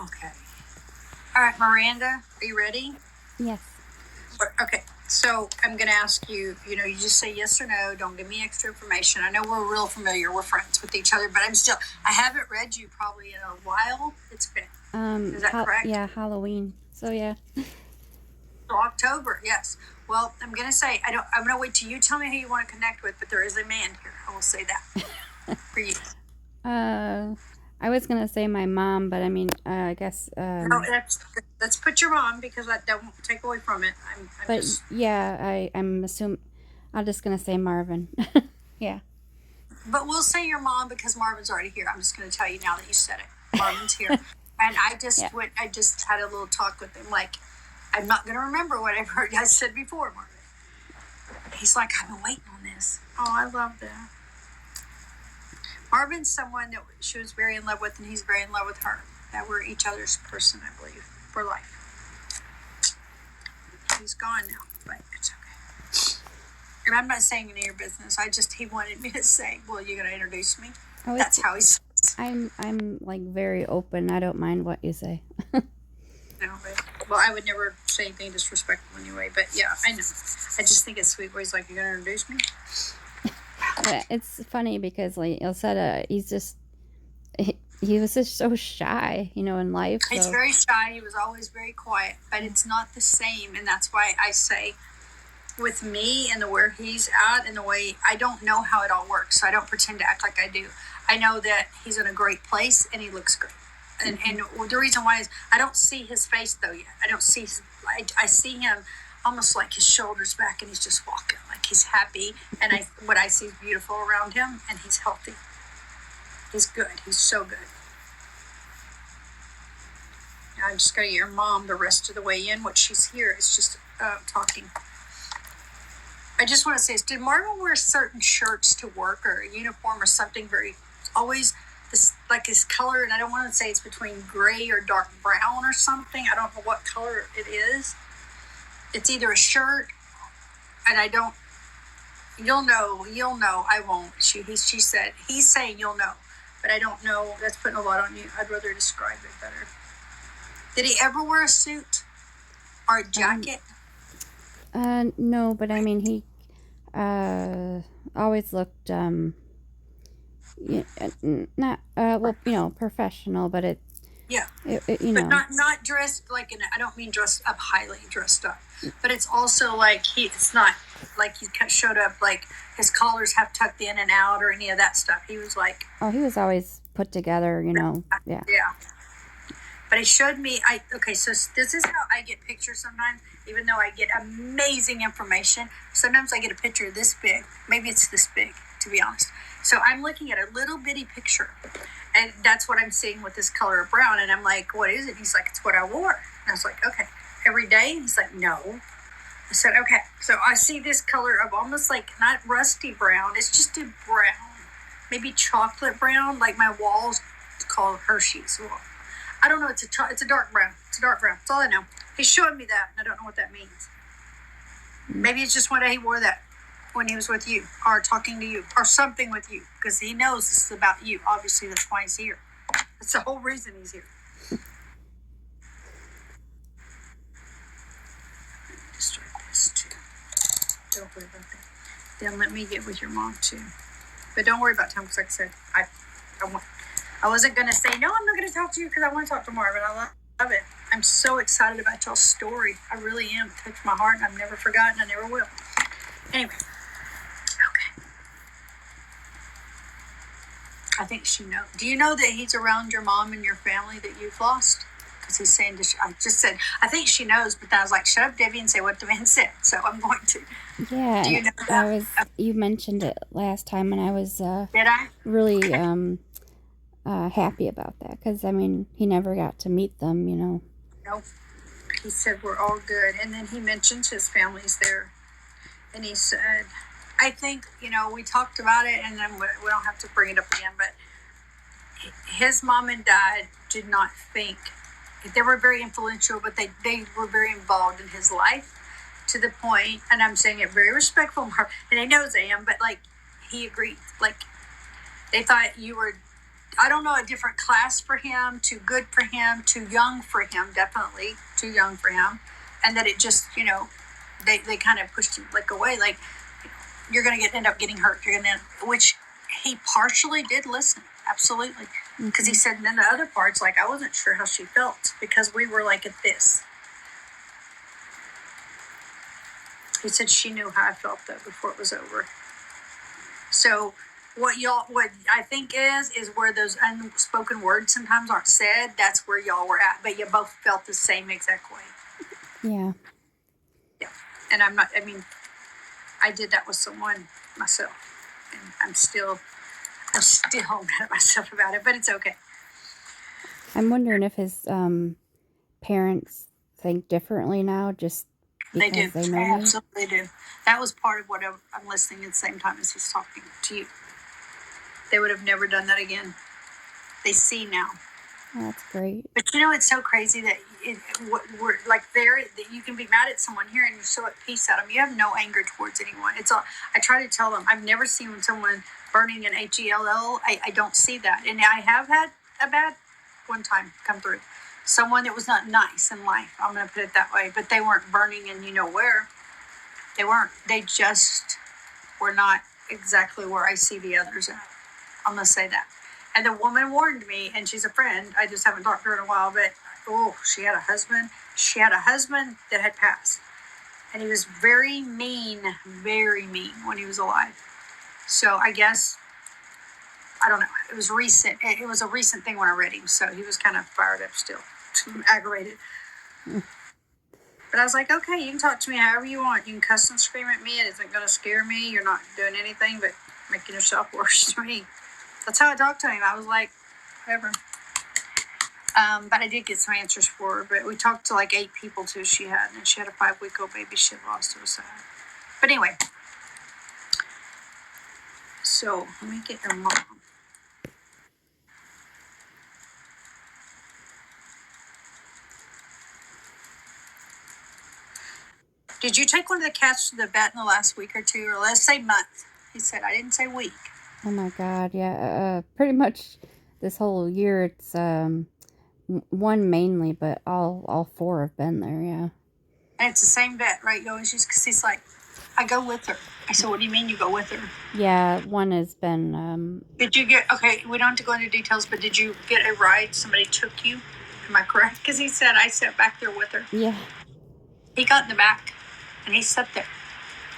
Okay. All right, Miranda, are you ready? Yes. Okay, so I'm going to ask you, you just say yes or no. Don't give me extra information. I know we're real familiar. We're friends with each other, but I haven't read you probably in a while. It's been, is that correct? Yeah, Halloween. So, yeah. So October, yes. Well, I'm going to say, I'm going to wait till you tell me who you want to connect with, but there is a man here. I will say that for you. I was going to say my mom, but I mean, I guess... no, let's put your mom, because that won't take away from it. I'm assuming... I'm just going to say Marvin. Yeah. But we'll say your mom because Marvin's already here. I'm just going to tell you now that you said it. Marvin's here. And I just I just had a little talk with him. Like, I'm not going to remember whatever I said before, Marvin. He's like, I've been waiting on this. Oh, I love that. Marvin's someone that she was very in love with, and he's very in love with her. That we're each other's person, I believe, for life. He's gone now, but it's okay. And I'm not saying any of your business. He wanted me to say, well, you're going to introduce me? Oh, that's how he says. I'm like very open. I don't mind what you say. No, well, I would never say anything disrespectful anyway, but yeah, I know. I just think it's sweet where he's like, you're going to introduce me? But it's funny because, like you said, he was just so shy, in life. So. He's very shy. He was always very quiet, but it's not the same. And that's why I say with me and where he's at and the way, I don't know how it all works. So I don't pretend to act like I do. I know that he's in a great place and he looks great. And the reason why is I don't see his face though yet. I don't see I see him almost like his shoulders back and he's just walking like he's happy. And what I see is beautiful around him, and he's healthy. He's good. He's so good. Now I'm just going to get your mom the rest of the way in. What she's here is just talking. I just want to say, did Marvin wear certain shirts to work or a uniform or something always this, like his color, and I don't want to say it's between gray or dark brown or something. I don't know what color it is. It's either a shirt, and you'll know, I won't. She said, he's saying you'll know, but I don't know. That's putting a lot on you. I'd rather describe it better. Did he ever wear a suit or a jacket? No, but I mean, he always looked not professional, but it but not dressed like I don't mean dressed up, highly dressed up, but it's also like it's not like he showed up like his collars have tucked in and out or any of that stuff. He was like, he was always put together, yeah. But he showed me, so this is how I get pictures sometimes, even though I get amazing information. Sometimes I get a picture this big. Maybe it's this big, to be honest. So I'm looking at a little bitty picture, and that's what I'm seeing with this color of brown. And I'm like, what is it? He's like, it's what I wore. And I was like, okay, every day? And he's like, no. I said, okay. So I see this color of almost like not rusty brown. It's just a brown, maybe chocolate brown, like my walls called Hershey's. Well, I don't know. It's a dark brown. It's a dark brown. That's all I know. He's showing me that, and I don't know what that means. Maybe it's just one day he wore that when he was with you or talking to you or something with you, because he knows this is about you. Obviously, that's why he's here. That's the whole reason he's here. Destroy this too. Don't worry about that. Then let me get with your mom too. But don't worry about time, because like I said, I wasn't going to say, no, I'm not going to talk to you because I want to talk to Marvin. I love it. I'm so excited about y'all's story. I really am. It touched my heart, and I've never forgotten. I never will. Anyway. Okay. I think she knows. Do you know that he's around your mom and your family that you've lost? Because he's saying, I just said, I think she knows, but then I was like, shut up, Debbie, and say what the man said. So I'm going to. Yeah. Do you know that? You mentioned it last time, and I was Did I? really happy about that, because I mean, he never got to meet them, Nope. He said we're all good, and then he mentions his family's there, and he said, I think we talked about it, and then we don't have to bring it up again, but his mom and dad did not think they were very influential, but they were very involved in his life to the point, and I'm saying it very respectful, and he knows I am, but like he agreed, like they thought you were I don't know, a different class for him, too good for him, too young for him, definitely too young for him. And that it just, they kind of pushed him like away, like, you're going to end up getting hurt. Which he partially did listen. Absolutely. Because he said, and then the other parts, like, I wasn't sure how she felt because we were like at this. He said she knew how I felt though before it was over. So what I think is where those unspoken words sometimes aren't said. That's where y'all were at, but you both felt the same exact way. Yeah. Yeah. And I did that with someone myself, and I'm still mad at myself about it, but it's okay. I'm wondering if his parents think differently now, just because they know me. Absolutely do. That was part of what I'm listening at the same time as he's talking to you. They would have never done that again. They see now. Oh, that's great. But it's so crazy that we're like there, that you can be mad at someone here and you're so at peace at them. You have no anger towards anyone. It's all, I try to tell them, I've never seen someone burning an HELL. I don't see that. And I have had a bad one time come through. Someone that was not nice in life. I'm going to put it that way. But they weren't burning and where. They weren't. They just were not exactly where I see the others at. I'm going to say that. And the woman warned me, and she's a friend. I just haven't talked to her in a while, but she had a husband. She had a husband that had passed. And he was very mean when he was alive. So I guess, I don't know. It was recent. It was a recent thing when I read him. So he was kind of fired up still, aggravated. But I was like, okay, you can talk to me however you want. You can cuss and scream at me. It isn't going to scare me. You're not doing anything but making yourself worse to me. That's how I talked to him. I was like, whatever. But I did get some answers for her. But we talked to like 8 people too she had. And she had a 5-week-old baby she had lost. It was sad. But anyway. So, let me get your mom. Did you take one of the cats to the vet in the last week or two? Or let's say month. He said, I didn't say week. Oh my God, yeah. Pretty much this whole year, it's one mainly, but all 4 have been there, yeah. And it's the same vet, right? You always use, because he's like, I go with her. I said, what do you mean you go with her? Yeah, one has been... Did you get, okay, we don't have to go into details, but did you get a ride? Somebody took you? Am I correct? Because he said, I sat back there with her. Yeah. He got in the back, and he sat there.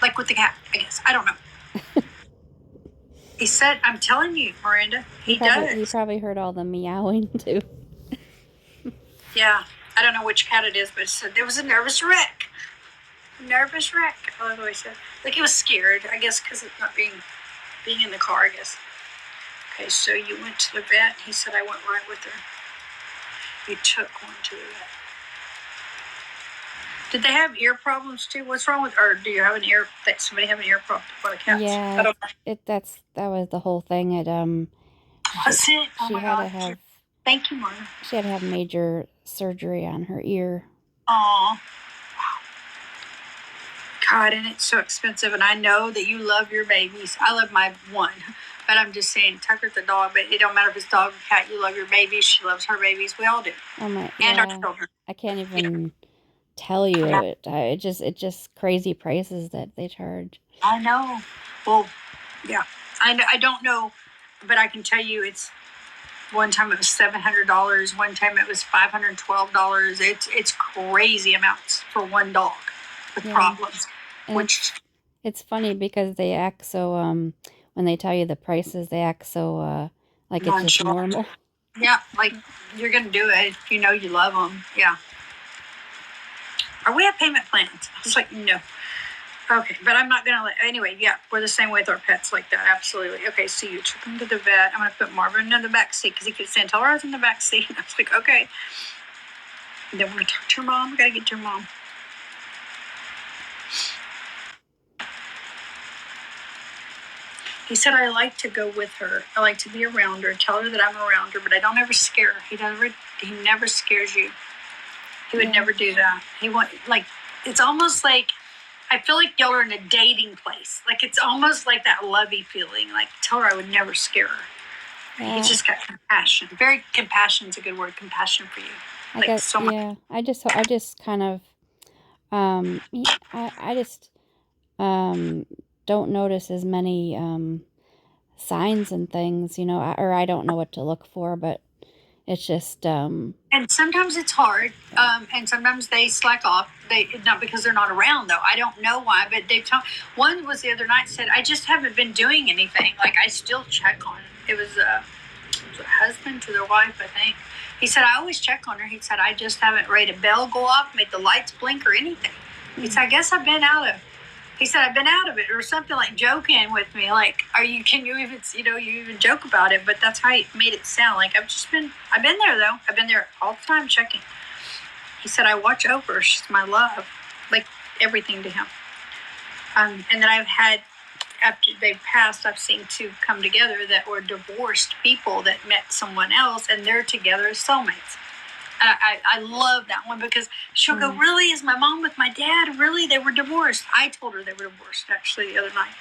Like with the cat, I guess. I don't know. He said, I'm telling you, Miranda, he does. He probably heard all the meowing, too. Yeah. I don't know which cat it is, but it said there was a nervous wreck. Nervous wreck. I love what he said. Like he was scared, I guess, because of not being in the car, I guess. Okay, so you went to the vet. He said I went right with her. You took one to the vet. Did they have ear problems too? What's wrong with, or do you have an ear, somebody have an ear problem for the cats? Yeah, that was the whole thing. It Was it? Oh my God. To have. Thank you, Marvin. She had to have major surgery on her ear. Aw. God, and it's so expensive. And I know that you love your babies. I love my one. But I'm just saying, Tucker's the dog, but it don't matter if it's dog or cat. You love your babies. She loves her babies. We all do. Oh my! And yeah. our children. I can't even tell you it. It's just crazy prices that they charge. I know. Well, yeah. I don't know, but I can tell you it's. One time it was $700. One time it was $512. It's crazy amounts for one dog with problems. And it's funny because they act so when they tell you the prices, they act so like it's just normal. Yeah, like you're gonna do it if you know you love them. Yeah. Are we at payment plans? I was like, no. Okay, but I'm not gonna anyway, yeah, we're the same way with our pets like that, absolutely. Okay, so you took him to the vet. I'm gonna put Marvin in the back seat because he keeps saying, tell her I was in the back seat. I was like, okay. And then we're gonna talk to your mom. We gotta get to your mom. He said, I like to go with her. I like to be around her, tell her that I'm around her, but I don't ever scare her. He never scares you. He would never do that. It's almost like, I feel like y'all are in a dating place. Like, it's almost like that lovey feeling. Like, tell her I would never scare her. Yeah. He's just got compassion. Very compassion is a good word. Compassion for you. I Like guess, so much. yeah. I just kind of, I just, don't notice as many, signs and things, or I don't know what to look for, but it's just, And sometimes it's hard. And sometimes they slack off. They not because they're not around though. I don't know why, but they've told. One was the other night said, "I just haven't been doing anything. Like I still check on." It was a husband to their wife, I think. He said, "I always check on her." He said, "I just haven't made a bell go off, made the lights blink, or anything." He said, "I guess I've been out of." He said, "I've been out of it," or something like joking with me. Like, can you even, you even joke about it? But that's how he made it sound. Like, I've been there though. I've been there all the time checking. He said, "I watch over her. She's my love." Like, everything to him. And then I've had, after they've passed, I've seen two come together that were divorced people that met someone else and they're together as soulmates. I love that one because she'll go, "Really? Is my mom with my dad? Really? They were divorced." I told her they were divorced actually the other night.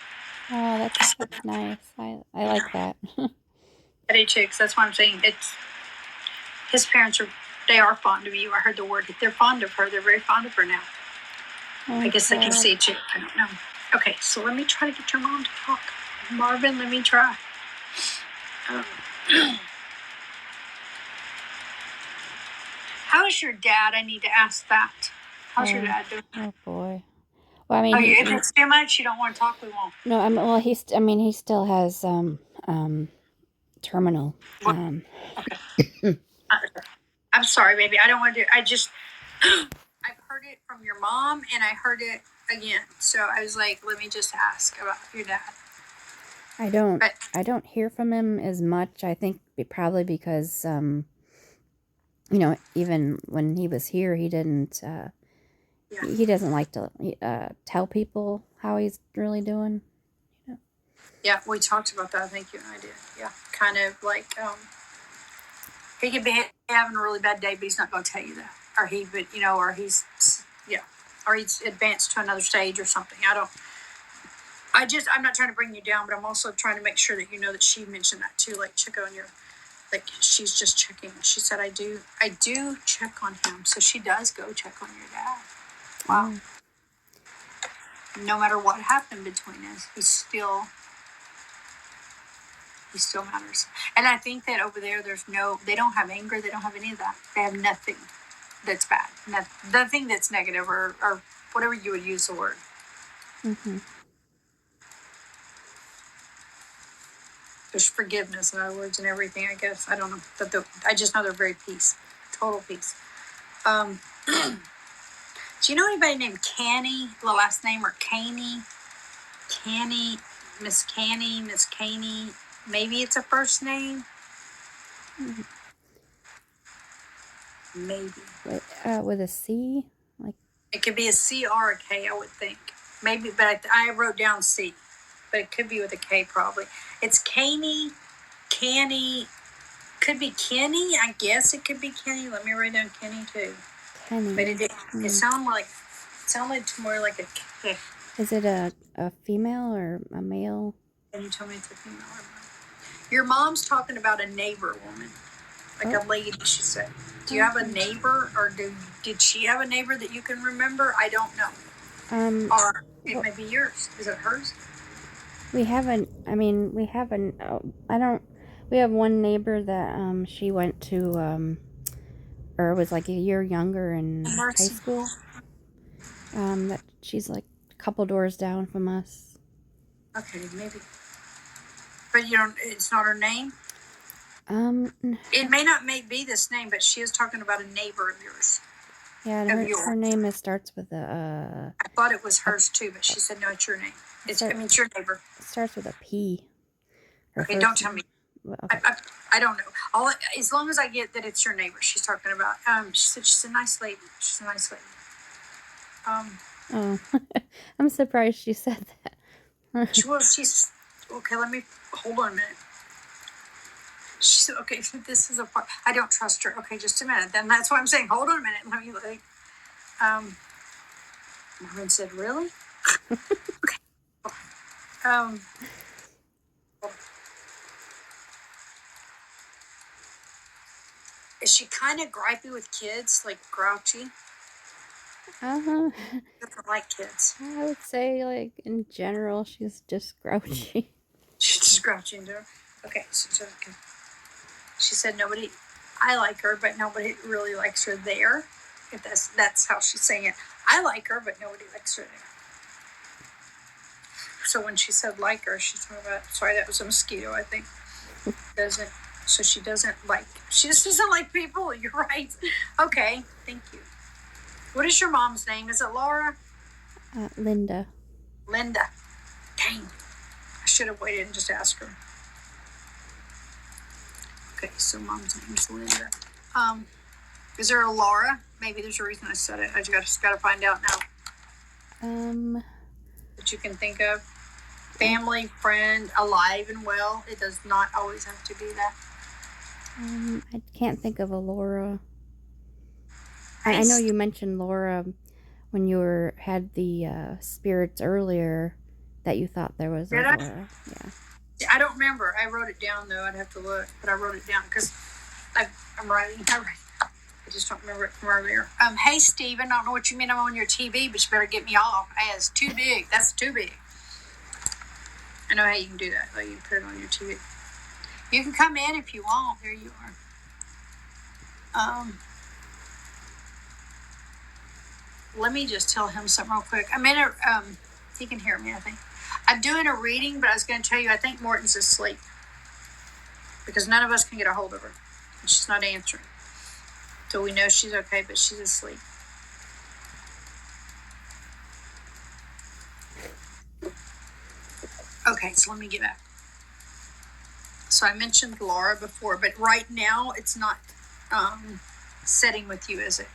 Oh, that's nice. I like that. At H6, that's why I'm saying his parents they are fond of you. I heard the word, they're fond of her. They're very fond of her now. I guess they can see it too. I don't know. Okay, so let me try to get your mom to talk. Marvin, let me try. How is your dad? I need to ask that. How's your dad doing? Oh boy. Well, I mean, If it's too much, you don't want to talk, we won't. No, well, he still has terminal. Okay. I'm sorry, baby. I don't want to do. I've heard it from your mom, and I heard it again. So I was like, let me just ask about your dad. I don't hear from him as much. I think probably because even when he was here, he didn't. He doesn't like to tell people how he's really doing. Yeah, we talked about that. I think you and I did. Yeah, kind of like he could be having a really bad day, but he's not going to tell you that, or he's or he's advanced to another stage or something. I'm not trying to bring you down, but I'm also trying to make sure that you know that she mentioned that too. Like, check on your, like, she's just checking. She said, I do check on him. So she does go check on your dad. Wow. No matter what happened between us, he still matters. And I think that over there, they don't have anger. They don't have any of that. They have nothing that's bad. Nothing that's negative or whatever you would use the word. Mm-hmm. There's forgiveness, in other words, and everything, I guess. I don't know. But I just know they're very peace. Total peace. Do you know anybody named Canny, the last name, or Caney? Canny, Miss Caney. Maybe it's a first name. Mm-hmm. Maybe. With a C? Like, it could be a C or a K, I would think. Maybe, but I wrote down C. But it could be with a K, probably. It's Canny. Could be Kenny. I guess it could be Kenny. Let me write down Kenny too. Kenny. But it sounded more like a K. Is it a female or a male? And you told me it's a female or male. Your mom's talking about a neighbor woman. Like a lady, she said. Do you have a neighbor, or did she have a neighbor that you can remember? I don't know. Or it may be yours. Is it hers? We have one neighbor that she went to or was like a year younger in high school. That she's like a couple doors down from us. Okay, maybe. But it's not her name? It may not be this name, but she is talking about a neighbor of yours. Yeah, and her name starts with a... I thought it was hers too, but she said, no, it's your name. It's your neighbor. It starts with a P. Okay, don't tell me. Well, okay. I don't know. As long as I get that it's your neighbor she's talking about. She said she's a nice lady. Oh, I'm surprised she said that. She's... Okay, let me... Hold on a minute. Okay, this is a part... I don't trust her. Okay, just a minute. Then that's why I'm saying, hold on a minute. Let me... Marvin said, really? Okay. Is she kind of gripey with kids, like grouchy? Uh-huh. Doesn't like kids. I would say, like, in general, she's just grouchy. She's just grouchy and okay, so she said nobody, I like her, but nobody really likes her there. If that's how she's saying it. I like her, but nobody likes her there. So when she said like her, she's talking about, sorry, that was a mosquito, I think. So she just doesn't like people. You're right. Okay, thank you. What is your mom's name? Is it Laura? Linda. Linda. Dang. I should have waited and just asked her. Okay, so mom's name's Linda. Is there a Laura? Maybe there's a reason I said it. I just got to find out now. That you can think of. Family, friend, alive and well. It does not always have to be that. I can't think of a Laura. I know you mentioned Laura when you had the spirits earlier, that you thought there was a Laura. Yeah. I don't remember. I wrote it down though. I'd have to look, but I wrote it down because I'm writing. I just don't remember it from earlier. Hey Stevon, I don't know what you mean I'm on your TV, but you better get me off. It's too big. That's too big. I know how you can do that. Like you can put it on your TV. You can come in if you want. There you are. Let me just tell him something real quick. I'm in he can hear me, I think. I'm doing a reading, but I was going to tell you, I think Morton's asleep. Because none of us can get a hold of her. And she's not answering. So we know she's okay, but she's asleep. Okay, so let me get back. So I mentioned Laura before, but right now it's not setting with you, is it?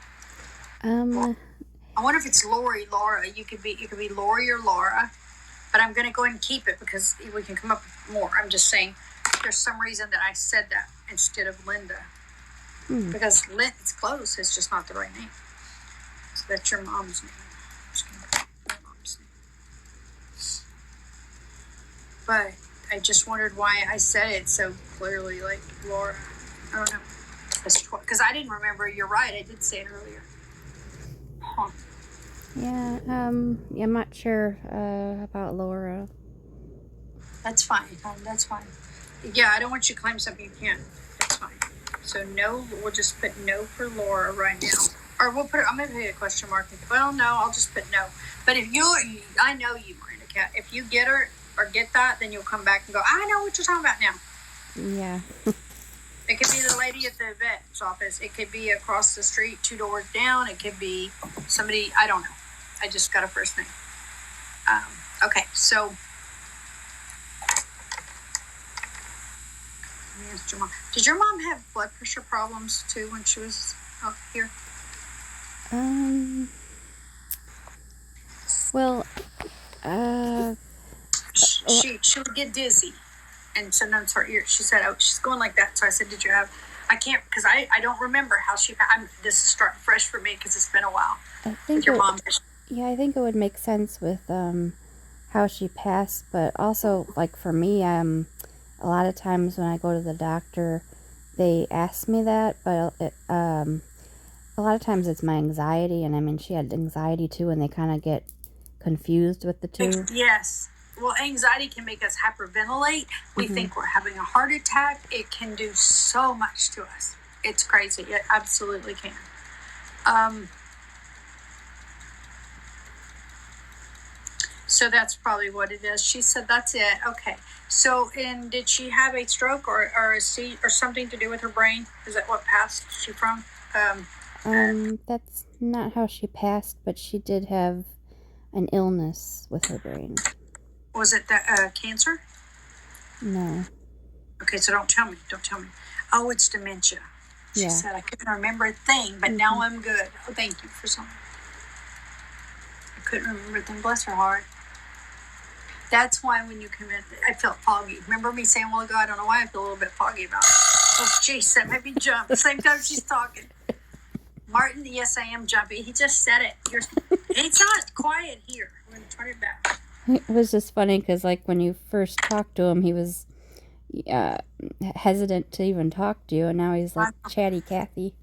I wonder if it's Laura. You could be Lori or Laura, but I'm going to go ahead and keep it because we can come up with more. I'm just saying there's some reason that I said that instead of Linda. Because it's close. It's just not the right name. So that's your mom's name. But I just wondered why I said it so clearly, like Laura. I don't know. Because I didn't remember. You're right. I did say it earlier. Huh. Yeah, I'm not sure about Laura. That's fine. That's fine. Yeah, I don't want you to claim something you can't. That's fine. So no, we'll just put no for Laura right now. Or we'll put, I'm going to put a question mark. Well, no, I'll just put no. But if I know you, Miranda Cat. If you get her or get that, then you'll come back and go, I know what you're talking about now. Yeah. It could be the lady at the vet's office. It could be across the street, 2 doors down. It could be somebody, I don't know. I just got a first name. Okay, so your mom. Did your mom have blood pressure problems too when she was up here? Well, she would get dizzy, and sometimes her ear. She said, "Oh, she's going like that." So I said, "Did you have?" I can't because I don't remember how she. This is starting fresh for me because it's been a while. I think your mom. Yeah, I think it would make sense with how she passed, but also like for me, a lot of times when I go to the doctor, they ask me that, but a lot of times it's my anxiety, and I mean she had anxiety too, and they kind of get confused with the two. Yes. Well, anxiety can make us hyperventilate. We think we're having a heart attack. It can do so much to us. It's crazy. It absolutely can. So that's probably what it is. She said that's it. Okay. So, and did she have a stroke or a seizure or something to do with her brain? Is that what passed she from? That's not how she passed, but she did have an illness with her brain. Was it that cancer? No. Okay, so don't tell me. Oh, it's dementia. She said I couldn't remember a thing, but now I'm good. Oh, thank you for something. I couldn't remember a thing. Bless her heart. That's why when you come in, I felt foggy. Remember me saying a while ago, I don't know why I feel a little bit foggy about it. Oh, jeez, that made me jump. The same time she's talking. Martin, yes, I am jumpy. He just said it. It's not quiet here. I'm going to turn it back. It was just funny because, like, when you first talked to him, he was, hesitant to even talk to you, and now he's like chatty Cathy.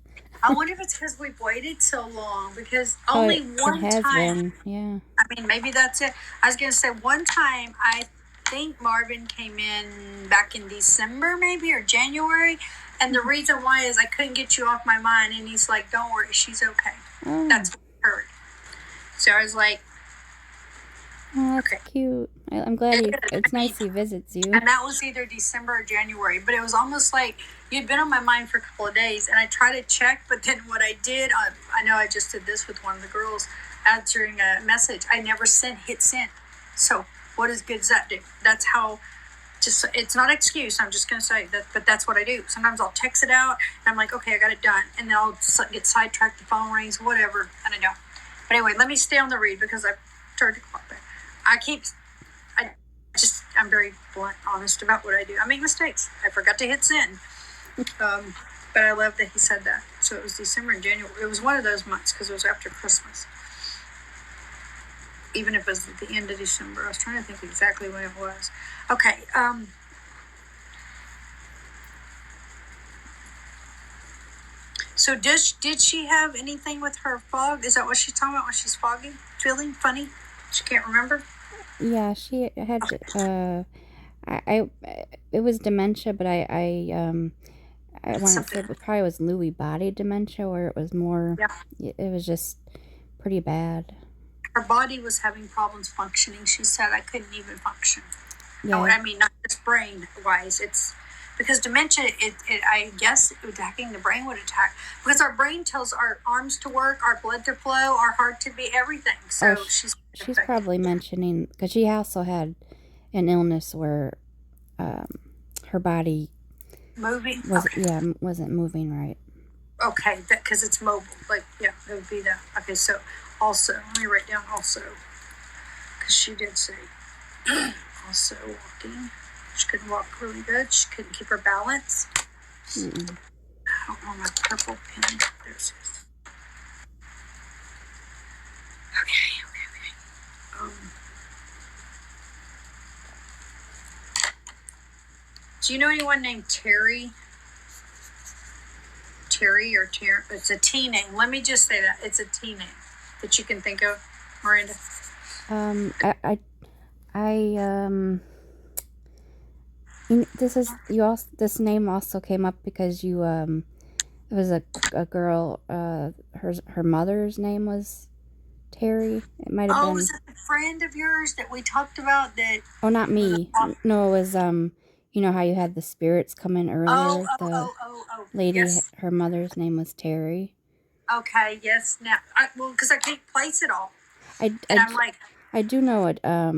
I wonder if it's because we've waited so long, because Oh, only it one has time. been, yeah. I mean, maybe that's it. I was going to say one time, I think Marvin came in back in December, maybe, or January. And the reason why is I couldn't get you off my mind. And he's like, don't worry, she's okay. Oh. That's what I heard. So I was like, oh, that's okay. Cute. I'm glad it's nice he visits you. And that was either December or January. But it was almost like you'd been on my mind for a couple of days. And I tried to check, but then what I did, I know I just did this with one of the girls answering a message. I never hit send. So what as good as that do? That's how, just, it's not an excuse. I'm just going to say that, but that's what I do. Sometimes I'll text it out and I'm like, okay, I got it done. And then I'll get sidetracked, the phone rings, whatever, and I don't. But anyway, let me stay on the read because I've turned the clock back. I'm very blunt, honest about what I do. I make mistakes. I forgot to hit send. But I love that he said that. So it was December and January. It was one of those months because it was after Christmas. Even if it was at the end of December. I was trying to think exactly when it was. Okay. So did she have anything with her fog? Is that what she's talking about when she's foggy? Feeling funny? She can't remember? Yeah, she had, it was dementia, but I want to say it probably was Lewy body dementia, where it was more, it was just pretty bad. Her body was having problems functioning. She said, I couldn't even function. Yeah. I mean, not just brain-wise. It's because dementia, I guess attacking the brain would attack. Because our brain tells our arms to work, our blood to flow, our heart to beat, everything. So she's probably mentioning, because she also had an illness where her body wasn't moving right. Okay, because it's mobile. Like, yeah, it would be that. Okay, so also, let me write down also. Because she did say also walking. She couldn't walk really good. She couldn't keep her balance. Mm-mm. I don't want my purple pen. There's his. Okay. Do you know anyone named Terry? Terry or Terry? It's a T name. Let me just say that. It's a T name that you can think of, Miranda. This name also came up because you it was a girl, her mother's name was Terry. It might have been. Was it a friend of yours that we talked about that? Oh, not me. No, it was you know how you had the spirits come in earlier? The lady, yes. Her mother's name was Terry. Okay, yes. Now, because I can't place it all. I do know it. A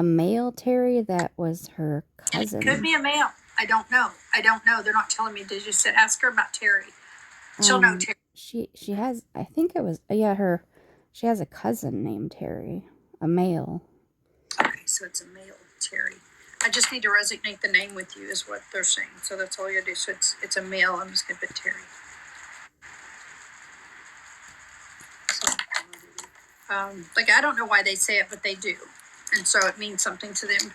male Terry that was her cousin. It could be a male. I don't know. They're not telling me. They just said ask her about Terry. She'll know Terry. She has. I think it was She has a cousin named Terry, a male. Okay, so it's a male Terry. I just need to resonate the name with you, is what they're saying. So that's all you gotta do. So it's a male. I'm just gonna put Terry. I don't know why they say it, but they do, and so it means something to them.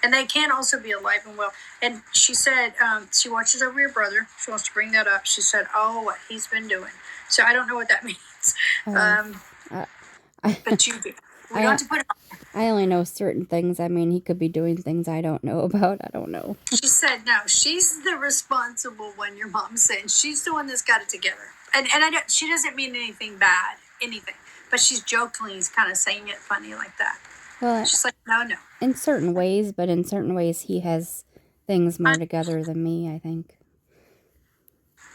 And they can also be alive and well. And she said she watches over your brother. She wants to bring that up. She said, "Oh, what he's been doing." So I don't know what that means. But you do. We don't have to put it on. I only know certain things. I mean, he could be doing things I don't know about. I don't know. She said, no, she's the responsible one, your mom said. She's the one that's got it together. And she doesn't mean anything bad, anything. But she's jokingly kind of saying it funny like that. Well, she's like, no. In certain ways, but in certain ways, he has things more together than me, I think.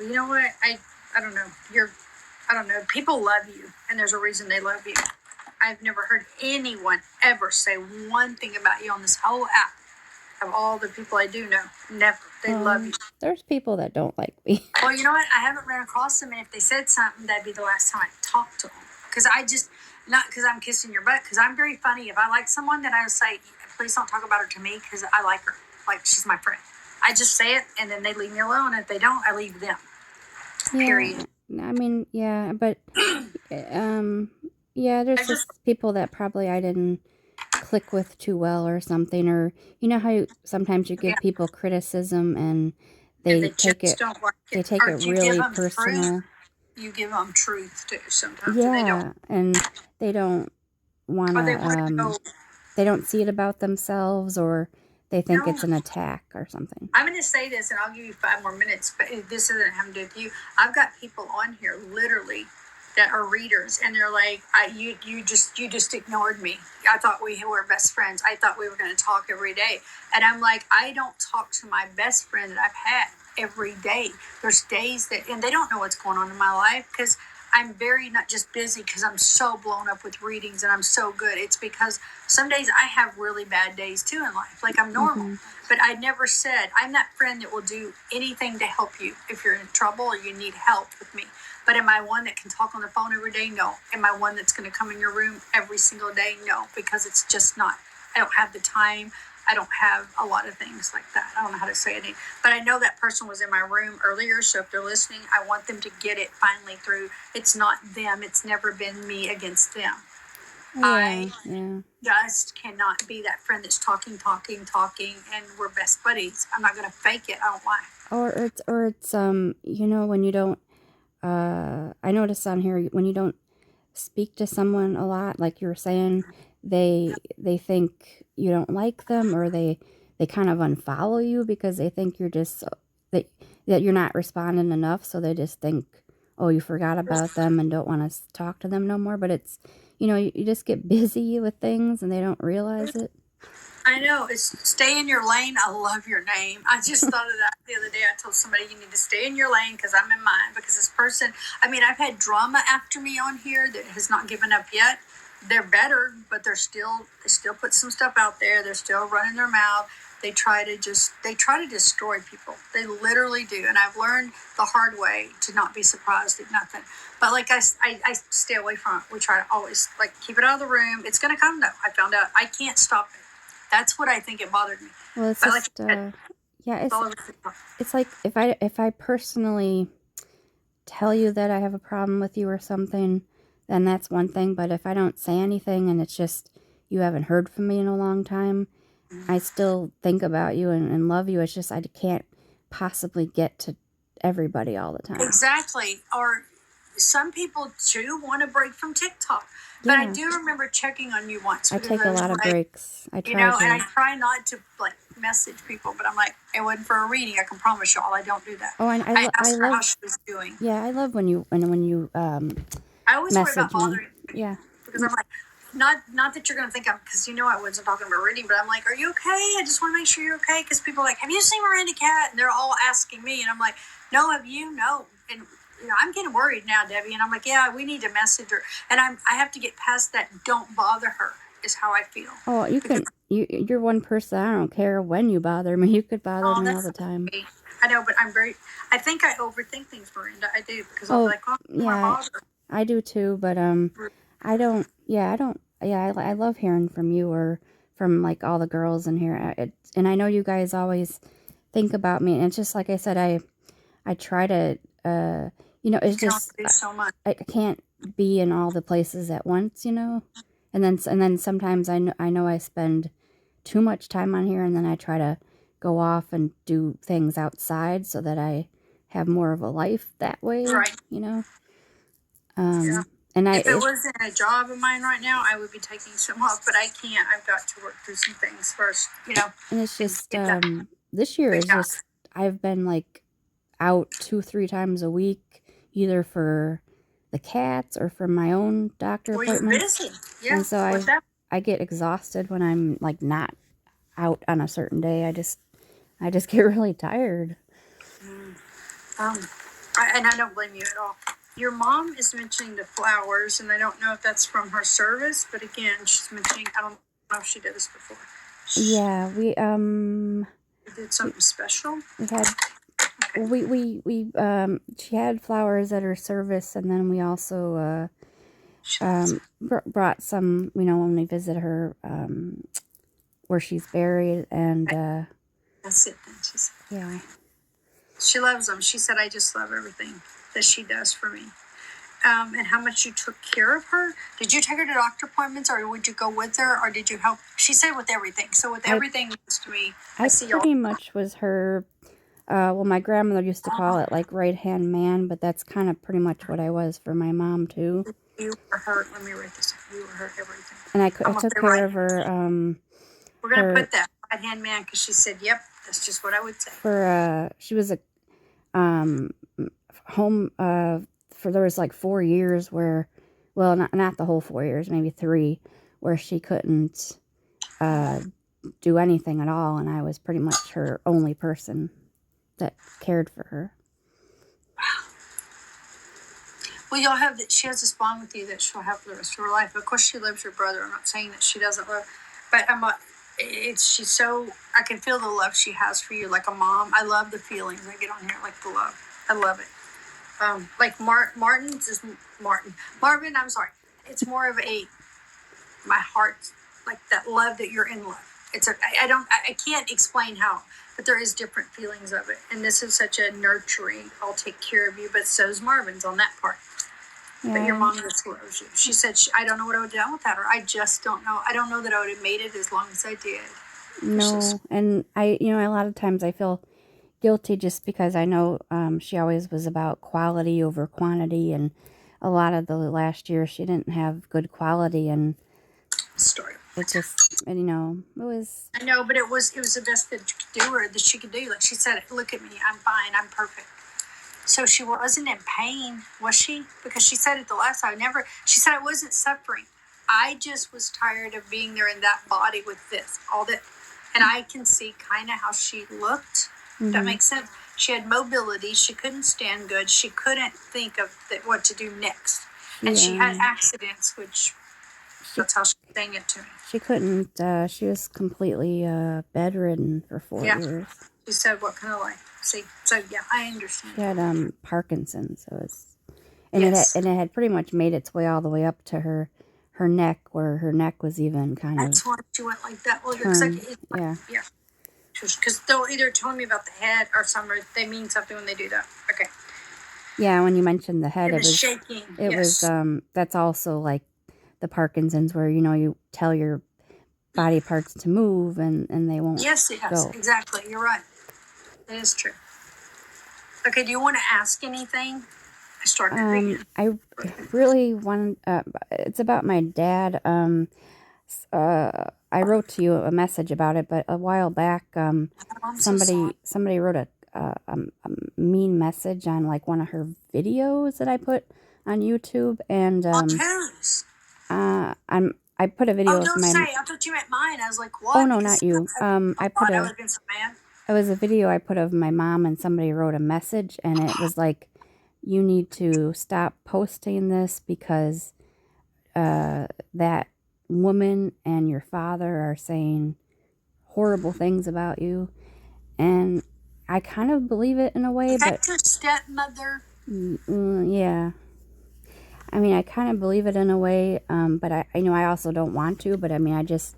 You know what? I don't know. I don't know. People love you, and there's a reason they love you. I've never heard anyone ever say one thing about you on this whole app. Of all the people I do know, never. They love you. There's people that don't like me. Well, you know what? I haven't ran across them, and if they said something, that'd be the last time I talked to them. Because not because I'm kissing your butt, because I'm very funny. If I like someone, then I say, please don't talk about her to me, because I like her. Like, she's my friend. I just say it, and then they leave me alone. If they don't, I leave them. Yeah, period. I mean, yeah, but, there's just people that probably I didn't click with too well or something, or you know how sometimes you give people criticism and they take it, don't like it. they take it really personal. You give them truth too sometimes. Yeah, and they don't want to, they don't see it about themselves, or they think it's an attack or something. I'm going to say this, and I'll give you 5 more minutes, but this isn't having to do with you. I've got people on here literally that are readers, and they're like, you just ignored me. I thought we were best friends. I thought we were going to talk every day. And I'm like, I don't talk to my best friend that I've had every day. There's days that, and they don't know what's going on in my life, because I'm very not just busy because I'm so blown up with readings and I'm so good. It's because some days I have really bad days too in life. Like I'm normal, but I never said I'm that friend that will do anything to help you if you're in trouble or you need help with me. But am I one that can talk on the phone every day? No. Am I one that's going to come in your room every single day? No, because it's just not. I don't have the time. I don't have a lot of things like that. I don't know how to say it. But I know that person was in my room earlier, so if they're listening, I want them to get it finally through. It's not them. It's never been me against them. I just cannot be that friend that's talking, and we're best buddies. I'm not going to fake it. I don't lie. Or it's you know, when you don't, I noticed on here, when you don't speak to someone a lot, like you were saying, they think you don't like them, or they kind of unfollow you because they think you're just that you're not responding enough, so they just think, oh, you forgot about them and don't want to talk to them no more. But it's, you know, you just get busy with things and they don't realize it. I know. It's stay in your lane. I love your name. I just thought of that the other day. I told somebody you need to stay in your lane because I'm in mine. Because this person, I mean, I've had drama after me on here that has not given up yet. They're better, but they still put some stuff out there. They're still running their mouth. They try to destroy people. They literally do. And I've learned the hard way to not be surprised at nothing. But like I stay away from it. We try to always like keep it out of the room. It's going to come though. I found out I can't stop it. That's what I think it bothered me. Well, it's just, it's like if I personally tell you that I have a problem with you or something, then that's one thing. But if I don't say anything and it's just you haven't heard from me in a long time, I still think about you and love you. It's just I can't possibly get to everybody all the time. Exactly. Or some people too want to break from TikTok. But I do remember checking on you once. I take a lot of breaks. And I try not to like message people, but I'm like, it wasn't for a reading. I can promise y'all, I don't do that. Oh, and I asked her love how she was doing. Yeah, I love when you I always worry about bothering me. Yeah, because I'm like, not that you're gonna think I'm, because you know I wasn't talking about reading, but I'm like, are you okay? I just want to make sure you're okay, because people are like, have you seen Miranda Cat? And they're all asking me, and I'm like, no, have you? No. And you know, I'm getting worried now, Debbie, and I'm like, yeah, we need to message her, and I have to get past that. Don't bother her is how I feel. Oh, you're one person. I don't care when you bother me. You could bother me all the time. Okay. I know, but I think I overthink things, Miranda. I do, because I'm like, oh, yeah, I do too, but I don't. I love hearing from you or from like all the girls in here. And I know you guys always think about me. And it's just like I said, I try to, you know, it's just so much. I can't be in all the places at once, you know. And then sometimes I know I spend too much time on here, and then I try to go off and do things outside so that I have more of a life that way, right? You know. And if it wasn't a job of mine right now, I would be taking some off, but I can't. I've got to work through some things first, you know. And it's just this year is just I've been like out 2-3 times a week, either for the cats or for my own doctor appointments. You're busy. Yeah. And so I get exhausted when I'm like not out on a certain day. I just get really tired. And I don't blame you at all. Your mom is mentioning the flowers, and I don't know if that's from her service, but again, she's mentioning, I don't know if she did this before. Yeah, we did something special. We had she had flowers at her service, and then we also brought some, you know, when we visit her where she's buried, and that's it then. She said. Yeah. She loves them. She said, I just love everything that she does for me. and how much you took care of her. Did you take her to doctor appointments, or would you go with her, or did you help? She said with everything. So with everything means to me, I see pretty much was her. Well, my grandmother used to call it like right-hand man, but that's kind of pretty much what I was for my mom too. You were her. Let me write this. You were her everything. And I took care of her. We're gonna put that right-hand man because she said, "Yep, that's just what I would say." For she was a home for there was like 4 years where, well, not the whole 4 years, maybe 3, where she couldn't do anything at all, and I was pretty much her only person that cared for her. Well, you'll have that. She has this bond with you that she'll have for the rest of her life. Of course, she loves your brother. I'm not saying that she doesn't love, but she's so. I can feel the love she has for you, like a mom. I love the feelings I get on here, like the love. I love it. Like Martin's is Marvin. I'm sorry. It's more of my heart, like that love that you're in love. I can't explain how, but there is different feelings of it. And this is such a nurturing, I'll take care of you, but so's Marvin's on that part. Yeah. But your mom just loves you. She said, I don't know what I would have done without her. I just don't know. I don't know that I would have made it as long as I did. No, and a lot of times I feel guilty just because I know she always was about quality over quantity, and a lot of the last year she didn't have good quality, and story. It just, and it was. I know, but it was the best that you could do, or that she could do. Like she said, look at me, I'm fine, I'm perfect. So she wasn't in pain, was she? Because she said it the last time. She said I wasn't suffering. I just was tired of being there in that body with this, all that. And I can see kind of how she looked. Mm-hmm. That makes sense. She had mobility. She couldn't stand good. She couldn't think of what to do next. And she had accidents, which that's how she was saying it to me. She couldn't, she was completely bedridden for 4 years. She said, what kind of life? See, so yeah, I understand. She had Parkinson's, it had pretty much made its way all the way up to her neck, where her neck was even kind of. That's why she went like that. Well, yeah. Because they'll either tell me about the head or they mean something when they do that. Okay. Yeah, when you mentioned the head, it was shaking. It was that's also like the Parkinson's, where you tell your body parts to move and they won't. Yes, go. Exactly. You're right. That is true. Okay, do you want to ask anything? I started reading. I really want. It's about my dad. I wrote to you a message about it, but a while back, somebody wrote a mean message on like one of her videos that I put on YouTube, and on whose? I put a video of my. I thought you meant mine. I was like, what? Oh no, not you. I put I would have been so mad. It was a video I put of my mom, and somebody wrote a message, and it was like, you need to stop posting this because that woman and your father are saying horrible things about you. And I kind of believe it in a way, but your stepmother. Yeah. I mean, I kind of believe it in a way, but I also don't want to, but I mean, I just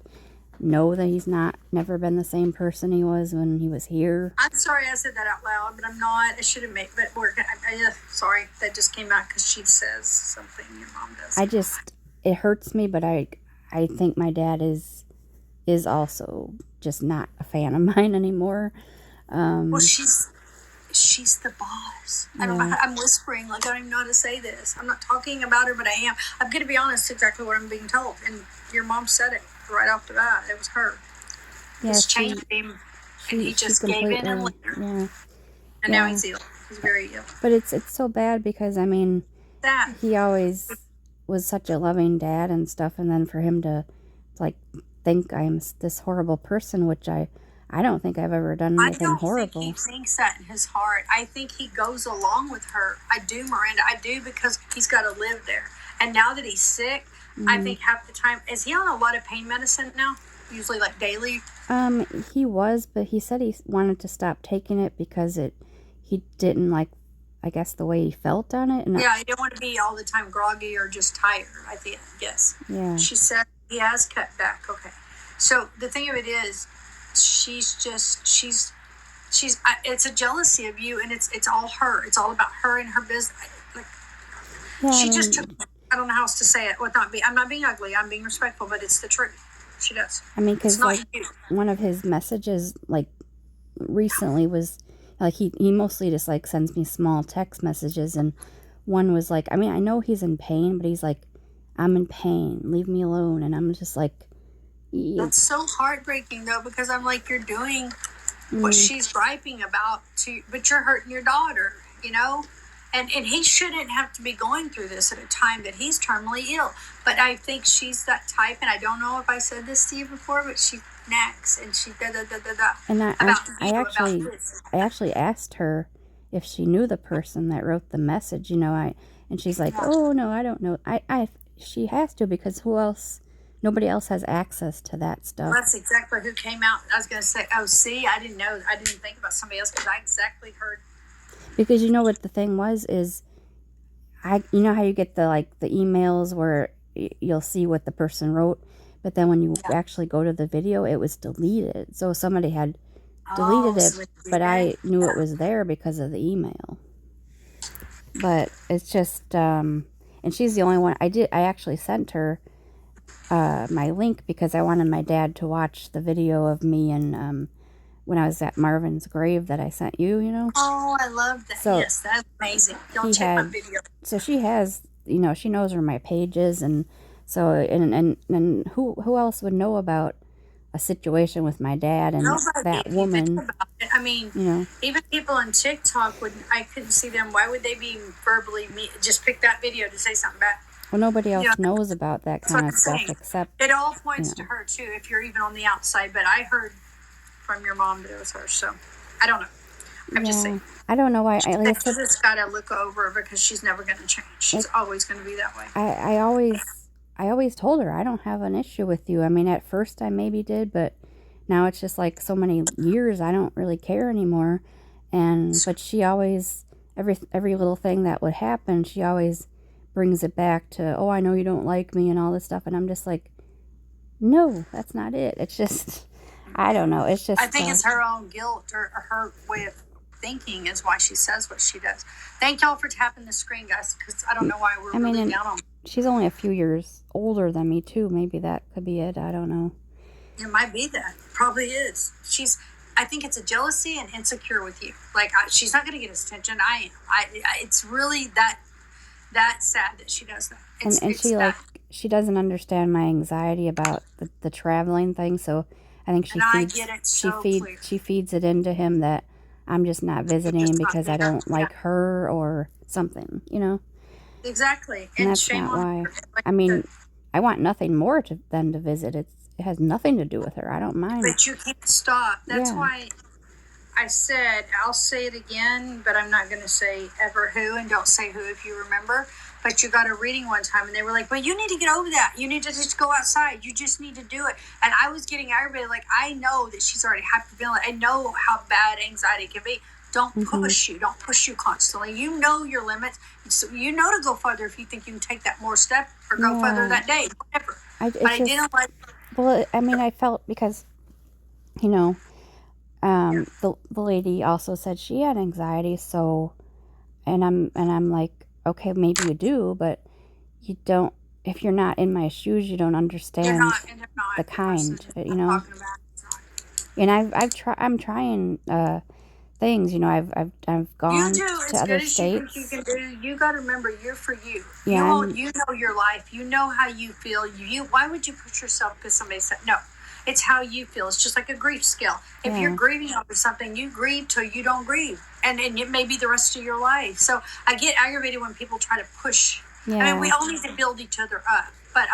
know that he's never been the same person he was when he was here. I'm sorry I said that out loud, but I'm not. I should have made, but sorry, that just came out because she says something your mom does. It hurts me, but I think my dad is also just not a fan of mine anymore. Well, she's the boss. I don't know. I'm whispering, like I don't even know how to say this. I'm not talking about her, but I am. I'm going to be honest, exactly what I'm being told. And your mom said it right off the bat. It was her. Yeah, it's changed him, and he just gave in and let her. Yeah. And now he's ill. He's very ill. But it's so bad because, I mean, he always was such a loving dad and stuff, and then for him to, like, think I'm this horrible person, which I don't think I've ever done anything horrible. I don't think he thinks that in his heart. I think he goes along with her. I do, Miranda. I do, because he's got to live there. And now that he's sick, I think half the time, is he on a lot of pain medicine now? Usually like daily? He was, but he said he wanted to stop taking it because he didn't like, I guess, the way he felt on it. And yeah, he didn't want to be all the time groggy or just tired, I think. Yes. Yeah. She said he has cut back. Okay. So the thing of it is, it's a jealousy of you, and it's all her. It's all about her and her business. Like, Yeah, She just took, I don't know how else to say it. I'm not being ugly. I'm being respectful, but it's the truth. She does. I mean, It's because not like you. one of his messages like recently was like he mostly just like sends me small text messages, and one was like, I mean, I know he's in pain, but he's like, I'm in pain, leave me alone. And I'm just like, That's so heartbreaking though, because I'm like, you're doing what she's griping about but you're hurting your daughter, you know? And he shouldn't have to be going through this at a time that he's terminally ill. But I think she's that type, and I don't know if I said this to you before, but she nags and she da. and I This. actually asked her if she knew the person that wrote the message, and she's like, oh no, I don't know. She has to, because nobody else has access to that stuff. Well, that's exactly who came out. I was going to say, oh, see, I didn't know. I didn't think about somebody else, because I exactly heard. Because you know what the thing is you know how you get the emails where you'll see what the person wrote, but then when you actually go to the video, it was deleted. So somebody had deleted it, but I knew it was there because of the email. But it's just, and she's the only one. I actually sent her my link because I wanted my dad to watch the video of me and when I was at Marvin's grave that I sent you, Oh, I love that. So, yes, that's amazing. Don't check my video. So she has, she knows where my page is, and so, and who else would know about a situation with my dad and that woman? About it. I mean, even people on TikTok I couldn't see them. Why would they be verbally just pick that video to say something bad? Well, nobody else knows about that kind of stuff except... It all points to her, too, if you're even on the outside. But I heard from your mom that it was her, so I don't know. I'm just saying. I don't know why. I just got to look over her, because she's never going to change. She's always going to be that way. I always told her, I don't have an issue with you. I mean, at first I maybe did, but now it's just like so many years, I don't really care anymore. But she always, every little thing that would happen, she always brings it back to, oh, I know you don't like me and all this stuff. And I'm just like, no, that's not it. It's just, I don't know. It's just, I think it's her own guilt or her way of thinking is why she says what she does. Thank y'all for tapping the screen, guys, because I don't know why we're really down on. She's only a few years older than me too. Maybe that could be it. I don't know. It might be that. Probably is. I think it's a jealousy and insecure with you. Like, she's not going to get his attention. I am. It's really that sad that she does that. She doesn't understand my anxiety about the traveling thing. So I think she feeds it into him that I'm just not visiting because I don't like her or something, Exactly. And that's not why. I mean, I want nothing more than to visit. It has nothing to do with her. I don't mind. But you can't stop. That's why I said, I'll say it again, but I'm not going to say ever who, and don't say who if you remember. But you got a reading one time, and they were like, but you need to get over that. You need to just go outside. You just need to do it. And I was getting aggravated. Like, I know that she's already hyperventilating. I know how bad anxiety can be. Don't push you. Don't push you constantly. You know your limits. So you know to go further if you think you can take that more step or go further that day. Whatever. I didn't like... Well, I mean, I felt because, the lady also said she had anxiety. So, and I'm like, okay, maybe you do, but you don't. If you're not in my shoes, you don't understand the kind, And I'm trying things, I've gone to other states. You can do. You got to remember, you're for you. Yeah, you know your life. You know how you feel. Why would you push yourself because somebody said no? It's how you feel. It's just like a grief scale. If you're grieving over something, you grieve till you don't grieve, and it may be the rest of your life. So I get aggravated when people try to push. Yeah. I mean, we all need to build each other up. But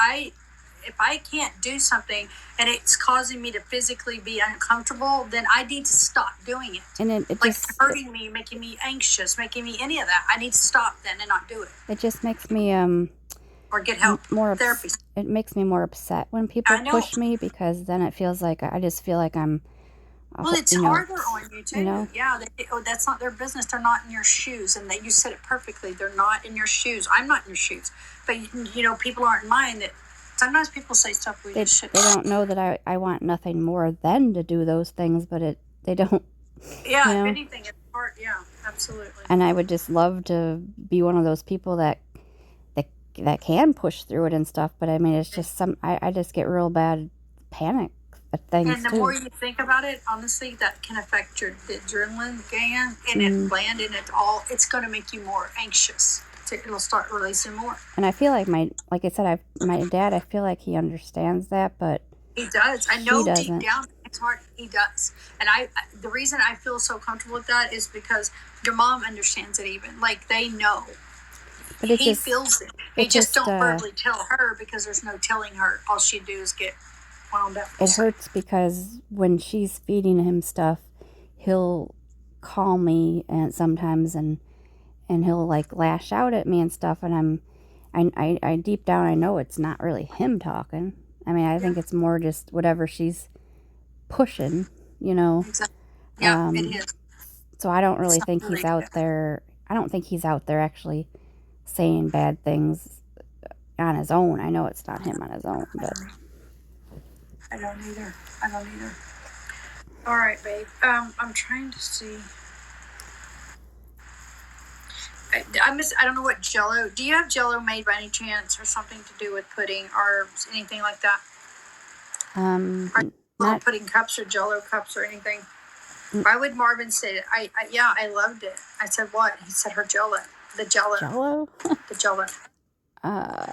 if I can't do something and it's causing me to physically be uncomfortable, then I need to stop doing it. And it like just, hurting me, making me anxious, making me any of that. I need to stop then and not do it. It just makes me or get help. More therapy. It makes me more upset when people push me, because then it feels like I just feel like I'm. Well, it's harder on you too. Yeah, that's not their business. They're not in your shoes, and you said it perfectly. They're not in your shoes. I'm not in your shoes, but people aren't in mine. That sometimes people say stuff we just shouldn't. They don't know that I want nothing more than to do those things, but they don't. Yeah, if anything, it's hard. Yeah, absolutely. And I would just love to be one of those people that that can push through it and stuff, but I mean, it's just I just get real bad panic at things And the too. more you think about it, honestly, that can affect the adrenaline gland and it's going to make you more anxious. It'll start releasing more. And I feel like like I said, my dad, I feel like he understands that, but he does. I know deep down in his heart he does. And the reason I feel so comfortable with that is because your mom understands it even. Like, they know. But he feels it. He just don't verbally tell her because there's no telling her. All she'd do is get wound up. It hurts because when she's feeding him stuff, he'll call me and sometimes and he'll like lash out at me and stuff, and I deep down I know it's not really him talking. I mean, I think it's more just whatever she's pushing, you know. Exactly. Yeah, it is. So I don't really think he's out there. I don't think he's out there actually saying bad things on his own. I know it's not him on his own, but I don't either. All right, babe. I'm trying to see. I don't know what Jello. Do you have Jello made by any chance, or something to do with pudding, or anything like that? Little pudding cups or Jello cups or anything. Why would Marvin say it? I loved it. I said what? He said her Jello. The Jello. Jello? The Jello.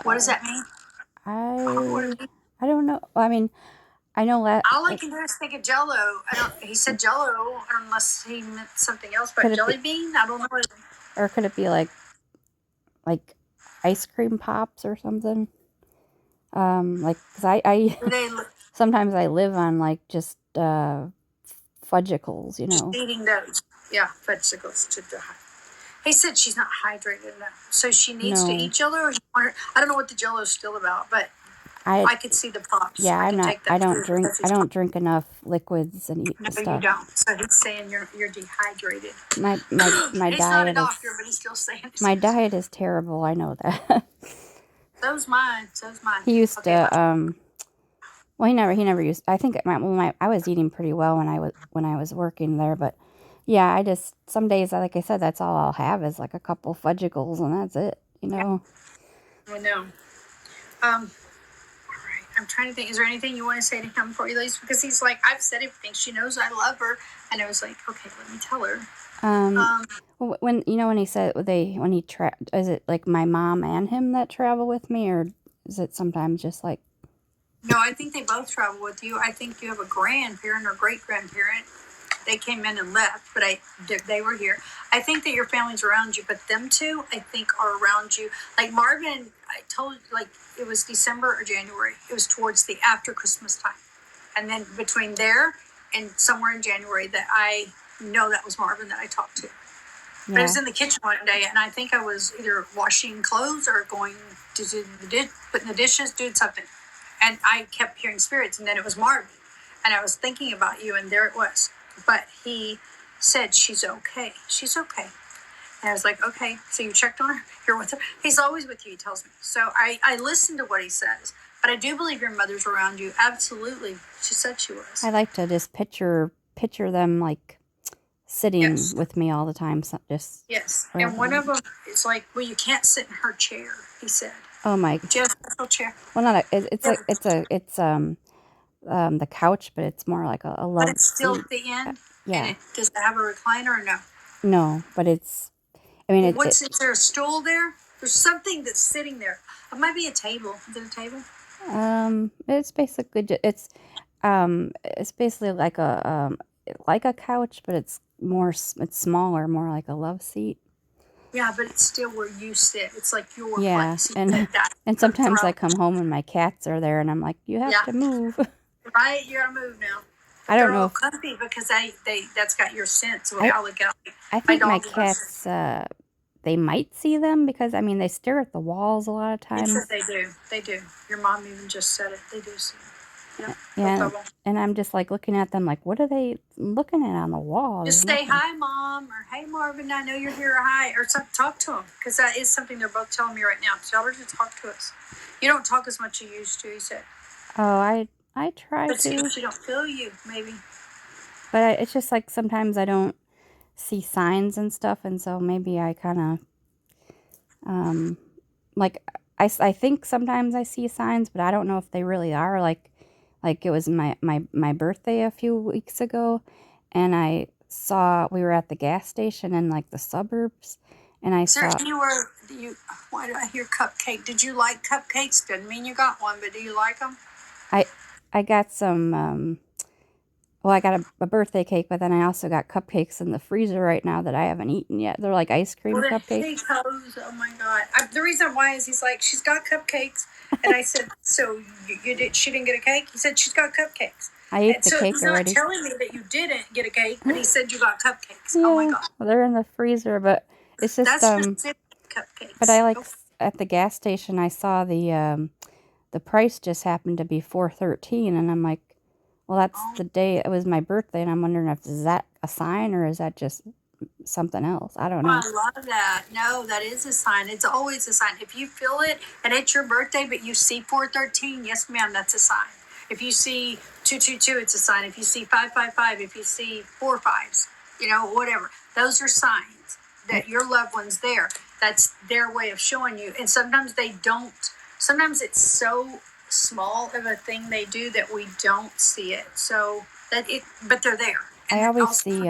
What does that mean? I don't know. I mean, I know that. All I can do is think of Jello. He said Jello, unless he meant something else. But jelly bean? I don't know what it is. Or could it be like ice cream pops or something? Like, cause I sometimes I live on like just fudgicles, you know. Just eating those, yeah, fudgicles to the. He said she's not hydrated enough, so she needs to eat Jello. Or I don't know what the Jello is still about, but I could see the pops. Yeah, I don't drink enough liquids and eat stuff. No, you don't. So he's saying you're dehydrated. My he's diet not a doctor, but he's still saying it. My diet is terrible. I know that. So's mine. He used to well, he never used. I think I was eating pretty well when I was working there, but yeah, I just some days, like I said, that's all I'll have is like a couple fudgicles and that's it, you know. I know. All right. I'm trying to think. Is there anything you want to say to him before he leaves? Because he's like, I've said everything. She knows I love her, and I was like, okay, let me tell her. When he said is it like my mom and him that travel with me, or is it sometimes just like? No, I think they both travel with you. I think you have a grandparent or great grandparent. They came in and left, but they were here. I think that your family's around you, but them two, I think, are around you. Like Marvin, I told you, like it was December or January. It was towards the after Christmas time, and then between there and somewhere in January that I know that was Marvin that I talked to. Yeah. But I was in the kitchen one day, and I think I was either washing clothes or going to do putting the dishes, doing something. And I kept hearing spirits, and then it was Marvin. And I was thinking about you, and there it was. But he said, she's okay. She's okay. And I was like, okay, so you checked on her? You're with her? He's always with you, he tells me. So I listen to what he says. But I do believe your mother's around you. Absolutely. She said she was. I like to just picture them, like, sitting with me all the time. So just and one of them is like, well, you can't sit in her chair, he said. Oh my! Just a special chair. Well, it's the couch, but it's more like a love. But it's still at the end. Yeah. And does it have a recliner or no? No, but it's. I mean, is there a stool there? There's something that's sitting there. It might be a table. Is it a table? It's basically it's basically like a couch, but it's smaller, more like a love seat. Yeah, but it's still where you sit. It's like your place. And sometimes I come home and my cats are there, and I'm like, you have to move. Right, you gotta move now. I don't know. Comfy because that's got your sense. I look out. I think my cats they might see them because I mean they stare at the walls a lot of times. Yes, they do. They do. Your mom even just said it. They do see them. Yeah, and I'm just like looking at them like, what are they looking at on the wall? Just say hi, Mom, or hey, Marvin, I know you're here, or hi, or talk to them, because that is something they're both telling me right now. Tell her to talk to us. You don't talk as much as you used to, he said. Oh, I try to. But she don't feel you, maybe. But it's just like sometimes I don't see signs and stuff, and so maybe I kind of, like, I think sometimes I see signs, but I don't know if they really are. Like it was my birthday a few weeks ago, and I saw we were at the gas station in like the suburbs, and I Sir, saw why do I hear cupcake? Did you like cupcakes? Doesn't mean you got one, but do you like them? I I got some well, I got a birthday cake, but then I also got cupcakes in the freezer right now that I haven't eaten yet. They're like ice cream Well, cupcakes. he goes, oh my God. The reason why is he's like, she's got cupcakes. And I said, so she didn't get a cake? He said, she's got cupcakes. I ate And the so cake he's already. not telling me that you didn't get a cake, but he said you got cupcakes. Yeah, Oh my God. well, they're in the freezer, but it's just That's specific cupcakes. But I like at the gas station. I saw the price just happened to be $4.13, and I'm like, well, that's the day it was my birthday, and I'm wondering if is that a sign or is that just something else? I don't know. I love that. No, that is a sign. It's always a sign. If you feel it and it's your birthday, but you see 413, yes, ma'am, that's a sign. If you see 222, it's a sign. If you see 555, if you see 4 5s, whatever, those are signs that your loved one's there. That's their way of showing you. And sometimes they don't. Sometimes it's so small of a thing they do that we don't see it. So but they're there. And I always also, see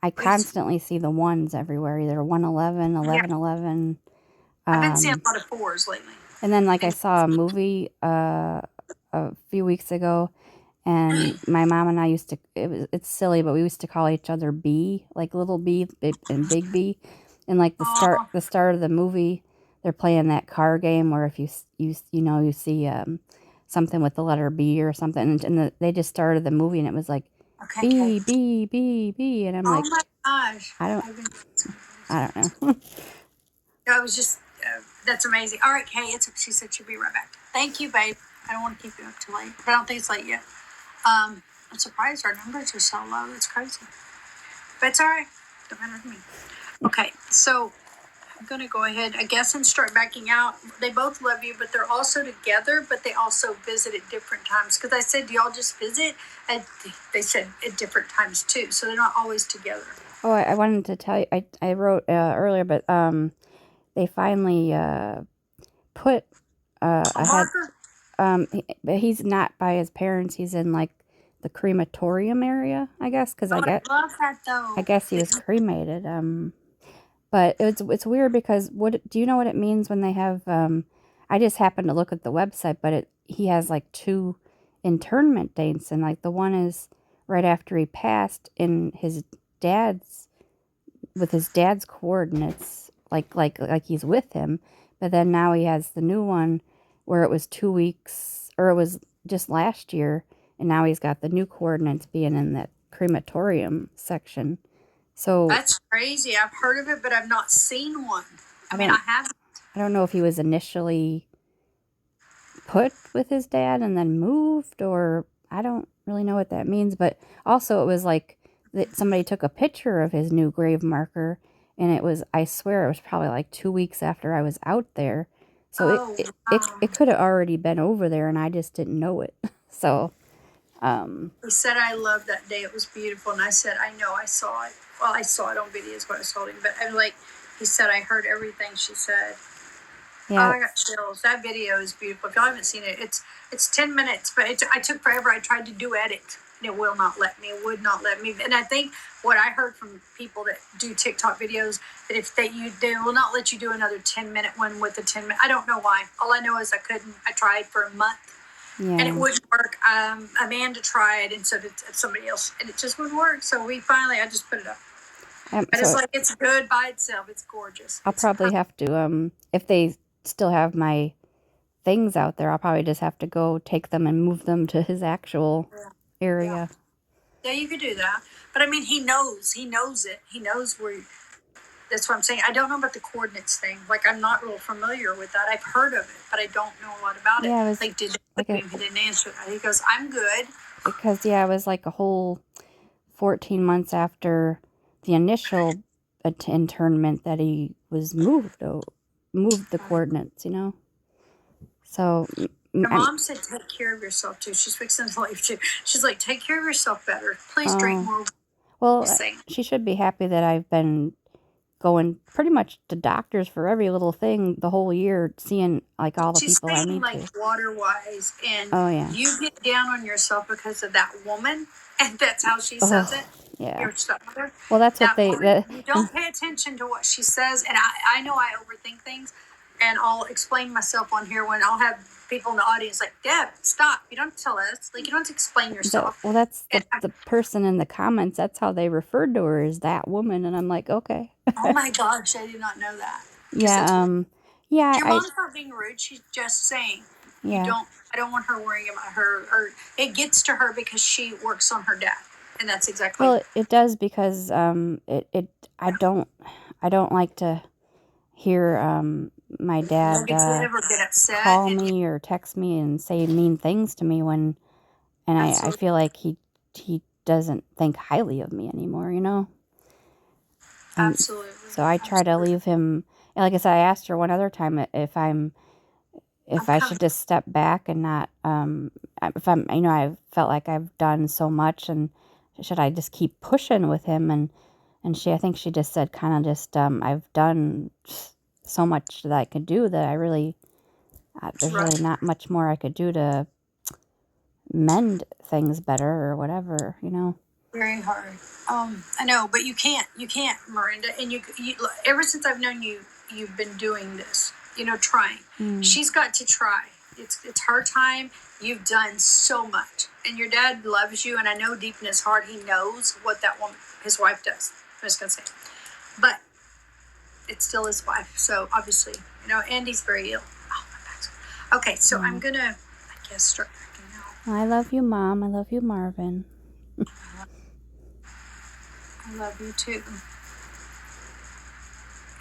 I constantly see the ones everywhere, either 111, 1111. I've been seeing a lot of 4s lately. And then like I saw a movie a few weeks ago, and my mom and I used to it's silly, but we used to call each other B, like little B and big B. And like the start of the movie, they're playing that car game where if you see something with the letter B or something, and they just started the movie and it was like B B B B, and I'm like, oh my gosh, I don't know. I was just that's amazing. All right, Kay, she said she'll be right back. Thank you, babe. I don't want to keep you up too late, but I don't think it's late yet. I'm surprised our numbers are so low. It's crazy, but it's all right. Don't matter to me. Okay, so I'm gonna go ahead, I guess, and start backing out. They both love you, but they're also together, but they also visit at different times. Because I said, do y'all just visit? And they said at different times too, so they're not always together. Oh, I wanted to tell you. I wrote earlier, but they finally put a marker. But he's not by his parents. He's in like the crematorium area, I guess, because I love that though. I guess he was cremated. But it's weird because do you know what it means when they have? I just happened to look at the website, but he has like 2 internment dates, and like the one is right after he passed in with his dad's coordinates, like he's with him. But then now he has the new one where it was 2 weeks, or it was just last year, and now he's got the new coordinates being in that crematorium section. So that's crazy. I've heard of it, but I've not seen one. I haven't. I don't know if he was initially put with his dad and then moved, or I don't really know what that means. But also it was like that somebody took a picture of his new grave marker, and I swear it was probably like 2 weeks after I was out there. So it could have already been over there, and I just didn't know it. So he said, I loved that day. It was beautiful. And I said, I know, I saw it. Well, I saw it on video is what I was holding. But I'm like, he said, I heard everything she said. Yeah. Oh, I got chills. That video is beautiful. If y'all haven't seen it, it's 10 minutes, but I took forever. I tried to duet it. And it will not let me. It would not let me. And I think what I heard from people that do TikTok videos, that if they will not let you do another 10-minute one with a 10-minute. I don't know why. All I know is I couldn't. I tried for a month. Yeah. And it wouldn't work. Amanda tried, and so did somebody else, and it just wouldn't work. So I just put it up. And it's like, it's good by itself. It's gorgeous. I'll probably have to, if they still have my things out there, I'll probably just have to go take them and move them to his actual area. Yeah, you could do that. But I mean, he knows it. He knows where. That's what I'm saying. I don't know about the coordinates thing. Like, I'm not real familiar with that. I've heard of it, but I don't know a lot about it. He didn't answer that. He goes, I'm good. Because, it was like a whole 14 months after the initial internment that he was moved the coordinates, So... Your mom said take care of yourself, too. She's fixing to leave, too. She's like, take care of yourself better. Please drink more. Well, she should be happy that I've been going pretty much to doctors for every little thing the whole year, seeing like all the She's people I saying need like to. water-wise, and Oh yeah. you get down on yourself because of that woman, and that's how she says it. Yeah. Your stepmother. Well, that's what you don't pay attention to what she says, and I know I overthink things, and I'll explain myself on here when I'll have people in the audience like, Deb, stop! You don't tell us, like, you don't have to explain yourself. That's the person in the comments. That's how they referred to her, as that woman, and I'm like, okay. Oh my gosh, I did not know that. Yeah. Yeah. Your mom's not being rude. She's just saying, yeah. I don't want her worrying about her, or it gets to her because she works on her dad, and that's exactly. Well, it does, because I don't like to hear my dad call me or text me and say mean things to me and I feel like he doesn't think highly of me anymore, you know. And absolutely. So I try to leave him. Like I said, I asked her one other time if I should just step back and not, if I'm, you know, I felt like I've done so much, and should I just keep pushing with him? And I think she just said kind of just, I've done so much that I could do that I really, there's really not much more I could do to mend things better or whatever, you know. Very hard. I know, but you can't, Miranda. And you ever since I've known you, you've been doing this, you know, trying. She's got to try. It's her time. You've done so much, and your dad loves you, and I know deep in his heart he knows what that woman, his wife, does. I'm just gonna say, but it's still his wife. So obviously, you know, and he's very ill. Oh, my back's okay. So I'm gonna, I guess, start freaking out. I love you, Mom. I love you, Marvin. I love you too.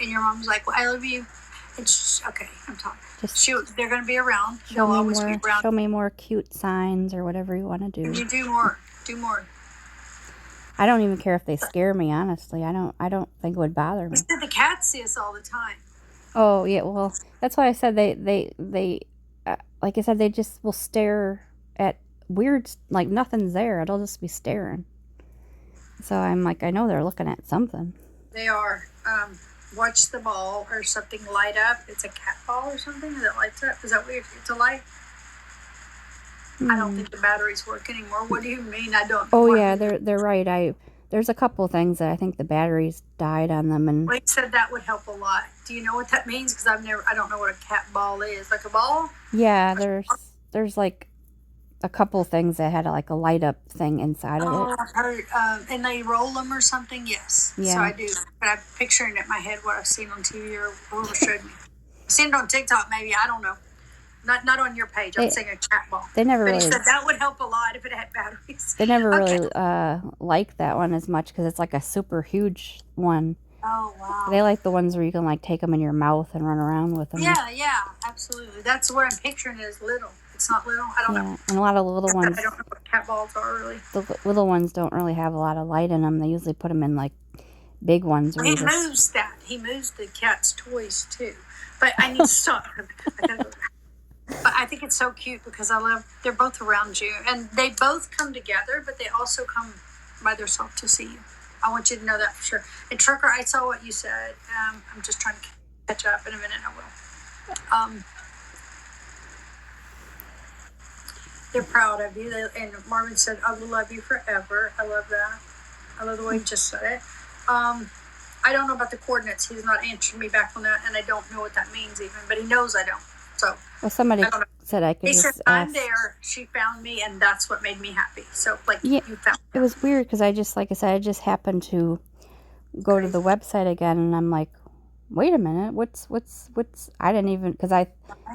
And your mom's like, well, I love you. It's okay. I'm talking. They're going to be around. They'll always be around. Show me more cute signs or whatever you want to do. You do more. Do more. I don't even care if they scare me. Honestly, I don't think it would bother me. The cats see us all the time. Oh yeah, well that's why I said they like I said, they just will stare at weird, like nothing's there. It'll just be staring. So I'm like, I know they're looking at something. They are. Watch the ball or something light up. It's a cat ball or something that lights up. Is that weird? It's a light. I don't think the batteries work anymore. What do you mean? I don't. Oh yeah, they're right. There's a couple things that I think the batteries died on them, and Wade said that would help a lot. Do you know what that means? Because I don't know what a cat ball is. Like a ball? Yeah, there's like a couple things that had like a light up thing inside of it. Oh, I've heard, and they roll them or something. Yes, yeah. So I do, but I'm picturing in my head what I've seen on TV or whoever showed me. I've seen it on TikTok, maybe. I don't know. Not on your page. I'm saying a cat ball. They never really. He said that would help a lot if it had batteries. They never really like that one as much because it's like a super huge one. Oh wow. They like the ones where you can like take them in your mouth and run around with them. Yeah, absolutely. That's what I'm picturing is little. It's not little. I don't know. And a lot of the little ones. I don't know what cat balls are really. The little ones don't really have a lot of light in them. They usually put them in like big ones. He moves that. He moves the cat's toys too. But I need to stop. But I think it's so cute because they're both around you. And they both come together, but they also come by themselves to see you. I want you to know that for sure. And Trucker, I saw what you said. I'm just trying to catch up. In a minute, I will. They're proud of you. And Marvin said, I will love you forever. I love that. I love the way you just said it. I don't know about the coordinates. He's not answering me back on that, and I don't know what that means even. But he knows I don't. So, well, somebody said I could just ask. I'm there. She found me, and that's what made me happy. So, like, you found me. It was weird because I just happened to go to the website again, and I'm like, wait a minute, what's? I didn't even, because I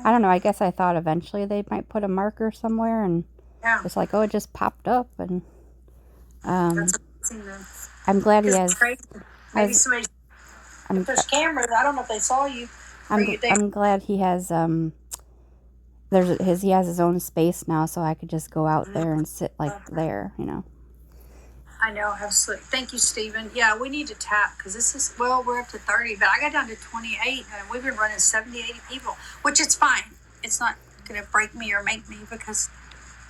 don't know. I guess I thought eventually they might put a marker somewhere, and it's like, oh, it just popped up, and that's amazing, I'm glad he has. Maybe somebody. If there's cameras, I don't know if they saw you. I'm glad he has he has his own space now, so I could just go out there and sit like there, you know. I know, absolutely. Thank you, Stephen. Yeah, we need to tap because this is, well, we're up to 30, but I got down to 28 and we've been running 70, 80 people, which is fine. It's not going to break me or make me because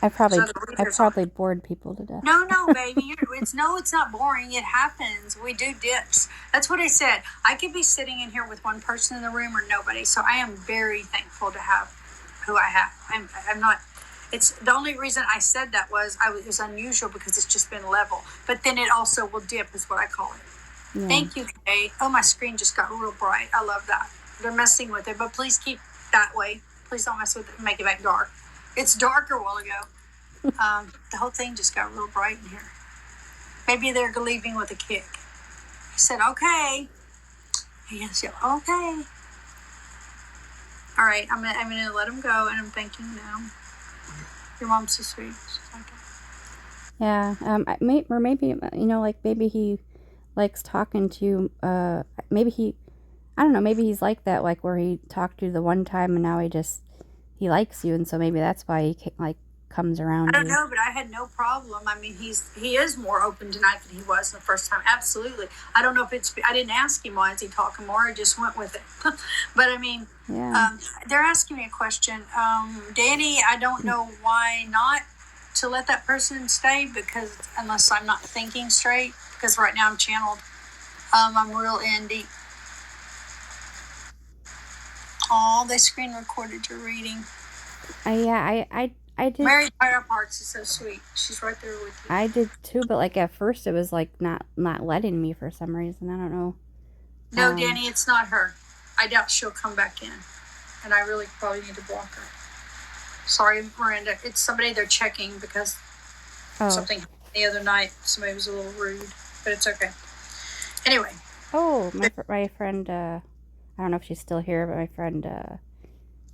I probably bored people to death. No, baby. It's not boring. It happens. We do dips. That's what I said. I could be sitting in here with one person in the room or nobody. So I am very thankful to have who I have. I'm not. It's the only reason I said that was it was unusual because it's just been level. But then it also will dip, is what I call it. Yeah. Thank you, Kay. Oh, my screen just got real bright. I love that. They're messing with it, but please keep that way. Please don't mess with it and make it back dark. It's darker a while ago. The whole thing just got real bright in here. Maybe they're leaving with a kick. He said, okay. He said, okay. All right, I'm gonna let him go, and I'm thanking them. Your mom's so sweet. Yeah, or maybe, like maybe he likes talking to you. Maybe I don't know, maybe he's like that, like where he talked to you the one time and now he likes you, and so maybe that's why he like comes around. I don't know, but I had no problem. I mean, he is more open tonight than he was the first time. Absolutely. I don't know if I didn't ask him why is he talking more. I just went with it. But I mean, yeah. They're asking me a question. Danny, I don't know why not to let that person stay, because unless I'm not thinking straight, because right now I'm channeled. I'm real in deep. Oh, they screen recorded your reading. Yeah, I did. Mary Tyra Parks is so sweet. She's right there with you. I did too, but like at first it was like not letting me for some reason. I don't know. No, Danny, it's not her. I doubt she'll come back in, and I really probably need to block her. Sorry, Miranda. It's somebody they're checking because something the other night. Somebody was a little rude, but it's okay. Anyway. Oh, my friend. I don't know if she's still here, but my friend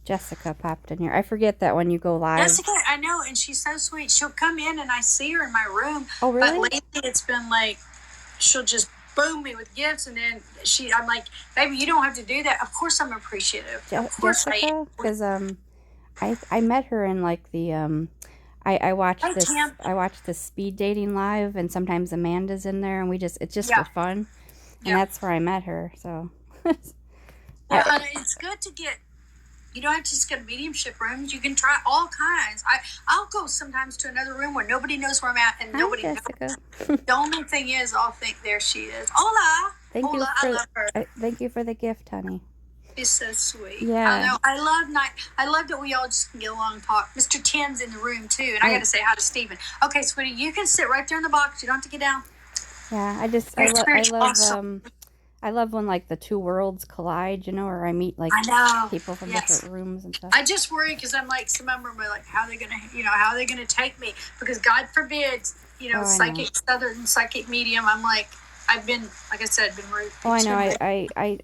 Jessica popped in here. I forget that when you go live. Jessica, I know, and she's so sweet. She'll come in and I see her in my room. Oh, really? But lately it's been like, she'll just boom me with gifts, and then I'm like, baby, you don't have to do that. Of course I'm appreciative. Of course Jessica? I am. Because I met her in like the I watched this speed dating live, and sometimes Amanda's in there, and it's just for fun, and that's where I met her. So it's good to get. You don't have to just go to mediumship rooms. You can try all kinds. I'll go sometimes to another room where nobody knows where I'm at, and nobody knows. The only thing is, I'll think there she is. Hola. I love her. Thank you for the gift, honey. She's so sweet. Yeah. I know. I love that we all just can get along and talk. Mr. Tin's in the room too, and I got to say hi to Stephen. Okay, sweetie, you can sit right there in the box. You don't have to get down. Yeah, I love when like the two worlds collide, or I meet like people from different rooms and stuff. I just worry because I'm like, some of them are like, how are they gonna take me? Because God forbid, Southern psychic medium. I'm like, I've been, like I said, been rude. Oh, I know.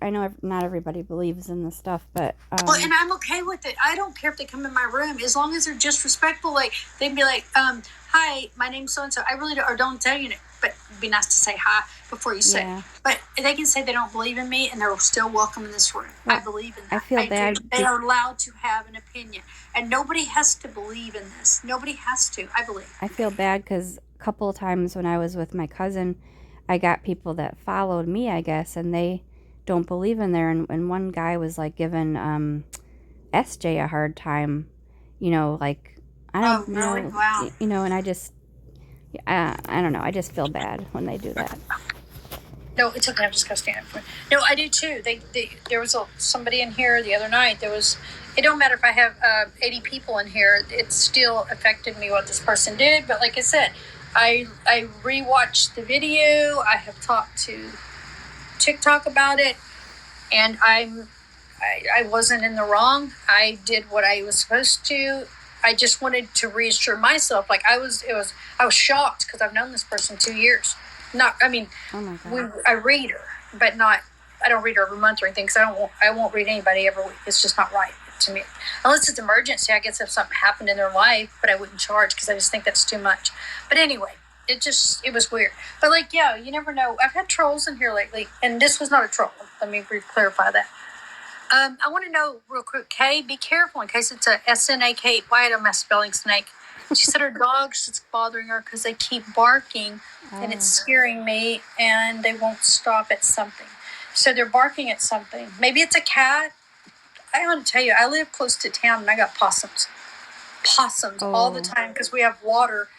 I know not everybody believes in this stuff, but and I'm okay with it. I don't care if they come in my room as long as they're just respectful. Like they'd be like, hi, my name's so and so. I really don't tell you, but it'd be nice to say hi before you say. Yeah. But they can say they don't believe in me, and they're still welcome in this room. Well, I believe in that. I feel bad. They are allowed to have an opinion, and nobody has to believe in this. Nobody has to. I believe. I feel bad because a couple of times when I was with my cousin, I got people that followed me, I guess, and they don't believe in there. And one guy was like giving SJ a hard time, like I don't know, really? Wow. And I just. I don't know. I just feel bad when they do that. No, it's okay. I'm just gonna stand up for it. No, I do too. There was somebody in here the other night. It don't matter if I have 80 people in here. It still affected me what this person did. But like I said, I rewatched the video. I have talked to Tik Tok about it, and I wasn't in the wrong. I did what I was supposed to. I just wanted to reassure myself. Like I was shocked because I've known this person 2 years. Oh my God. I read her, but not. I don't read her every month or anything because I won't read anybody every week. It's just not right to me. Unless it's emergency, I guess if something happened in their life, but I wouldn't charge because I just think that's too much. But anyway, it was weird. But you never know. I've had trolls in here lately, and this was not a troll. Let me clarify that. I want to know real quick, Kay, be careful in case it's a SNAK. Why am I spelling snake? She said her dog's just bothering her because they keep barking and it's scaring me and they won't stop at something. So they're barking at something. Maybe it's a cat. I want to tell you, I live close to town and I got possums. All the time because we have water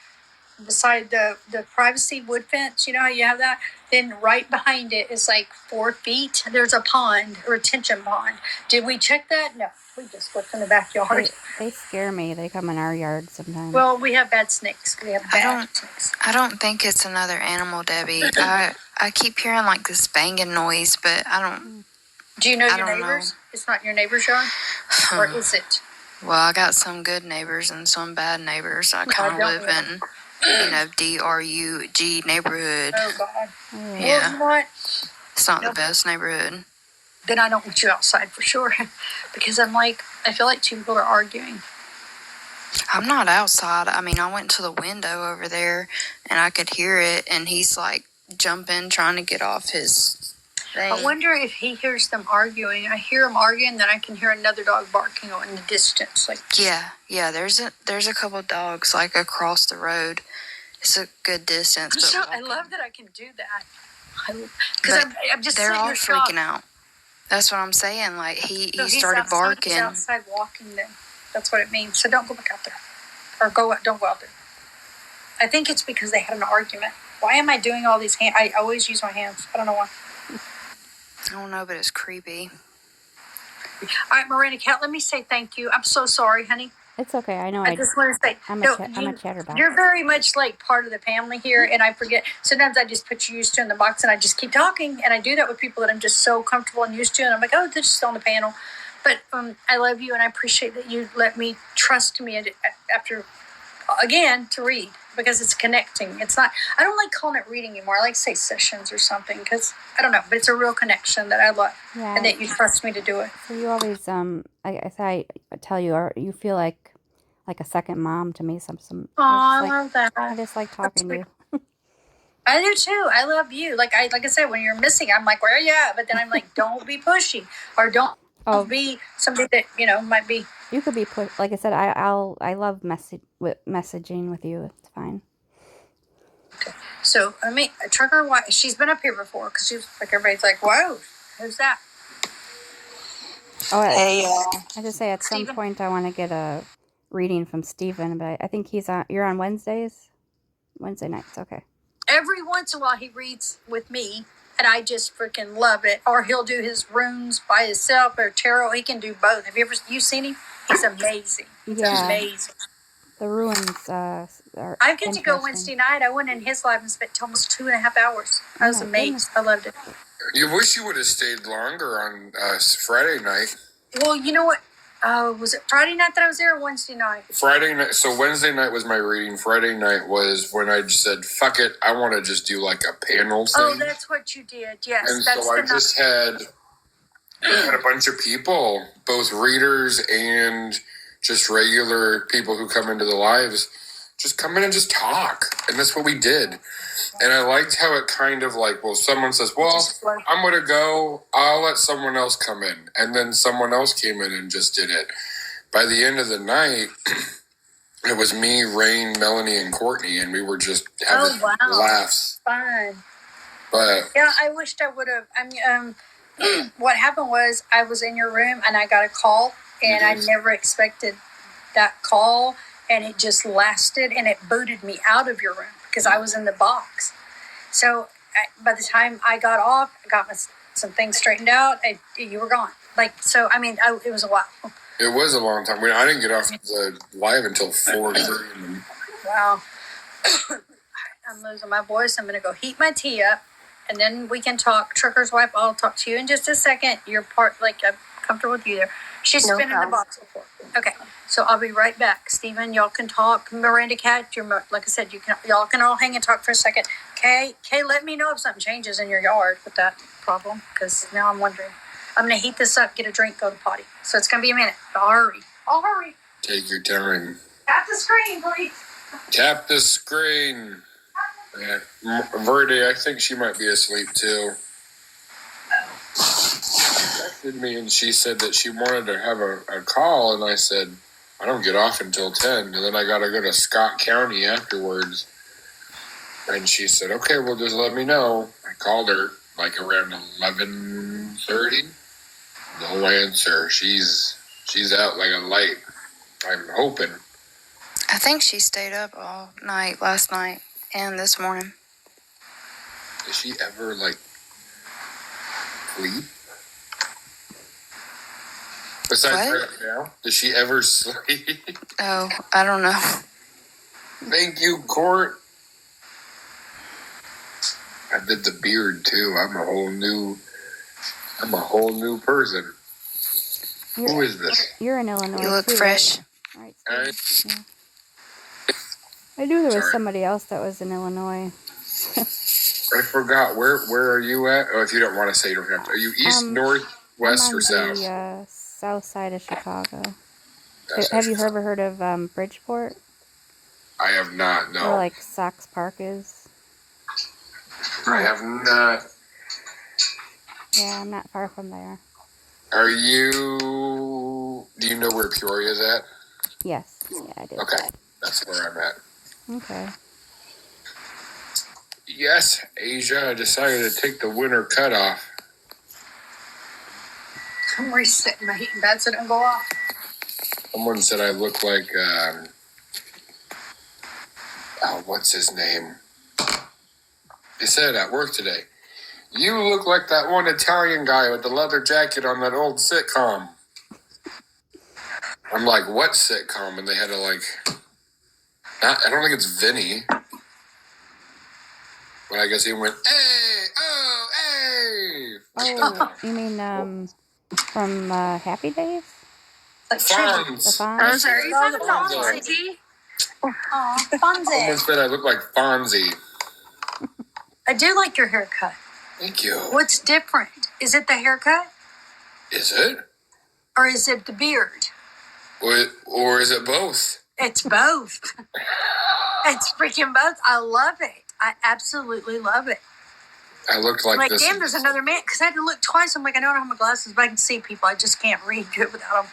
beside the privacy wood fence. You know how you have that? Then right behind it is like 4 feet. There's a pond, a retention pond. Did we check that? No. We just looked in the backyard. They scare me. They come in our yard sometimes. Well, we have bad snakes. We have bad snakes. I don't think it's another animal, Debbie. I keep hearing like this banging noise, but I don't. Do you know your neighbors? It's not your neighbor's yard? Or is it? Well, I got some good neighbors and some bad neighbors. I kind of live in, DRUG neighborhood. Oh, God. Yeah. Well, you know what? It's not the best neighborhood. Then I don't want you outside for sure. Because I feel like two people are arguing. I'm not outside. I mean, I went to the window over there and I could hear it, and he's like jumping, trying to get off his thing. I wonder if he hears them arguing. I hear them arguing, then I can hear another dog barking in the distance. Yeah. There's a couple of dogs like across the road. It's a good distance. But I love that I can do that. Because I'm just they're all freaking out. That's what I'm saying. Like he started barking. He's outside walking then. That's what it means. So don't go back out there. Or don't go out there. I think it's because they had an argument. Why am I doing all these hands? I always use my hands. I don't know why. I don't know, but it's creepy. All right, Miranda Cat, let me say thank you. I'm so sorry, honey. It's okay. I know. I just want to say, I'm a chatterbox. You're very much like part of the family here, and I forget. Sometimes I just put you used to in the box, and I just keep talking, and I do that with people that I'm just so comfortable and used to, and I'm like, oh, they're just on the panel. But I love you, and I appreciate that you let me trust me after, again, to read, because it's connecting. It's not, I don't like calling it reading anymore. I like to say sessions or something, because, I don't know, but it's a real connection that I love, and that you trust me to do it. So you always, I tell you, you feel like a second mom to me. I love that. I just like talking to you. I do too. I love you. Like I said, when you're missing, I'm like, where are you at? But then I'm like, don't be pushy, or don't be somebody that might be. You could be pushed. Like I said, I love messaging with you. It's fine. Okay. So Trucker White. She's been up here before because she's like, everybody's like, whoa, who's that? Oh, hey, I just say at some point I want to get a reading from Stevon, but I think you're on Wednesdays? Wednesday nights, okay. Every once in a while he reads with me, and I just freaking love it. Or he'll do his runes by himself, or tarot. He can do both. Have you seen him? He's amazing. He's amazing. The ruins are I get to go Wednesday night. I went in his live and spent almost 2.5 hours. I was amazed. I loved it. You wish you would have stayed longer on Friday night. Well, you know what? Was it Friday night that I was there, or Wednesday night? Friday night. So Wednesday night was my reading. Friday night was when I just said, fuck it, I want to just do like a panel thing. Oh, that's what you did. Yes. And so I just had a bunch of people, both readers and just regular people who come into the lives, just come in and just talk. And that's what we did. And I liked how it kind of like, well, someone says, well, I'm going to go. I'll let someone else come in. And then someone else came in and just did it. By the end of the night, it was me, Rain, Melanie, and Courtney. And we were just having laughs. Fun. But yeah, I wished I would have. What happened was I was in your room and I got a call. And I never expected that call. And it just lasted. And it booted me out of your room, because I was in the box. So by the time I got off, I got some things straightened out, you were gone. It was a while. It was a long time. I didn't get off the live until 4:30. Wow. I'm losing my voice. I'm going to go heat my tea up, and then we can talk. Trucker's wife, I'll talk to you in just a second. You're I'm comfortable with you there. She's been in the box before. Okay, so I'll be right back. Stevon, y'all can talk. Miranda Cat, like I said, y'all can all hang and talk for a second. Kay, let me know if something changes in your yard with that problem, because now I'm wondering. I'm going to heat this up, get a drink, go to potty. So it's going to be a minute. I'll hurry. Take your time. Tap the screen, please. Tap the screen. Yeah. Verde, I think she might be asleep too. Me, and she said that she wanted to have a call, and I said, I don't get off until 10, and then I got to go to Scott County afterwards. And she said, okay, well, just let me know. I called her like around 11:30. No answer. She's out like a light. I'm hoping. I think she stayed up all night last night and this morning. Does she ever, like, sleep? Besides What? right now, does she ever sleep? Oh, I don't know. Thank you, Court. I did the beard too. I'm a whole new person. Who is this? You're in Illinois. You look too, fresh. Right, Yeah. I knew there was Sorry. somebody else that was in Illinois. I forgot. Where are you at? Oh, if you don't want to say, you don't have to. Are you east, north, west, I'm or on south? the south side of Chicago. That's Have you actually ever heard of Bridgeport? I have not. Where No, like Sox Park is? I have not. Yeah, I'm not far from there. Are you? Do you know where Peoria is at? Yes. Yeah, I do. Okay, that's where I'm at. Okay. Yes, Asia. I decided to take the winter cutoff. I'm resetting my heating bed so it don't go off. Someone said I look like. What's his name? He said at work today, you look like that one Italian guy with the leather jacket on that old sitcom. I'm like, what sitcom? And they had to I don't think it's Vinny. But I guess he went, hey, oh, hey. Oh, you mean from Happy Days? Like The Fonz. Fonz? sorry. Oh, the Fonzie. Aw, Someone Fonzie. said I look like Fonzie. I do like your haircut. Thank you. What's different? Is it the haircut Is it? or is it the beard? Or is it both? It's both. It's freaking both. I love it. I absolutely love it. I looked like this. Damn, there's another man. Because I had to look twice. I'm like, I don't have my glasses, but I can see people. I just can't read good without them.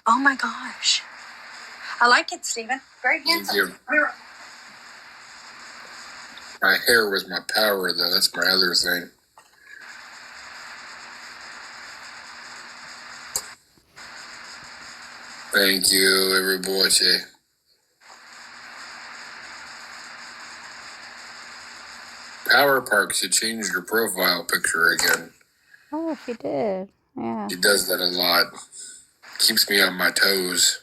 Oh my gosh. I like it, Stephen. Very handsome. you. My hair was my power, though. That's my other thing. Thank you, everybody. Power Park should change your profile picture again. Oh, she did. Yeah. He does that a lot. Keeps me on my toes.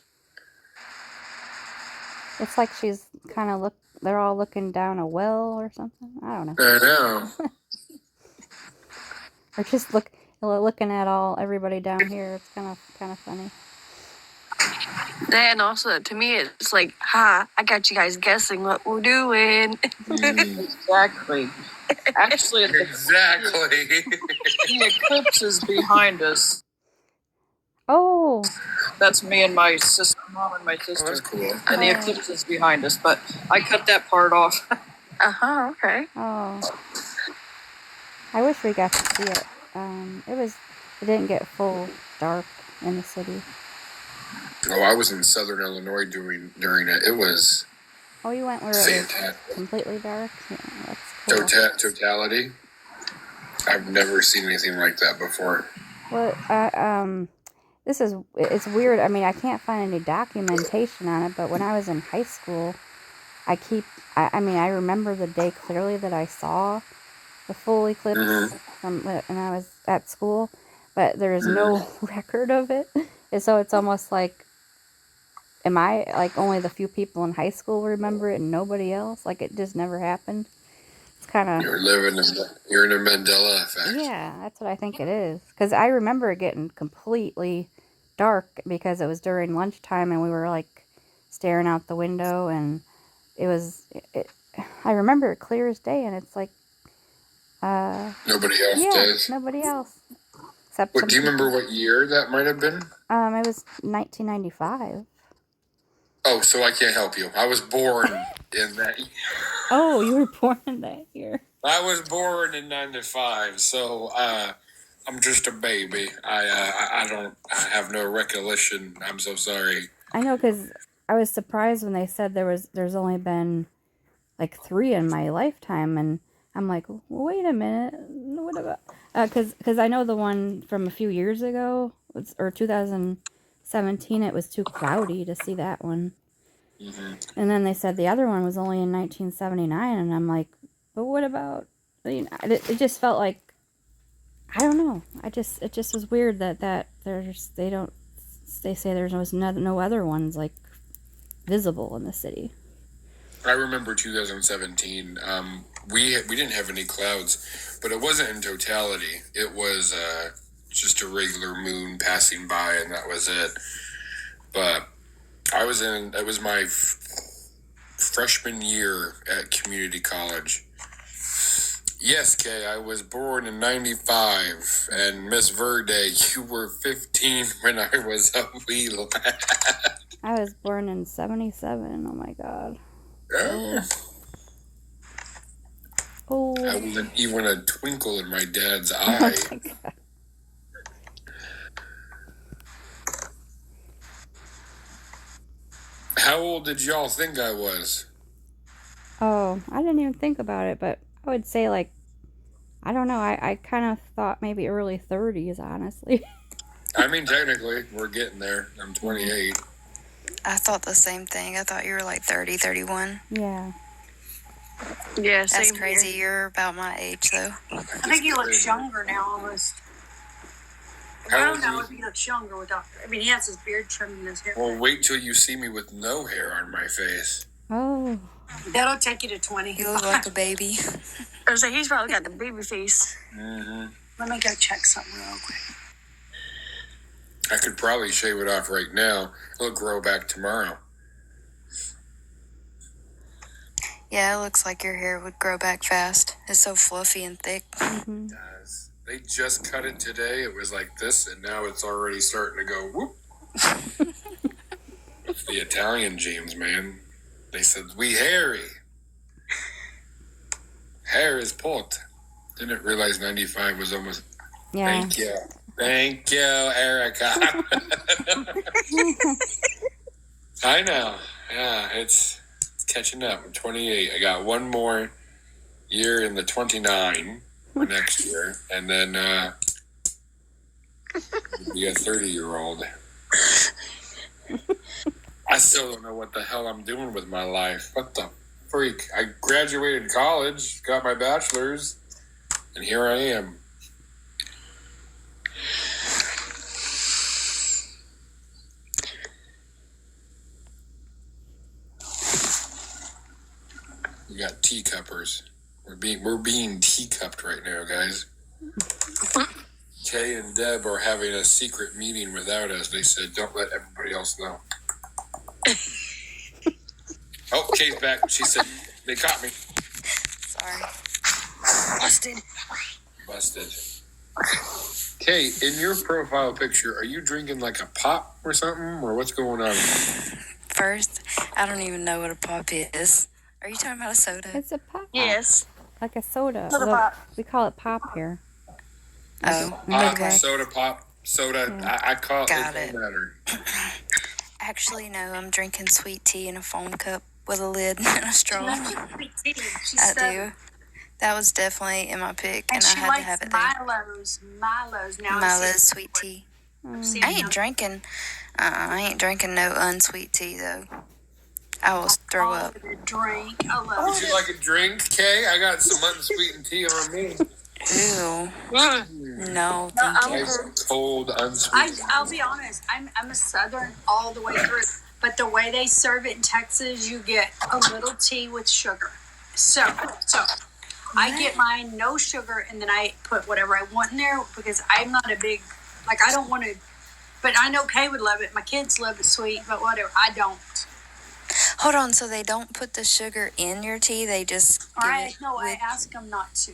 It's like she's kind of they're all looking down a well or something. I don't know. I know. Or just looking at everybody down here. It's kind of funny. Then also, to me, it's like, I got you guys guessing what we're doing. Exactly. Actually, Exactly. the eclipse is behind us. Oh. That's me and my sister, mom and my sister. That's cool. And the eclipse is behind us, but I cut that part off. Okay. Oh. I wish we got to see it. It didn't get full dark in the city. Oh, I was in Southern Illinois during it. It was Oh, you went where it was fantastic. completely dark? Yeah, that's cool. Totality. I've never seen anything like that before. Well, it's weird. I mean, I can't find any documentation on it, but when I was in high school, I remember the day clearly that I saw the full eclipse from when I was at school, but there is no record of it. And so it's almost like, am I like only the few people in high school remember it and nobody else? Like it just never happened? It's kind of... You're in a Mandela effect. Yeah, that's what I think it is. Because I remember it getting completely dark because it was during lunchtime and we were like staring out the window and I remember it clear as day and it's like... Nobody else does? Nobody else. Except Do you remember what year that might have been? It was 1995. Oh, so I can't help you. I was born in that year. Oh, you were born in that year. I was born in 95, so I'm just a baby. I have no recollection. I'm so sorry. I know, because I was surprised when they said there's only been like 3 in my lifetime, and I'm like, wait a minute, what about? Because I know the one from a few years ago, or 2017, it was too cloudy to see that one. And then they said the other one was only in 1979, and I'm like, but what about? It just felt like, I don't know. It just was weird that they say there's no other ones like visible in the city. I remember 2017. We didn't have any clouds, but it wasn't in totality. It was just a regular moon passing by, and that was it. But it was my freshman year at community college. Yes, Kay, I was born in 95, and Miss Verde, you were 15 when I was a wee lad. I was born in 77. Oh my God. Oh. I wasn't even a twinkle in my dad's eye. Oh my God. How old did y'all think I was? Oh, I didn't even think about it, but I would say like, I don't know. I kind of thought maybe early 30s, honestly. I mean, technically, we're getting there. I'm 28. I thought the same thing. I thought you were like 30, 31. Yeah. Yeah, That's same crazy. here. You're about my age, though. I think he looks younger now, almost. I don't know if he looks younger without. I mean, he has his beard trimmed and his hair. Well, wait till you see me with no hair on my face. Oh. That'll take you to 20. You look like a baby. I was like, he's probably got the baby face. Let me go check something real quick. I could probably shave it off right now. It'll grow back tomorrow. Yeah, it looks like your hair would grow back fast. It's so fluffy and thick. Mm-hmm. It does. They just cut it today. It was like this, and now it's already starting to go whoop. It's the Italian genes, man. They said, we hairy. Hair is pot. Didn't realize 95 was almost... Yeah. Thank you. Thank you, Erica. I know. Yeah, it's catching up. I'm 28. I got one more year in the 29 for next year, and then be a 30-year-old. I still don't know what the hell I'm doing with my life. What the freak? I graduated college, got my bachelor's, and here I am. We got teacuppers. We're being teacupped right now, guys. Kay and Deb are having a secret meeting without us. They said, don't let everybody else know. Oh, Kay's back. She said, they caught me. Sorry. Busted. Kay, in your profile picture, are you drinking like a pop or something? Or what's going on? First, I don't even know what a pop is. Are you talking about a soda? It's a pop. Yes. Like a soda. Soda pop. We call it pop here. Oh, Midwest. okay. Soda pop, soda. Yeah. I call it. Got It it. don't matter. Actually, no, I'm drinking sweet tea in a foam cup with a lid and a straw. Sweet tea. She's I so- do. That was definitely in my pick, And and I she had to have likes it there. Milo's. Now Milo's sweet tea. See, I ain't drinking. I ain't drinking no unsweet tea though. I will throw up. Drink. I love Would you like a drink, Kay? I got some unsweetened tea on me. Ew. No, thank you. Nice, cold, unsweetened. I'll be honest. I'm a Southern all the way through, but the way they serve it in Texas, you get a little tea with sugar. So I get mine no sugar, and then I put whatever I want in there because I'm not a big I don't want to. But I know Kay would love it. My kids love it sweet, but whatever. I don't. Hold on, so they don't put the sugar in your tea? They just give it No, I with... ask them not to.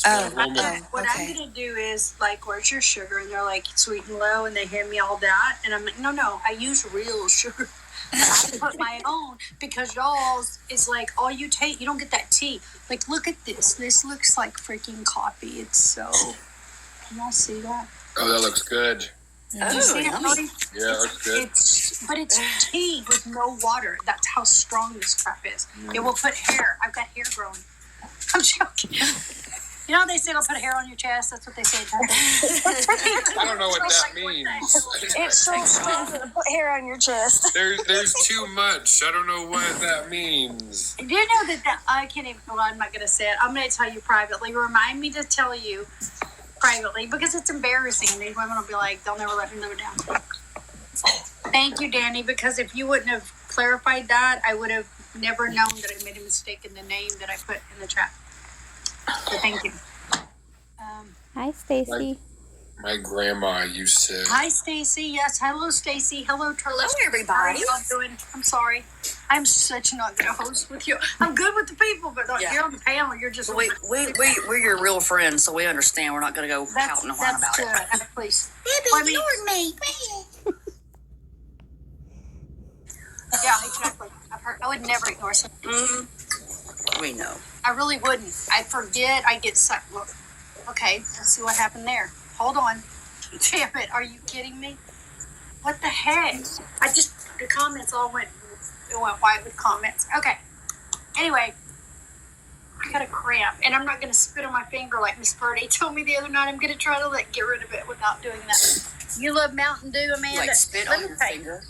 Oh, What I'm okay. gonna do is where's your sugar? And they're like, sweet and low, and they hand me all that, and I'm like, no, I use real sugar. I put my own because y'all's is like all you take. You don't get that tea. Like, look at this. This looks like freaking coffee. It's so. Can y'all see that? Oh, that looks good. Do you see it, Cody? Yeah, it looks good. It's tea with no water. That's how strong this crap is. It will put hair. I've got hair growing. I'm joking. You know how they say don't put hair on your chest? That's what they say. I don't know what that means. It's so stupid to put hair on your chest. There's too much. I don't know what that means. Do you know that I can't even, well, I'm not going to say it. I'm going to tell you privately. Remind me to tell you privately because it's embarrassing. And these women will be like, they'll never let me live it down. Thank you, Danny, because if you wouldn't have clarified that, I would have never known that I made a mistake in the name that I put in the chat. So thank you. Hi, Stacy. My grandma used to. Hi, Stacy. Yes, hello, Stacy. Hello, Charlotte. Hello, everybody. How are you doing? I'm sorry. I'm such not good host with you. I'm good with the people, but like, you're on the panel. You're just. We're your real friends, so we understand. We're not going to go pouting and whine about it. Please. Baby, ignored me. Yeah, exactly. I've heard. I would never ignore something. We know. I really wouldn't. I forget. I get sucked. Look. Okay, let's see what happened there. Hold on. Damn it. Are you kidding me? What the heck? The comments all went white with comments. Okay. Anyway, I got a cramp, and I'm not going to spit on my finger like Miss Birdie told me the other night. I'm going to try to get rid of it without doing that. You love Mountain Dew, Amanda? Like spit on your finger?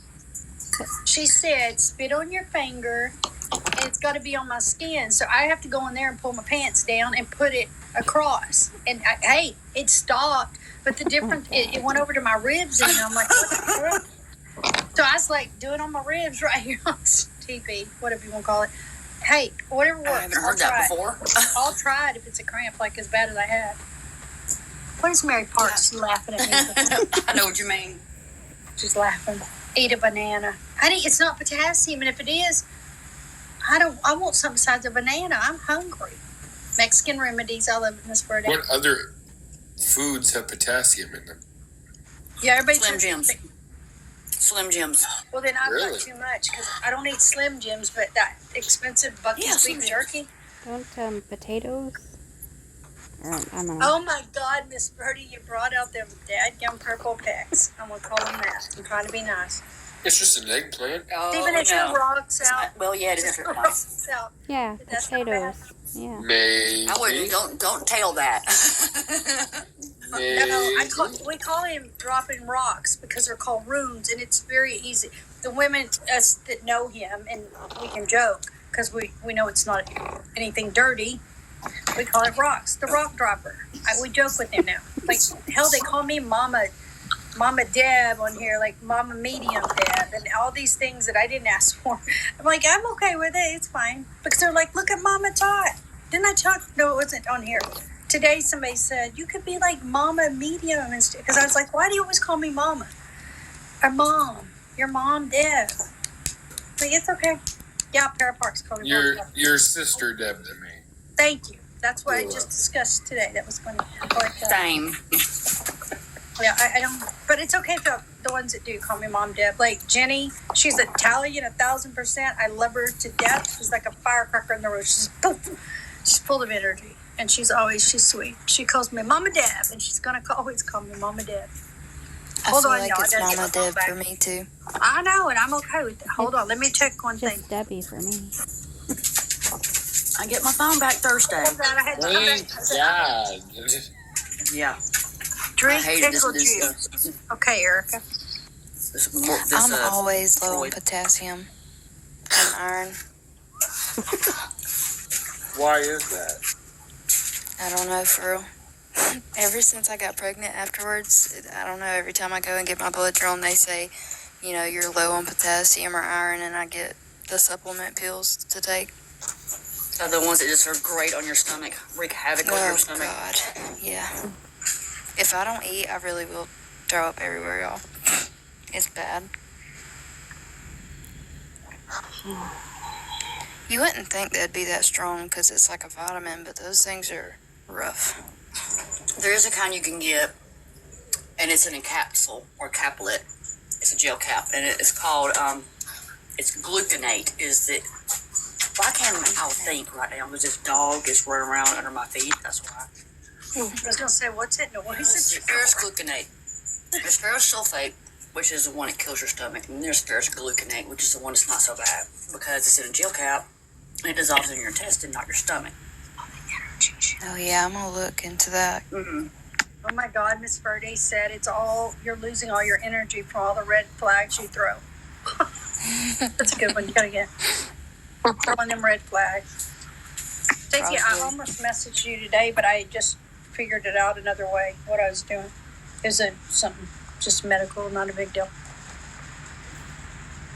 She said, spit on your finger, and it's got to be on my skin. So I have to go in there and pull my pants down and put it across. And hey, it stopped, but the difference, it went over to my ribs, and I'm like, what the heck? So I was like, do it on my ribs right here on TP, whatever you want to call it. Hey, whatever works. I haven't heard that before. I'll try it if it's a cramp, like as bad as I had. What is Mary Parks laughing at me? I know what you mean. She's laughing. Eat a banana. Honey, it's not potassium, and if it is, I want something besides a banana. I'm hungry. Mexican remedies, I love it, Miss Birdie. What other foods have potassium in them? Yeah, everybody Slim says Jims. Slim Jims. Well, then I've Really? got too much because I don't eat Slim Jims, but that expensive Bucky's beef jerky. Don't potatoes? I don't know. Oh my God, Miss Birdie, you brought out them dadgum purple pecks. I'm gonna call them that. I'm trying to be nice. It's just an eggplant. Even if your rocks out. Well, yeah, it is Your nice. rocks out. Yeah, That's not potatoes. bad. Yeah. Maybe. I wouldn't. Don't tail that. No, we call him dropping rocks because they're called runes, and it's very easy. The women, us that know him, and we can joke because we know it's not anything dirty. We call it rocks, the rock dropper. We joke with him now. Like, hell, they call me Mama Deb on here, like Mama Medium Deb, and all these things that I didn't ask for. I'm like, I'm okay with it. It's fine. Because they're like, look at Mama Tot. Didn't I talk? No, it wasn't on here. Today, somebody said, you could be like Mama Medium. Because I was like, why do you always call me Mama? Or Mom. Your Mom Deb. Like, it's okay. Yeah, Paraparks called me Mom. Your sister Deb to me. Thank you. That's what I just discussed today. That was funny. Same. Yeah, I don't, but it's okay for the ones that do call me Mom Deb. Like Jenny, she's Italian 1,000%. I love her to death. She's like a firecracker in the room. She's full of energy, and she's sweet. She calls me Mama Deb, and she's gonna always call me Mama Deb. I feel like it's Mama Deb for me too. I know, and I'm okay with it. Hold on, let me check one thing. Just Debbie for me. I get my phone back Thursday. Thank God. Yeah. Drink I hated pickle this. juice. Okay, Erica. I'm always low on potassium and iron. Why is that? I don't know, for real. Ever since I got pregnant afterwards, I don't know, every time I go and get my blood drawn, they say, you're low on potassium or iron, and I get the supplement pills to take. Are the ones that just are great on your stomach, wreak havoc on your stomach. Oh, God. Yeah. If I don't eat, I really will throw up everywhere, y'all. It's bad. You wouldn't think they'd be that strong because it's like a vitamin, but those things are rough. There is a kind you can get, and it's in a capsule or caplet. It's a gel cap, and it's called, it's gluconate. I'll think right now, because this dog is running around under my feet, that's why. I was gonna say, what's it? No, what is it? Ferrous gluconate. There's ferrous sulfate, which is the one that kills your stomach, and there's ferrous gluconate, which is the one that's not so bad, because it's in a gel cap, and it dissolves in your intestine, not your stomach. Oh, the energy. Oh yeah, I'm gonna look into that. Mm-hmm. Oh my God, Miss Verde said you're losing all your energy from all the red flags you throw. That's a good one. You gotta get throwing them red flags. Stacey, I almost messaged you today, but I just figured it out another way. What I was doing is something just medical, not a big deal.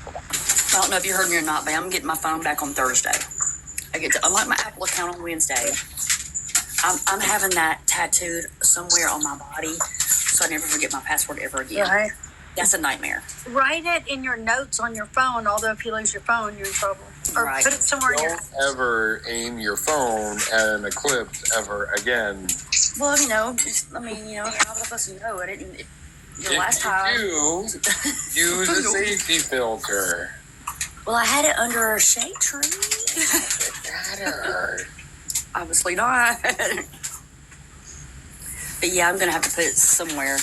I don't know if you heard me or not, but I'm getting my phone back on Thursday. I get to unlock my Apple account on Wednesday. I'm having that tattooed somewhere on my body, so I never forget my password ever again. Right. That's a nightmare. Write it in your notes on your phone, although if you lose your phone, you're in trouble. Or Right. put it somewhere in your... Don't ever aim your phone at an eclipse ever again. Well, you know, how of us know it? Last time. You use a safety filter. Well, I had it under a shade tree. Matter. Obviously not. But yeah, I'm gonna have to put it somewhere.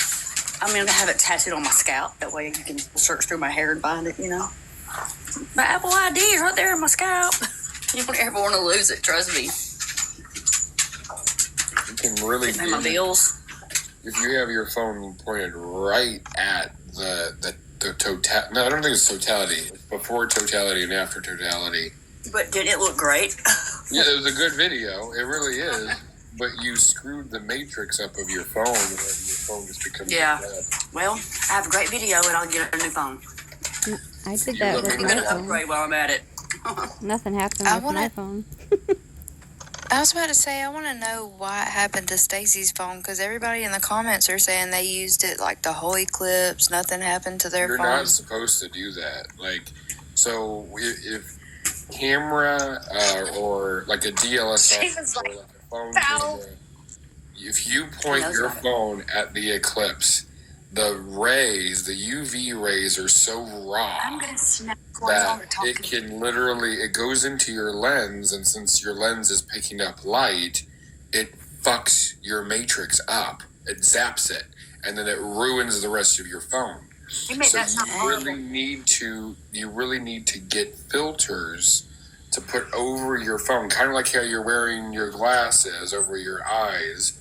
I'm gonna have it tattooed on my scalp. That way you can search through my hair and find it, you know. My Apple ID is right there in my scalp. You don't ever want to lose it, trust me. You can really Pay my bills. If you have your phone pointed right at the total. No, I don't think it's totality. It's before totality and after totality. But did it look great? Yeah, it was a good video. It really is. But you screwed the matrix up of your phone, and your phone just becomes Yeah. bad. Well, I have a great video, and I'll get a new phone. I did that with I'm my gonna phone. upgrade while I'm at it. Nothing happened with my phone. I was about to say, I want to know what happened to Stacy's phone, because everybody in the comments are saying they used it like the whole eclipse. Nothing happened to their You're phone. not supposed to do that. Like, so if camera or like a DSLR or like a phone camera, if you point your phone at the eclipse, the rays, the UV rays are so raw that it can literally, it goes into your lens, and since your lens is picking up light, it fucks your matrix up. It zaps it, and then it ruins the rest of your phone. So you really need to get filters to put over your phone, kind of like how you're wearing your glasses over your eyes.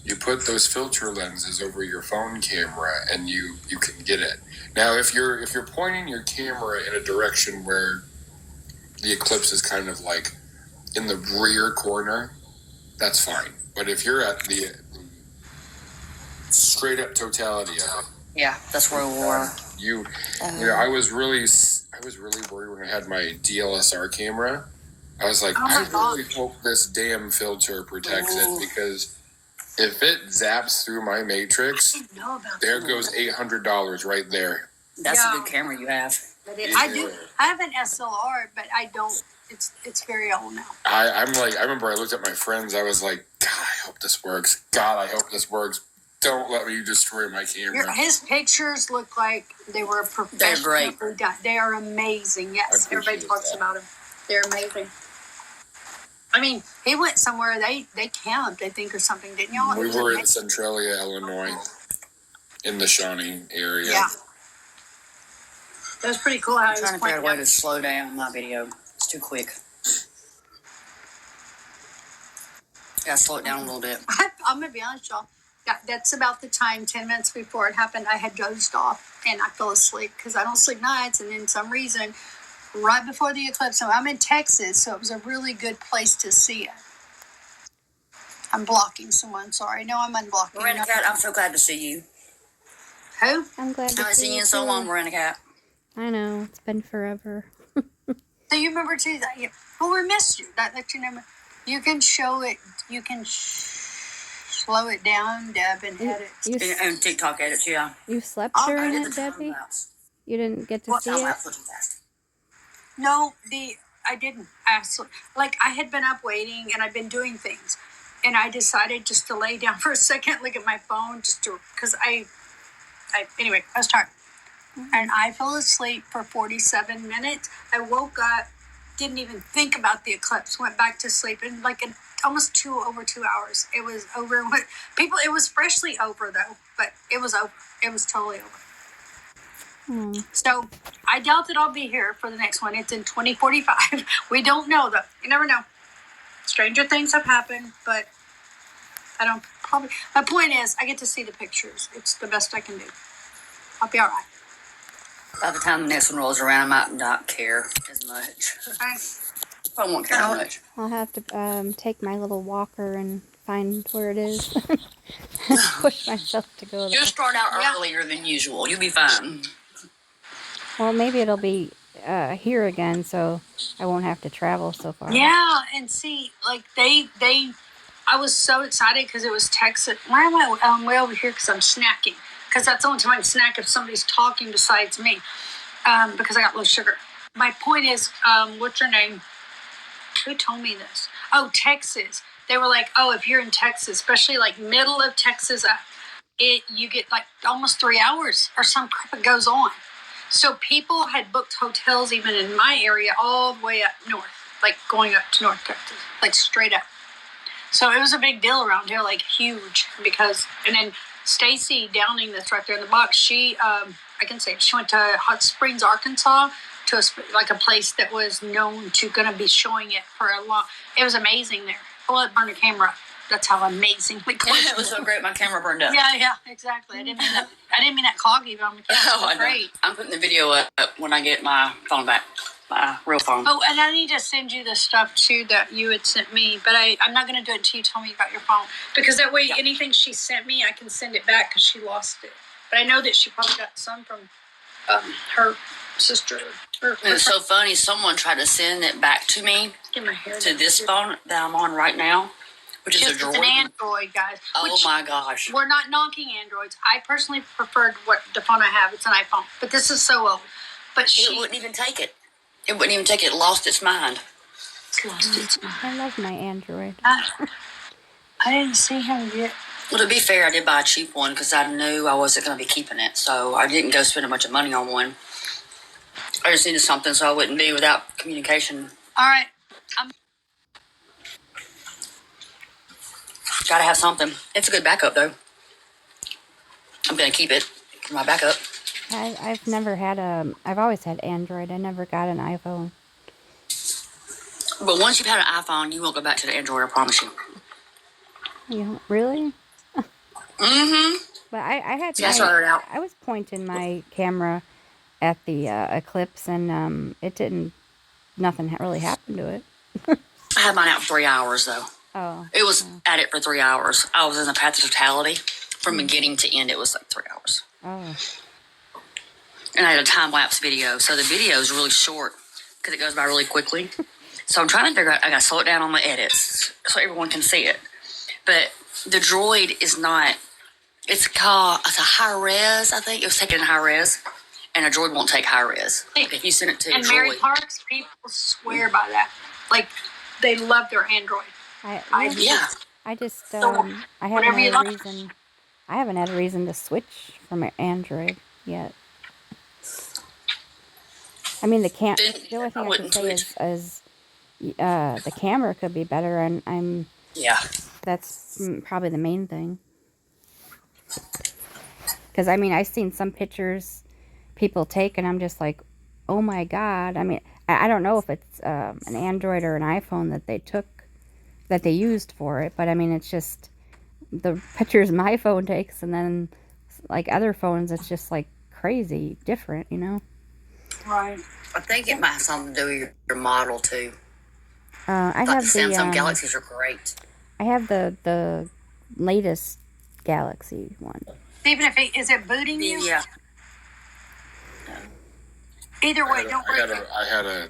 You put those filter lenses over your phone camera, and you can get it. Now, if you're pointing your camera in a direction where the eclipse is kind of like in the rear corner, that's fine. But if you're at the straight up totality of it, Yeah, that's where we were. I was really worried when I had my DSLR camera. I was like, I really hope this damn filter protects it, because if it zaps through my matrix, there goes $800 right there. That's a good camera you have. I have an SLR, but I don't. It's very old now. I remember I looked at my friends. I was like, God, I hope this works. God, I hope this works. Don't let me destroy my camera. His pictures look like they were professionally done. They are amazing. Yes, everybody talks about them. They're amazing. I mean, he went somewhere. They camped, I think, or something, didn't y'all? We were in Centralia, Illinois, in the Shawnee area. Yeah, that was pretty cool. How I'm trying to figure out a way to slow down my video. It's too quick. Gotta slow it down a little bit. I'm gonna be honest, y'all. That's about the time, 10 minutes before it happened, I had dozed off and I fell asleep because I don't sleep nights, and then some reason, right before the eclipse, so I'm in Texas, so it was a really good place to see it. I'm blocking someone, sorry. No, I'm unblocking. Miranda Cat, I'm so glad to see you. Who? I'm glad to I haven't see seen you you in so too. long, Miranda Cat. I know, it's been forever. So you remember too that we missed you. That you know, you can show it. You can slow it down, Deb, and edit. And TikTok edits, yeah. You slept during it, Debbie? You didn't get to see it? No, I didn't. Like, I had been up waiting, and I'd been doing things, and I decided just to lay down for a second, look at my phone, because anyway, I was tired. And I fell asleep for 47 minutes. I woke up, didn't even think about the eclipse, went back to sleep, and like almost over 2 hours. It was over. It was freshly over though, but it was over. It was totally over. So I doubt that I'll be here for the next one. It's in 2045. We don't know though. You never know. Stranger things have happened, but I don't probably. My point is, I get to see the pictures. It's the best I can do. I'll be all right. By the time the next one rolls around, I might not care as much. Okay. I won't care as much. I'll have to take my little walker and find where it is. Push myself to go there. Just start out earlier than usual. You'll be fine. Well, maybe it'll be here again, so I won't have to travel so far. Yeah, and see, like I was so excited because it was Texas. Why am I way over here? Because I'm snacking. Because that's the only time I can snack if somebody's talking besides me. Because I got low sugar. My point is, what's your name? Who told me this? Oh, Texas. They were like, oh, if you're in Texas, especially like middle of Texas, you get like almost 3 hours or some crap that goes on. So people had booked hotels even in my area all the way up north, like going up to North Texas, like straight up. So it was a big deal around here, like huge, because, and then Stacy Downing, that's right there in the box, she, I can say, she went to Hot Springs, Arkansas, to a place that was known to going to be showing it for a long, it was amazing there. Well, it burned the camera up. That's how amazingly close It was so great, my camera burned up. Yeah, exactly. I didn't mean that cloggy on the camera. Oh, I know. Great. I'm putting the video up when I get my phone back, my real phone. Oh, and I need to send you the stuff too that you had sent me, but I'm not going to do it until you tell me about your phone, because that way anything she sent me, I can send it back because she lost it. But I know that she probably got some from her sister. And it's so funny. Someone tried to send it back to me Get my hair to this phone that I'm on right now, which is a It's Droid. an Android, guys. Oh my gosh. We're not knocking Androids. I personally preferred what the phone I have. It's an iPhone, but this is so old. But It wouldn't even take it. It wouldn't even take it. It lost its mind. lost its mind. I love my Android. I didn't see him yet. Well, to be fair, I did buy a cheap one because I knew I wasn't going to be keeping it. So I didn't go spend a bunch of money on one. I just needed something so I wouldn't be without communication. All right. Gotta have something. It's a good backup, though. I'm going to keep it for my backup. I've never had I've always had Android. I never got an iPhone. But once you've had an iPhone, you won't go back to the Android, I promise you. You know, really? Mm-hmm. But I had Yeah, I started out. I was pointing my camera at the eclipse, and it didn't. Nothing really happened to it. I had mine out for 3 hours, though. Oh. It was at it for 3 hours. I was in the path of totality. From beginning to end, it was like 3 hours. Oh. And I had a time-lapse video. So the video is really short because it goes by really quickly. So I'm trying to figure out, I got to slow it down on the edits so everyone can see it. But the Droid is not, it's a high res, I think. It was taken in high res. And a Droid won't take high res. If you send it to a And Droid. Mary Parks, people swear by that. Like, they love their Android. Yeah. I just I whatever haven't you had a like. reason. I haven't had a reason to switch from an Android yet. I mean, the only thing I can say is the camera could be better, and that's probably the main thing. Because I mean, I've seen some pictures people take, and I'm just like, oh my god. I mean, I don't know if it's an Android or an iPhone that they took, that they used for it, but I mean, it's just the pictures my phone takes, and then like other phones, it's just like crazy different, you know. Right. I think it might have something to do with your model, too. I have the Samsung Galaxies are great. I have the latest Galaxy one. Even if is it booting you? Yeah. Either way, don't worry. I had a.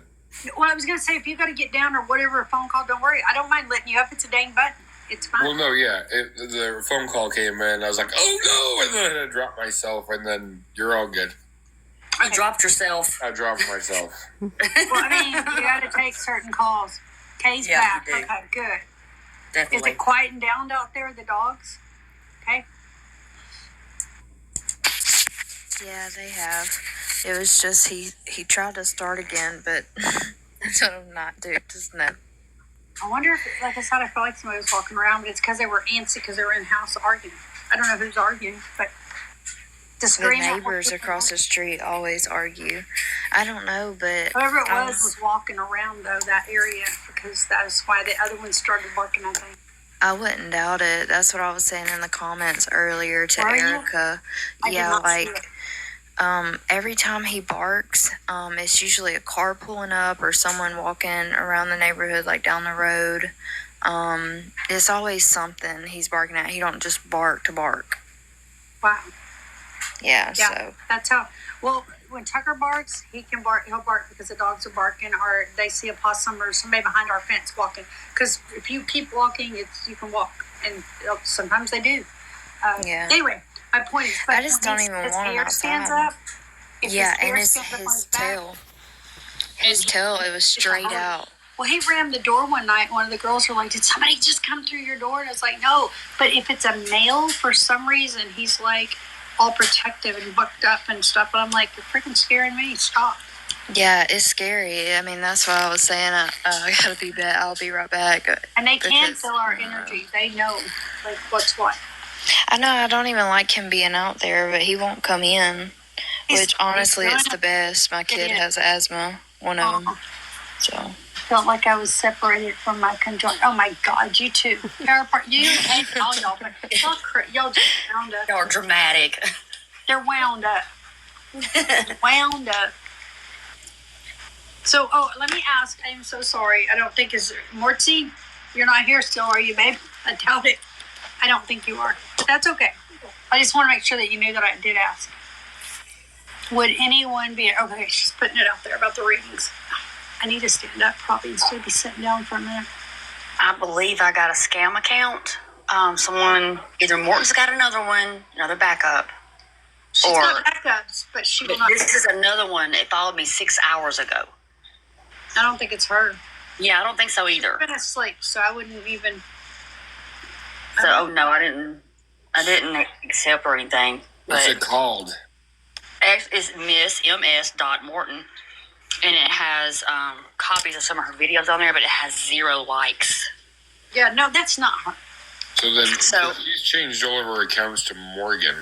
Well, I was going to say, if you got to get down or whatever, a phone call, don't worry. I don't mind letting you up. It's a dang button. It's fine. Well, no, yeah. The phone call came in. I was like, oh no, and then I dropped myself, and then you're all good. You dropped yourself. I dropped myself. Well, I mean, you got to take certain calls. Kay's back. you do. Okay, good. Is Definitely. it quieting down out there, the dogs? Okay. Yeah, they have. It was just he tried to start again, but I told him not to. Just no. I wonder if, like I said, I felt like somebody was walking around, but it's because they were antsy because they were in the house arguing. I don't know who's arguing, but The neighbors across the street always argue. I don't know, but whoever it was walking around though that area, because that is why the other one started barking. I think. I wouldn't doubt it. That's what I was saying in the comments earlier to Are you? Erica. I did Yeah, not see like it. every time he barks, it's usually a car pulling up or someone walking around the neighborhood, like down the road. It's always something he's barking at. He don't just bark to bark. Wow. Yeah, Yeah, so that's how. Well, when Tucker barks, he can bark. He'll bark because the dogs are barking, or they see a possum or somebody behind our fence walking. Because if you keep walking, you can walk, and sometimes they do. yeah. Anyway, my point is, but I just when don't even his want him hair stands outside. up. If Yeah, his hair and stands up on his back, tail. His tail, it was straight hard. out. Well, he rammed the door one night. One of the girls were like, "Did somebody just come through your door?" And I was like, "No." But if it's a male, for some reason, he's like all protective and booked up and stuff. But I'm like, "You're freaking scaring me. Stop." Yeah, it's scary. I mean, that's why I was saying I gotta be back. I'll be right back. And they can Because, feel our energy. They know like what's what. I know I don't even like him being out there, but he won't come in. Which honestly, he's it's doing the best. My kid has asthma. One of them. So. Felt like I was separated from my conjoined. Oh my God, you too. You're apart. You and all y'all, but y'all just wound up. Y'all are dramatic. They're wound up. Wound up. So, let me ask. I am so sorry. I don't think is Mortzi. You're not here still, are you, babe? I doubt it. I don't think you are. But that's okay. I just want to make sure that you knew that I did ask. Would anyone be okay? She's putting it out there about the readings. I need to stand up probably instead of be sitting down for a minute. I believe I got a scam account. Someone, either Morton's got another one, another backup. She's got backups, but she will not. This is another one. It followed me 6 hours ago. I don't think it's her. Yeah, I don't think so either. I've been asleep, so I wouldn't even. So, no, I didn't accept or anything. What's it called? It's Miss MS. Morton, and it has copies of some of her videos on there, but it has 0 likes. Yeah, no, that's not her. So then she's changed all of her accounts to Morgan.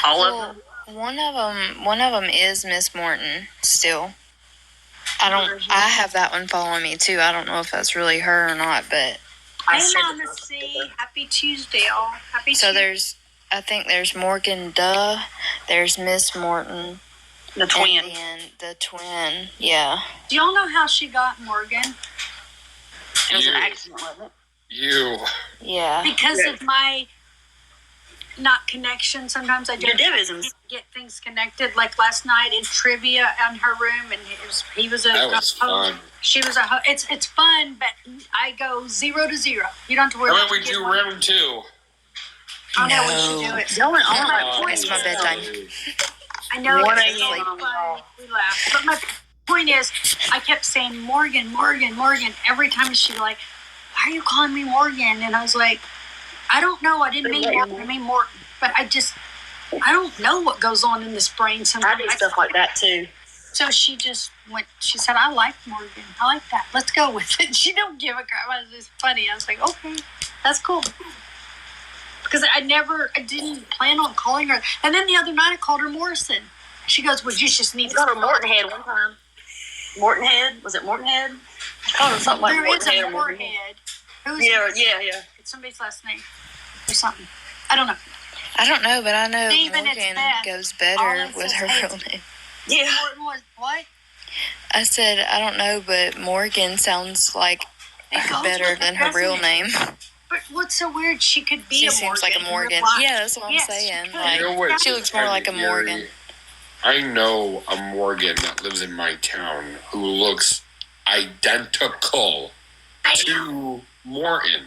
All of them. One of them is Miss Morton still. I have that one following me too. I don't know if that's really her or not, but Hey, Mama C. Happy Tuesday, all. Happy Tuesday. I think there's Morgan Duh, there's Miss Morton. The twin. And the twin, yeah. Do y'all know how she got Morgan? It was an accident, wasn't it? Yeah. Because of my not connection. Sometimes I do divisms. Get things connected. Like last night in trivia in her room, and he was a That was fun. She was a it's fun, but I go 0 to 0. You don't have to worry. How about about we do round 2? I know we should do it. Going on. It's my bedtime. I know 1 it's a.m. fun. We laugh. But my point is, I kept saying Morgan, Morgan, Morgan every time. She's like, "Why are you calling me Morgan?" And I was like, "I don't know. I didn't mean Morgan. I mean Morton." But I don't know what goes on in this brain sometimes. I do stuff like that too. So she just went. She said, "I like Morgan. I like that. Let's go with it." She don't give a crap. It was funny. I was like, "Okay, that's cool." Because I didn't plan on calling her. And then the other night I called her Morrison. She goes, "Well, you just need to." Called her Morton Head one time. Morton Head? Was it Morton Head? I called her something like Morton Head. There is a Moorhead. Who's Yeah. It's somebody's last name or something. I don't know. I don't know, but I know Stephen, Morgan goes All better it with says, her hey, real name. Yeah. Morton was what? I said, I don't know, but Morgan sounds like It goes better with the than her real president. name. But what's so weird? She could be She a seems Morgan. like a in real Morgan. life. Yeah, that's what I'm Yes, saying. she could. Like, You know what? she looks more like a Morgan. I know a Morgan that lives in my town who looks identical to Morton.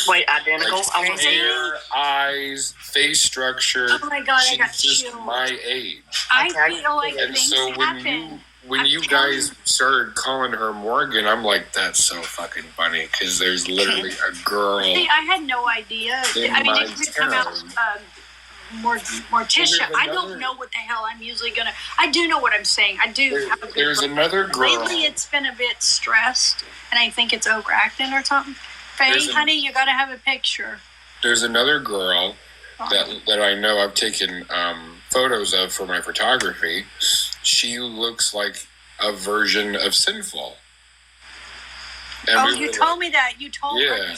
Wait, identical? Like I was hair, eyes, face structure. Oh my God, I She's got just chills. my age. I Okay. feel like And things so happen. when you guys started calling her Morgan, I'm like, that's so fucking funny because there's literally a girl. See, I had no idea. In I mean, my it could come out town. Morticia. Well, I don't know what the hell I'm usually gonna. I do know what I'm saying. I do have a good There's brain. another girl. Lately, it's been a bit stressed, and I think it's overacting or something. Faye, There's a- honey, you gotta have a picture. There's another girl that I know I've taken photos of for my photography. She looks like a version of Sinful. And you told me that. You told me. Yeah,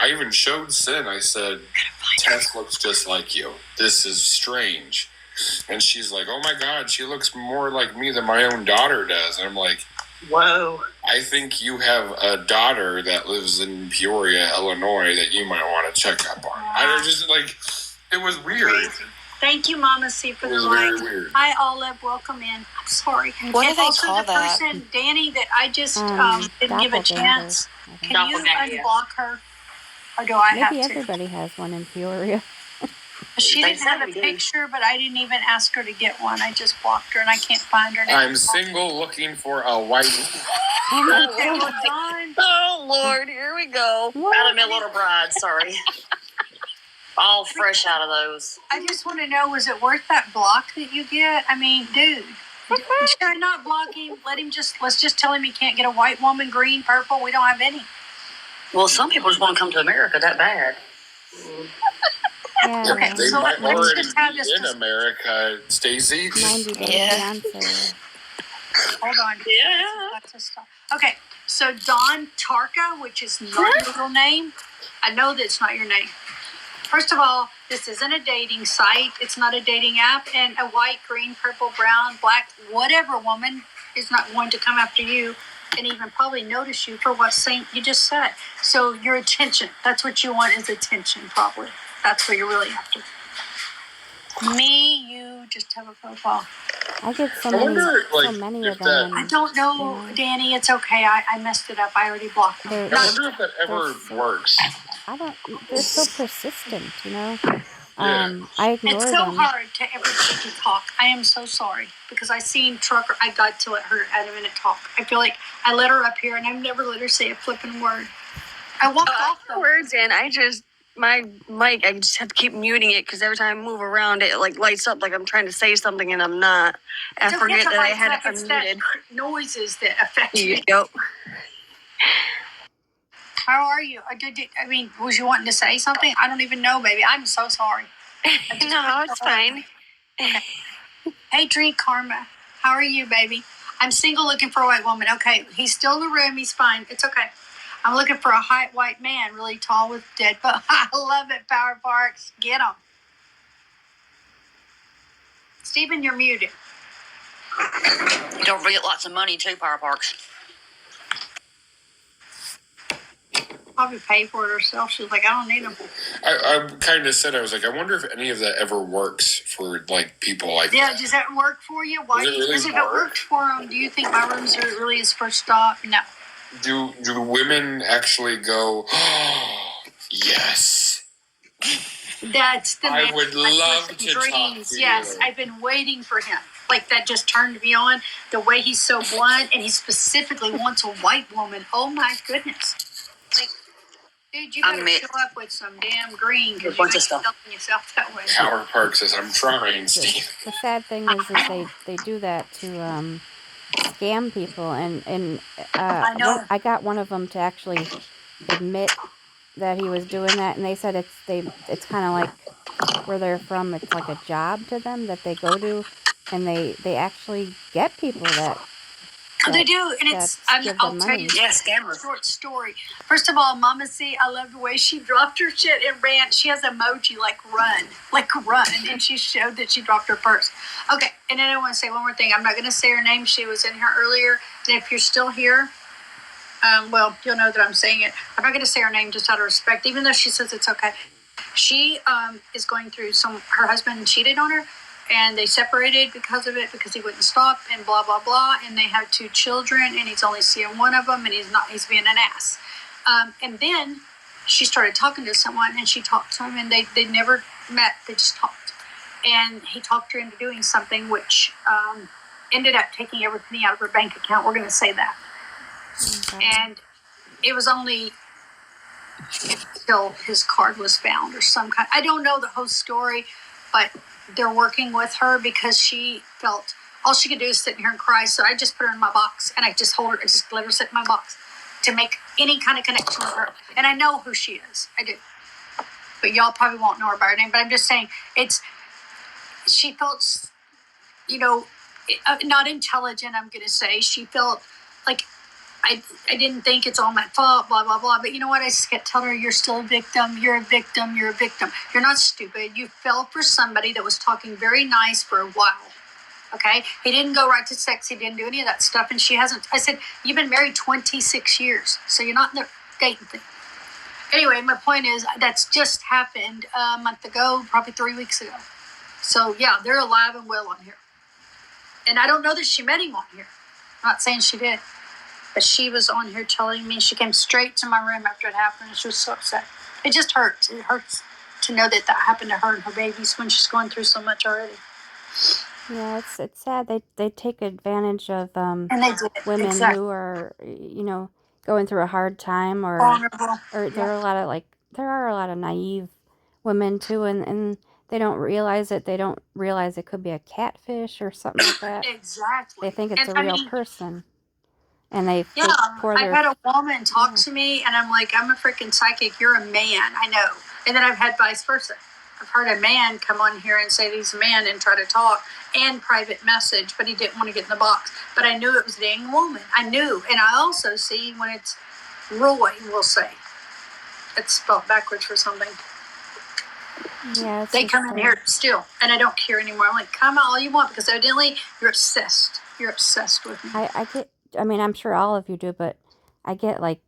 I even showed Sin. I said, Tess looks just like you. This is strange. And she's like, oh my God, she looks more like me than my own daughter does. And I'm like, Whoa. I think you have a daughter that lives in Peoria, Illinois, that you might want to check up on. I was just like, it was weird. Crazy. Thank you, Mama C, for the very like. weird. Hi, Olive. Welcome in. I'm sorry. What do and they also call the that? person, Danny, that I just didn't give a doppelganger, chance. I think. Can you Doppelganger, unblock her? Or do I have Maybe to? everybody has one in Peoria. She They didn't have said a we did. picture, but I didn't even ask her to get one. I just blocked her, and I can't find her now. I'm single looking for a white. Okay, well, Dawn. Oh Lord, here we go. Out of my little bride, sorry. All fresh out of those. I just want to know, was it worth that block that you get? I mean, dude, should I not block him? Let's just tell him he can't get a white woman, green, purple. We don't have any. Well, some people just want to come to America that bad. Yeah, Okay, They so might let's already just have be this. in America, Stacy. 90 Day Yeah. Fiance. Hold on. Yeah. Let's just stop. Okay, so Dawn Tarka, which is not your real name. I know that it's not your name. First of all, this isn't a dating site. It's not a dating app. And a white, green, purple, brown, black, whatever woman is not going to come after you and even probably notice you for what saint you just said. So your attention, that's what you want, is attention, probably. That's what you're really after. Me, you just have a profile. I get so I many, wonder, like, so many if of them. I And don't know, Yeah. Danny. It's okay. I messed it up. I already blocked them. They're- I wonder if that ever works. they're so persistent, you know? Yeah. I ignore It's so them. hard to ever let you talk. I am so sorry because I seen Trucker. I got to let her at a minute talk. I feel like I let her up here and I've never let her say a flipping word. I walked off The them. words in. My mic. I just have to keep muting it because every time I move around, it like lights up like I'm trying to say something and I'm not. I Don't forget get that I lights had up. it It's that unmuted. noises that affect you. Yep. How are you? I mean, was you wanting to say something? I don't even know, baby. I'm so sorry. No, it's fine. Hey, Drink Karma. How are you, baby? I'm single looking for a white woman. Okay, he's still in the room. He's fine. It's okay. I'm looking for a hot white man, really tall with dead butt. I love it, Power Parks. Get him. Stephen, you're muted. Don't forget lots of money too, Power Parks. Probably pay for it herself. She's like, I don't need them. I kind of said, I was like, I wonder if any of that ever works for like people like Yeah, that. does that work for you? Why? Does it really Because if it work? worked for them, do you think my rooms are really his first stop? No. Do women actually go, oh, yes? That's the I man would my love first to talk dreams. to Yes, you. I've been waiting for him. Like that just turned me on. The way he's so blunt, and he specifically wants a white woman. Oh my goodness! Like, dude, you better show up with some damn green because you bunch ain't of stuff. selling yourself that way. Power Park says, I'm trying, Steve. The sad thing is they do that to scam people, and I know. I got one of them to actually admit that he was doing that, and they said it's kind of like where they're from. It's like a job to them that they go to, and they actually get people that They do, and it's. give I'll them tell money. you Yeah, a scammers. short story. First of all, Mama C, I love the way she dropped her shit and ran. She has emoji like run, and she showed that she dropped her purse. Okay, and then I want to say one more thing. I'm not going to say her name. She was in here earlier, and if you're still here, well, you'll know that I'm saying it. I'm not going to say her name just out of respect, even though she says it's okay. She is going through her husband cheated on her, and they separated because of it, because he wouldn't stop, and blah, blah, blah, and they have 2 children, and he's only seeing one of them, and he's being an ass. And then she started talking to someone, and she talked to him, and they never met, they just talked. And he talked her into doing something which ended up taking every penny out of her bank account. We're going to say that. And it was only till his card was found or some kind. I don't know the whole story, but they're working with her because she felt all she could do is sit here and cry. So I just put her in my box, and I just let her sit in my box to make any kind of connection with her. And I know who she is. I do. But y'all probably won't know her by her name. But I'm just saying, she felt, not intelligent, I'm going to say. She felt like I didn't think it's all my fault, blah, blah, blah. But you know what? I just kept telling her, you're still a victim. You're a victim. You're a victim. You're not stupid. You fell for somebody that was talking very nice for a while. Okay? He didn't go right to sex. He didn't do any of that stuff. And she hasn't. I said, you've been married 26 years. So you're not in the dating thing. Anyway, my point is that's just happened a month ago, probably 3 weeks ago. So, yeah, they're alive and well on here. And I don't know that she met him on here. I'm not saying she did. But she was on here telling me, she came straight to my room after it happened, and she was so upset. It just hurts. It hurts to know that happened to her and her babies when she's going through so much already. Yeah, it's sad. They take advantage of And they did. women Exactly. who are, going through a hard time, or Vulnerable. there are a lot of naive women too, and they don't realize it. They don't realize it could be a catfish or something like that. Exactly. They think it's And a real person. And they pour I've had a woman talk to me, and I'm like, I'm a freaking psychic. You're a man. I know. And then I've had vice versa. I've heard a man come on here and say he's a man and try to talk and private message, but he didn't want to get in the box. But I knew it was a dang woman. I knew. And I also see when it's Roy, we'll say. It's spelled backwards for something. Yeah, they come in here still, and I don't care anymore. I'm like, come out all you want, because evidently you're obsessed. You're obsessed with me. I'm sure all of you do, but I get like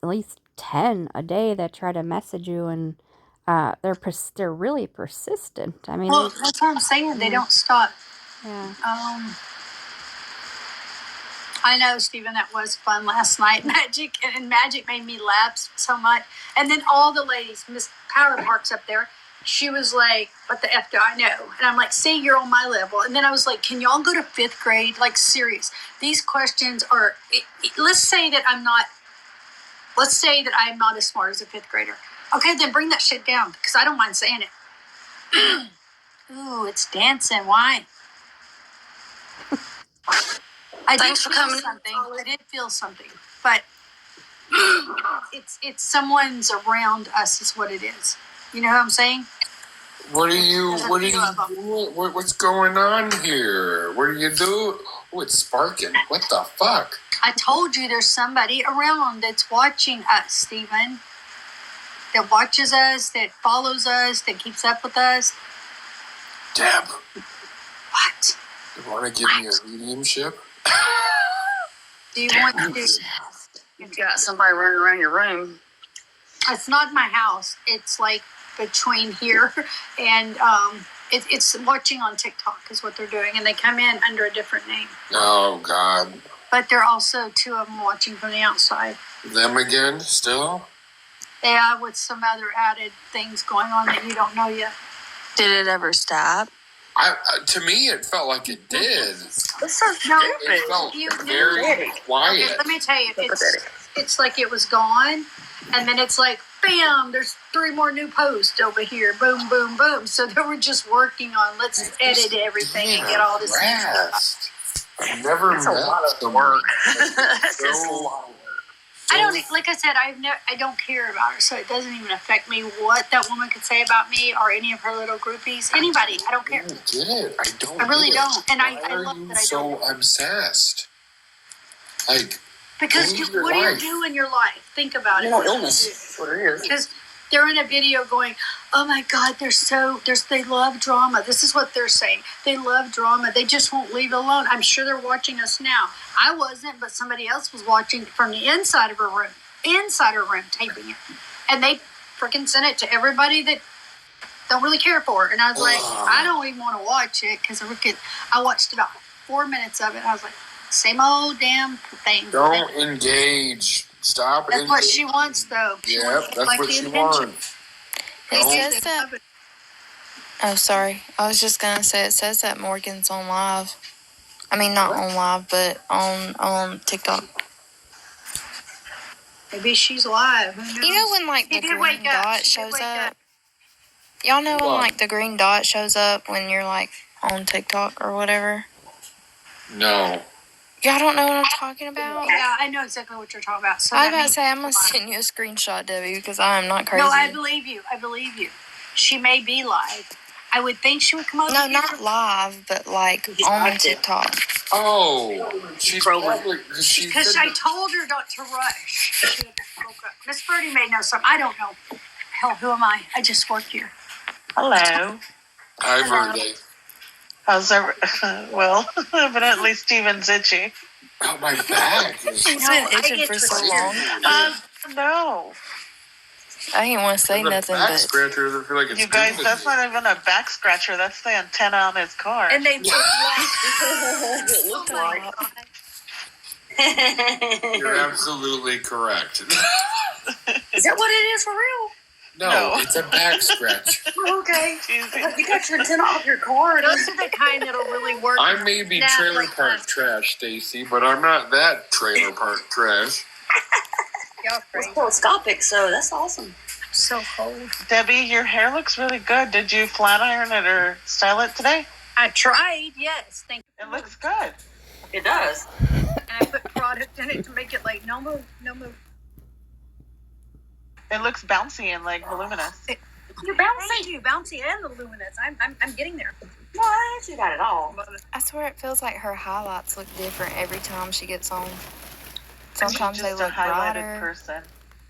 at least 10 a day that try to message you, and they're really persistent. I mean, that's what I'm saying. They don't stop. Yeah. I know, Stephen, that was fun last night. Magic made me laugh so much. And then all the ladies, Miss Power Park's up there. She was like, what the F do I know? And I'm like, see, you're on my level. And then I was like, can y'all go to 5th grade? Like, serious. These questions are, let's say that I'm not as smart as a 5th grader. Okay, then bring that shit down, because I don't mind saying it. Ooh, it's dancing. Why? Thanks for coming. I did feel something, but it's someone's around us is what it is. You know what I'm saying? What are you doing? What's going on here? What are you doing? Oh, it's sparking. What the fuck? I told you there's somebody around that's watching us, Stephen. That watches us, that follows us, that keeps up with us. Deb. What? You want to give me a mediumship? Do you want to? You've got somebody running around your room. It's not my house. It's like between here and it's watching on TikTok is what they're doing, and they come in under a different name. Oh God! But there are also 2 of them watching from the outside. Them again? Still? Yeah, with some other added things going on that you don't know yet. Did it ever stop? To me, it felt like it did. That's so stupid. It felt very quiet. Okay, let me tell you, it's like it was gone, and then it's like, bam, there's 3 more new posts over here. Boom, boom, boom. So they were just working on, let's edit everything and get all this rest. I've never met someone. That's just a lot of work. I don't, like I said, I don't care about her, so it doesn't even affect me what that woman could say about me or any of her little groupies. Anybody, I don't care. I don't get it. I really don't. And Why I love that I so don't. obsessed? Like, because what do you do in your life? Think about it. Illness. That's what it is. Because they're in a video going, oh my God, they love drama. This is what they're saying. They love drama. They just won't leave it alone. I'm sure they're watching us now. I wasn't, but somebody else was watching from the inside of her room, taping it. And they freaking sent it to everybody that don't really care for her. And I was like, I don't even want to watch it, because I watched about 4 minutes of it. And I was like, same old damn thing. Don't engage. Stop. That's what she wants, though. Yeah, that's what she wants. It says that. Oh, sorry. I was just gonna say, it says that Morgan's on live. I mean, not on live, but on TikTok. Maybe she's live. Who knows? You know when like the green dot shows up? Y'all know when like the green dot shows up when you're like on TikTok or whatever? No. Y'all don't know what I'm talking about? Yeah, I know exactly what you're talking about. So I was about to say, I'm going to send you a screenshot, Debbie, because I am not crazy. No, I believe you. She may be live. I would think she would come over. No, not live, but like on TikTok. Oh, she's probably because I told her not to rush. She woke up. Miss Birdie may know something. I don't know. Hell, who am I? I just work here. Hello. I've heard it. How's well, evidently Stevon's itchy. Oh, my back. He's been itching for so long. No. I didn't want to say nothing, back but scratcher doesn't feel like it's You guys, doing that's not even a back scratcher. That's the antenna on his car. And they put It looked like. You're absolutely correct. Is that what it is for real? No, it's a back scratch. Okay. You got your antenna off your car. Those are the kind that'll really work. I may be trailer park trash, Stacy, but I'm not that trailer park trash. Y'all It's crazy. telescopic, so that's awesome. I'm so cold. Debbie, your hair looks really good. Did you flat iron it or style it today? I tried, yes. Thank you. It looks good. It does. And I put product in it to make it like no move. It looks bouncy and like voluminous. You're bouncy. Thank you, bouncy and the luminous. I'm getting there. What? You got it all. I swear it feels like her highlights look different every time she gets on. Sometimes She's they just look a highlighted brighter. person.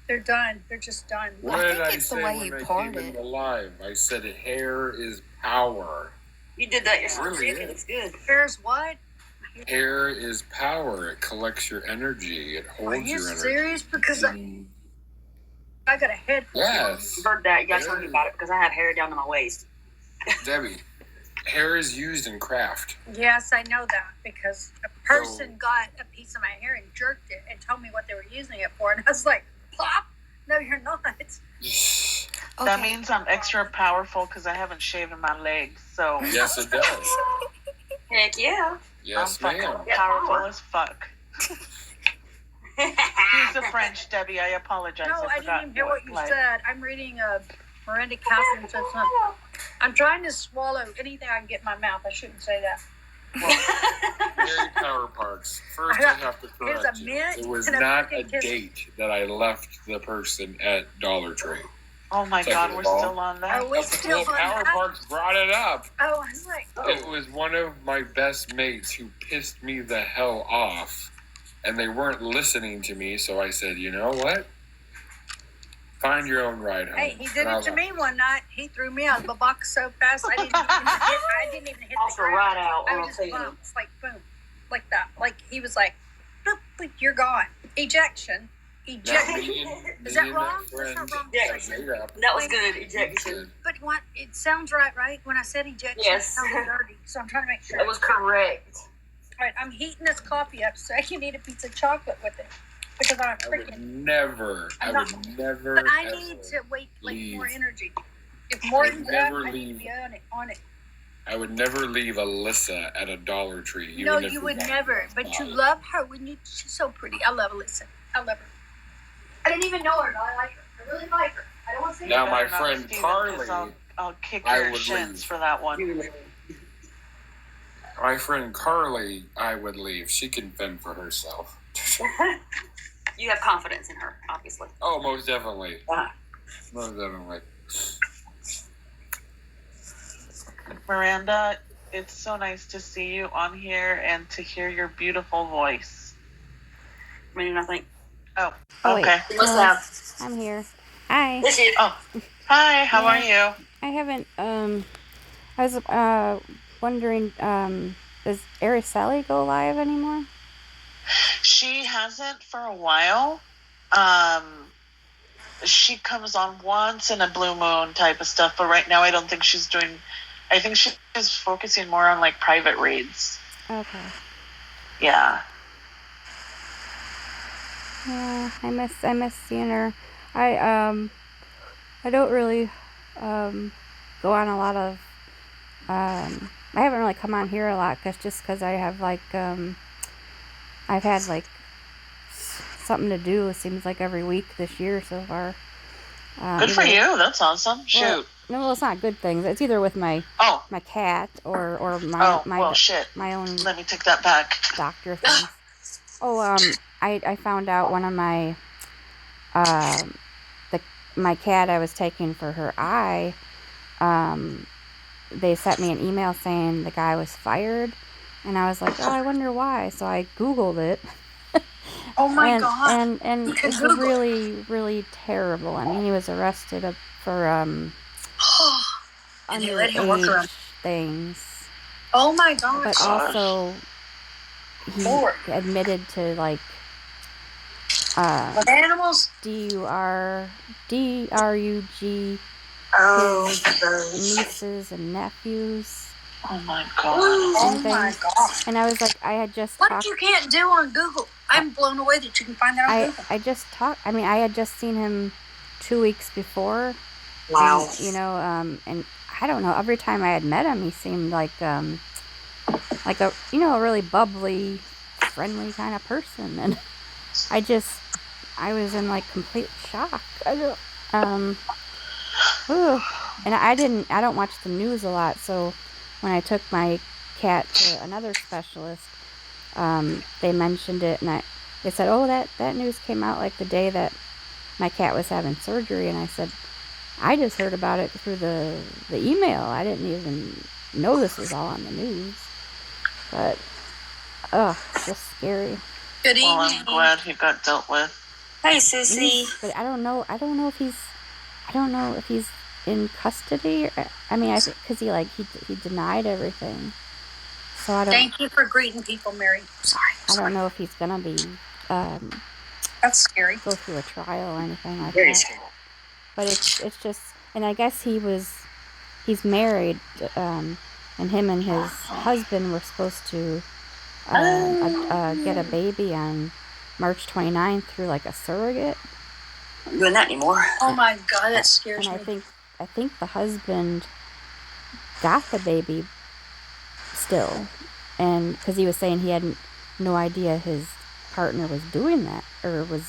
They're done. They're just done. What I did think I it's the say way when you I part came in it. the live? I said hair is power. You did that yourself. Really It is. looks good. Here's what? Hair is power. It collects your energy. It Are holds you your energy. serious? Because I got a head. Yes. Heard that. You guys told me about it because I have hair down to my waist. Debbie, hair is used in craft. Yes, I know that because a person got a piece of my hair and jerked it and told me what they were using it for, and I was like, "Plop! No, you're not." That means I'm extra powerful because I haven't shaven my legs. So Yes, it does. Heck yeah. Yes, I'm ma'am. fucking powerful as fuck. Use the French, Debbie. I apologize. No, I didn't forgot even hear what you like- said. I'm reading Miranda Catherine said something. I'm trying to swallow anything I can get in my mouth. I shouldn't say that. Mary Power Parks. First, I have to Here's correct a you. mint It was and a not a fucking kiss. date that I left the person at Dollar Tree. Oh my Second God, of we're all, still on that. Oh, we're still Well, on Power that. Parks brought it up. Oh, I was like, It was one of my best mates who pissed me the hell off, and they weren't listening to me. So I said, you know what? Find your own ride home. hey, he did And it to I me one night. He threw me out of the box so fast I didn't even hit Also the ground. right out I on was a just feeling. bumped, like boom, like that. Like he was like, boop, boop, you're gone. Ejection. Now, Ejection. me and- Is me that and wrong? friend- That's not wrong. Yeah. Yeah, That was good. Ejection. But what? It sounds right? When I said ejection, Yes. it sounded dirty. So I'm trying to make sure. That was correct. All right, I'm heating this coffee up so I can eat a piece of chocolate with it because I'm I would freaking. never. I would never. But I ever need to wait like more leave. energy. If Morton's up, never I need to leave. be on it. I would never leave Alyssa at a Dollar Tree. No, even if you we would wanted never. to But you buy it. love her when you. She's so pretty. I love Alyssa. I love her. I didn't even know her, but I like her. I really like her. I don't want to say Now, that. my Better not, friend Stephen, Carly. 'cause I'll kick I your would shins leave. for that one. My friend Carly, I would leave. She can fend for herself. You have confidence in her, obviously. Oh, most definitely. Ah. Most definitely. Miranda, it's so nice to see you on here and to hear your beautiful voice. I mean, I think. Oh, Oh, wait. okay. You must have. I'm here. Hi. This is. Oh, hi. How are you? I haven't, I was, wondering, does Araceli go live anymore? She hasn't for a while. She comes on once in a blue moon type of stuff, but right now I don't think she's doing. I think she is focusing more on like private reads. Okay. Yeah. Yeah, I miss seeing her. I don't really, go on a lot of, I haven't really come on here a lot, cause I have like, I've had like something to do, it seems like every week this year so far. Good for you. That's awesome. Shoot. No, it's not good things. It's either with my Oh. my cat or my well, shit. my own Let me take that back. doctor things. I found out one of my my cat I was taking for her eye, they sent me an email saying the guy was fired, And I was like, oh, I wonder why. So I Googled it. Oh my God. And it's really, really terrible. I mean, he was arrested for And they let him work around underage things. Oh my God. But also, he admitted to like with animals. DRUG Oh, his nieces and nephews. Oh my God. Oh my God. And I was like, I had just what you can't do on Google. I'm blown away that you can find that on Google. I had just seen him 2 weeks before. Wow. And, you know, and I don't know, every time I had met him, he seemed like a, you know, a really bubbly, friendly kind of person. And I was in like complete shock. And I don't watch the news a lot, so when I took my cat to another specialist, they mentioned it, and they said, oh, that news came out like the day that my cat was having surgery. And I said, I just heard about it through the email. I didn't even know this was all on the news. But it's just scary. Good evening. Well, I'm glad he got dealt with. Hey, Sissy. But I don't know if he's in custody. I mean, I think because he denied everything. So I don't. Thank you for greeting people, Mary. Sorry. I don't know if he's gonna be. That's scary. Go through a trial or anything like Very that. scary. But it's just, and I guess he's married, and him and his husband were supposed to get a baby on March 29th through like a surrogate. I'm not doing that anymore. Oh my God, that scares and me. I think the husband got the baby still, and because he was saying he had no idea his partner was doing that or was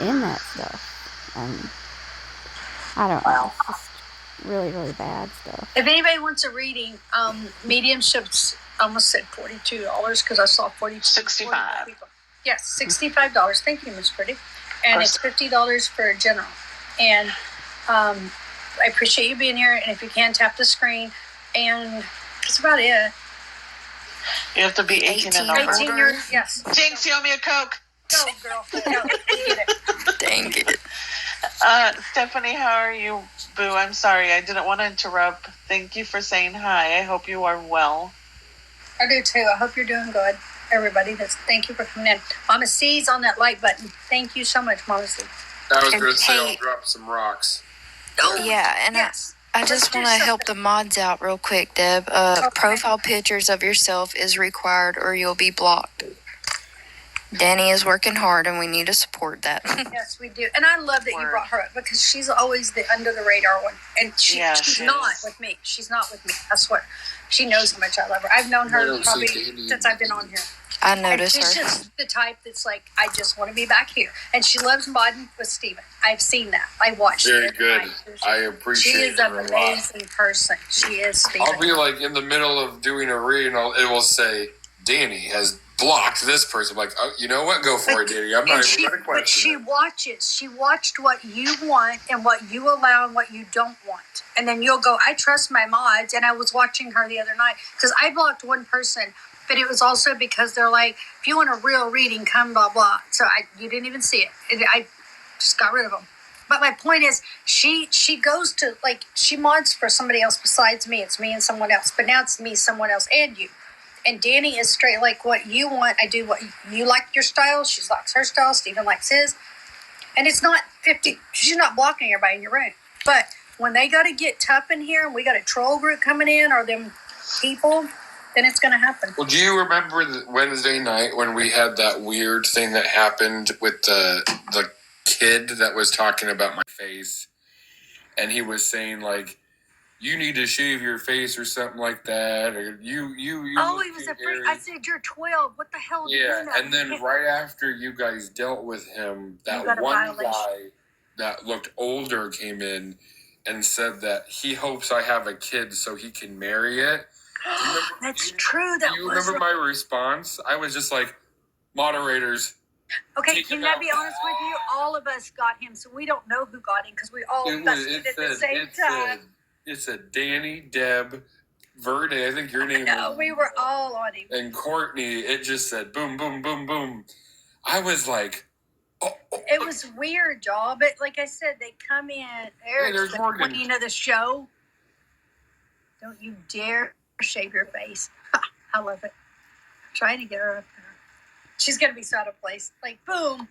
in that stuff. And I don't know. It's just really, really bad stuff. If anybody wants a reading, Mediumship's almost said $42 because I saw 65. people. Yes, $65. Thank you, Miss Pretty. And it's $50 for a general. And I appreciate you being here. And if you can, tap the screen. And that's about it. You have to be 18 and over. 18 years, yes. Jinx, you owe me a Coke. Go, girl. Go. Get it. Dang it. Stephanie, how are you, boo? I'm sorry. I didn't want to interrupt. Thank you for saying hi. I hope you are well. I do too. I hope you're doing good. Everybody, thank you for coming in. Mama C's on that like button. Thank you so much, Mama C. I was going to say I'll drop some rocks. Oh, yeah, and yes. I just want to help the mods out real quick, Deb. Profile pictures of yourself is required or you'll be blocked. Danny is working hard and we need to support that. Yes, we do. And I love that you brought her up because she's always the under the radar one. And she's not with me. She's not with me. I swear. She knows how much I love her. I've known her probably since I've been on here. I noticed her. She's just the type that's like, I just want to be back here. And she loves modding with Stevon. I've seen that. I watched Very it. good. I appreciate She is her an a lot. amazing person. She is Stevon. I'll be like in the middle of doing a read and it will say, Danny has blocked this person. I'm like, oh, you know what? Go for it, Danny. I'm not even going to question But she it. watches. She watched what you want and what you allow and what you don't want. And then you'll go, I trust my mods. And I was watching her the other night because I blocked one person, but it was also because they're like, if you want a real reading, come blah, blah. So you didn't even see it. I just got rid of them. But my point is, she goes to, like, she mods for somebody else besides me. It's me and someone else. But now it's me, someone else, and you. And Danny is straight like what you want. I do what you like your style. She likes her style. Stevon likes his. And it's not 50. She's not blocking everybody in your room. But when they got to get tough in here and we got a troll group coming in or them people, then it's going to happen. Well, do you remember the Wednesday night when we had that weird thing that happened with the kid that was talking about my face? And he was saying, like, you need to shave your face or something like that, or you. Oh, he was a freak. I said, you're 12. What the hell? Yeah, and then right after you guys dealt with him, that one guy that looked older came in and said that he hopes I have a kid so he can marry it. That's true. Do you remember my response? I was just like, moderators. Okay, can I be honest with you? All of us got him, so we don't know who got him because we all invested at the same time. It said Danny, Deb, Verde, I think your name was. We were all on him. And Courtney, it just said boom, boom, boom, boom. I was like, oh. It was weird, y'all. But like I said, they come in. There's the Morgan. queen of the show. Don't you dare shave your face. I love it. I'm trying to get her up there. She's going to be so out of place. Like, boom.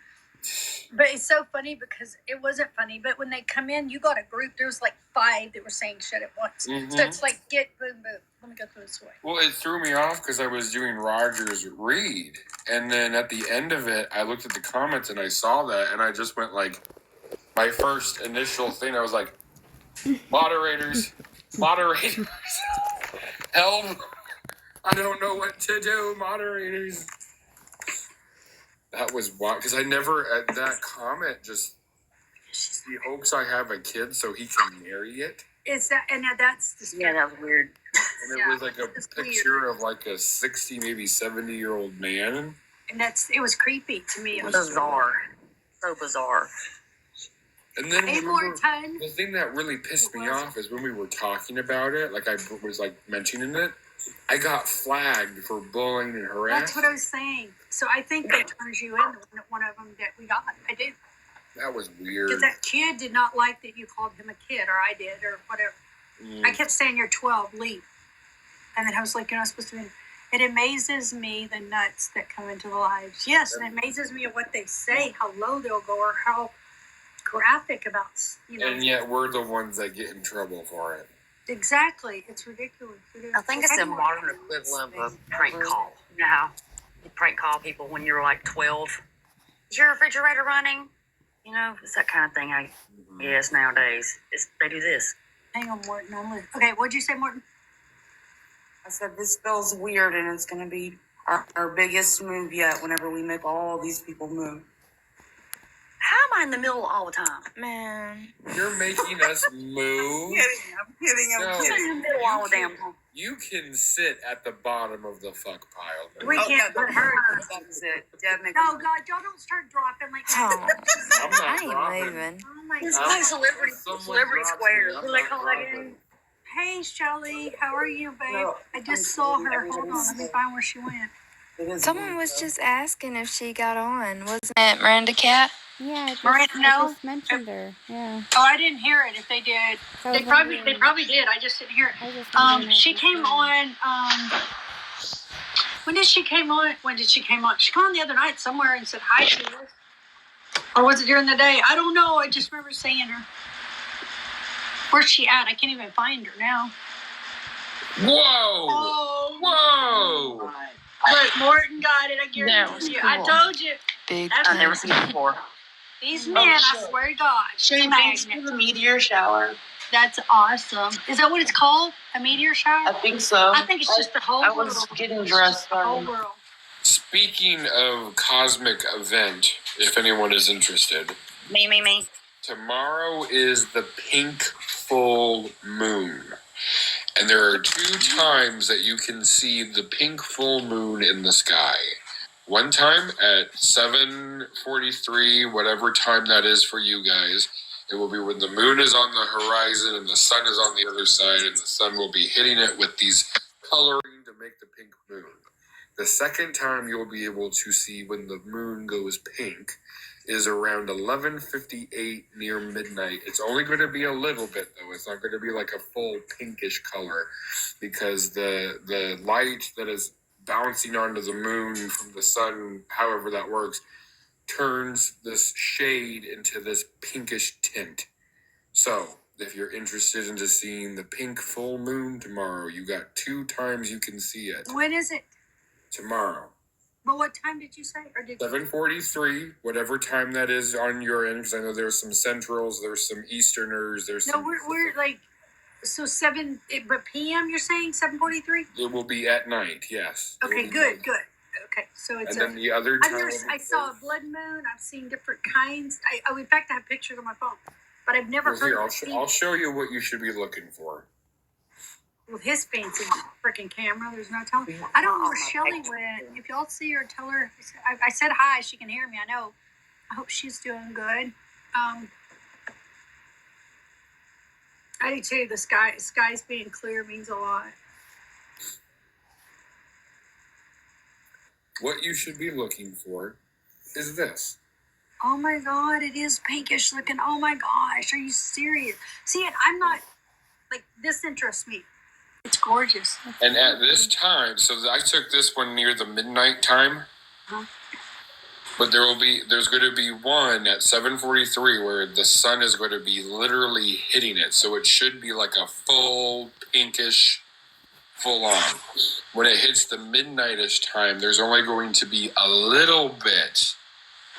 But it's so funny because it wasn't funny. But when they come in, you got a group. There was like 5 that were saying shit at once. Mm-hmm. So it's like, get boom, boom. Let me go through this way. Well, it threw me off because I was doing Roger's read. And then at the end of it, I looked at the comments and I saw that. And I just went like, my first initial thing, I was like, moderators, help. I don't know what to do, moderators. That was wild, because I never, that comment just, he hopes I have a kid so he can marry it. It's that, and that's the Yeah, that was weird. And it was like a picture of like a 60, maybe 70-year-old man. And it was creepy to me. It was Bizarre. So bizarre. And then time. the thing that really pissed me off is when we were talking about it, like I was like mentioning it, I got flagged for bullying and harassing. That's what I was saying. So I think that turns you in one of them that we got. I did. That was weird. Because that kid did not like that you called him a kid, or I did, or whatever. I kept saying, you're 12, leave. And then I was like, you're not supposed to be. It amazes me the nuts that come into the lives. Yes, and it amazes me what they say, how low they'll go, or how graphic about, And yet we're the ones that get in trouble for it. Exactly. It's ridiculous. I think it's the modern equivalent of a prank call. You know how you prank call people when you're like 12? Is your refrigerator running? You know, it's that kind of thing. Yes, nowadays. They do this. Hang on, Morton. Okay, what'd you say, Morton? I said this feels weird, and it's going to be our biggest move yet whenever we make all these people move. How am I in the middle all the time? Man. You're making us move. I'm kidding. I'm in the middle all the damn time. You can sit at the bottom of the fuck pile. We can't put her. That's it. Dad, Oh, God, y'all don't start dropping like that. I'm not I ain't dropping. moving. Oh, my It's God. like Celebrity Square. I'm What do they not call that dropping. again? Hey, Shelly, how are you, babe? No, I just saw her. Hold on, let me find where she went. Someone was just asking if she got on. Wasn't it Miranda Cat? Yeah, Miranda, I just mentioned her. Yeah. Oh, I didn't hear it. If they did, So they probably did. I just didn't hear it. I was just wondering if She you came saw on. When did she came on? She came on the other night somewhere and said hi to us. Or was it during the day? I don't know. I just remember seeing her. Where's she at? I can't even find her now. Whoa! Whoa! Look, Morton got it. I guarantee you. cool. I told you. Big I've never seen it before. These men, I swear to God. Shane, thanks for the meteor shower. That's awesome. Is that what it's called? A meteor shower? I think so. I think it's just the whole world. I was getting dressed. The whole world. Speaking of cosmic event, if anyone is interested, Me. tomorrow is the pink full moon. And there are 2 times that you can see the pink full moon in the sky. One time at 7:43, whatever time that is for you guys. It will be when the moon is on the horizon and the sun is on the other side, and the sun will be hitting it with these coloring to make the pink moon. The second time you'll be able to see when the moon goes pink is around 11:58 near midnight. It's only going to be a little bit, though. It's not going to be like a full pinkish color, because the light that is bouncing onto the moon from the sun, however that works, turns this shade into this pinkish tint. So, if you're interested into seeing the pink full moon tomorrow, you got 2 times you can see it. When is it? Tomorrow. But what time did you say? Or did 7:43, whatever time that is on your end, because I know there's some Centrals, there's some Easterners, there's No, some... we're like, so 7, but PM you're saying 7:43? It will be at night, yes. It will Okay, be good. night. Okay, so it's And then the other time... I saw a blood moon. I've seen different kinds. In fact, I have pictures on my phone, but I've never Well, heard here, of it. I'll show you what you should be looking for. With his fancy freaking camera, there's no telling. I don't know where Shelly went. If y'all see her, tell her. I said hi. She can hear me. I know. I hope she's doing good. I do too. The sky's being clear means a lot. what you should be looking for is this. Oh my God, it is pinkish looking. Oh my gosh, are you serious? See, I'm not, like, this interests me. It's gorgeous. And at this time, so I took this one near the midnight time. Uh-huh. But there's going to be one at 7:43 where the sun is going to be literally hitting it. So it should be like a full pinkish, full on. When it hits the midnightish time, there's only going to be a little bit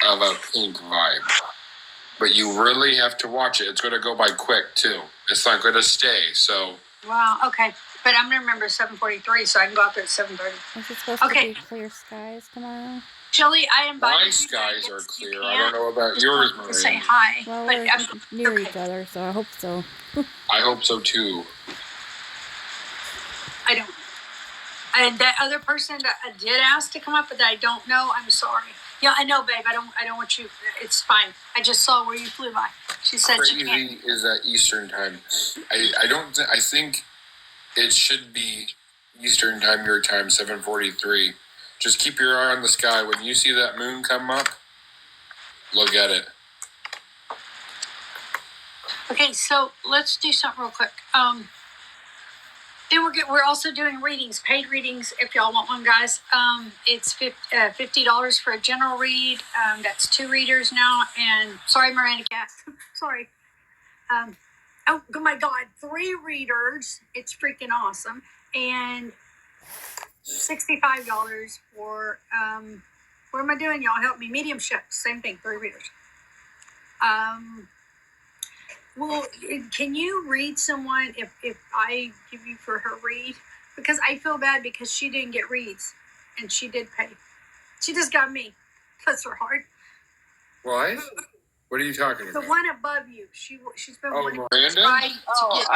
of a pink vibe. But you really have to watch it. It's going to go by quick too. It's not going to stay. So. Wow, okay. But I'm going to remember 7:43 so I can go out there at 7:30. Is it supposed to be clear skies tomorrow? Shelly, I invited My you. skies are clear. I don't know about yours, Miranda. Say hi. Well, but we're near each other, so I hope so. I hope so too. I don't. And that other person that I did ask to come up, but that I don't know, I'm sorry. Yeah, I know, babe. I don't want you. It's fine. I just saw where you flew by. She said she can't. Crazy is that Eastern time. I think it should be Eastern time, your time, 7:43. Just keep your eye on the sky. When you see that moon come up, look at it. Okay, so let's do something real quick. Then we're also doing readings, paid readings. If y'all want one, guys, it's $50 for a general read. That's 2 readers now. And sorry, Miranda Cat. Sorry. Oh my God, 3 readers. It's freaking awesome. And $65 for what am I doing? Y'all help me. Mediumship, same thing, 3 readers. Well, can you read someone if I give you for her read? Because I feel bad because she didn't get reads and she did pay. She just got me. Bless her heart. What? What are you talking The about? one above you. She's been wanting Miranda? to try to get.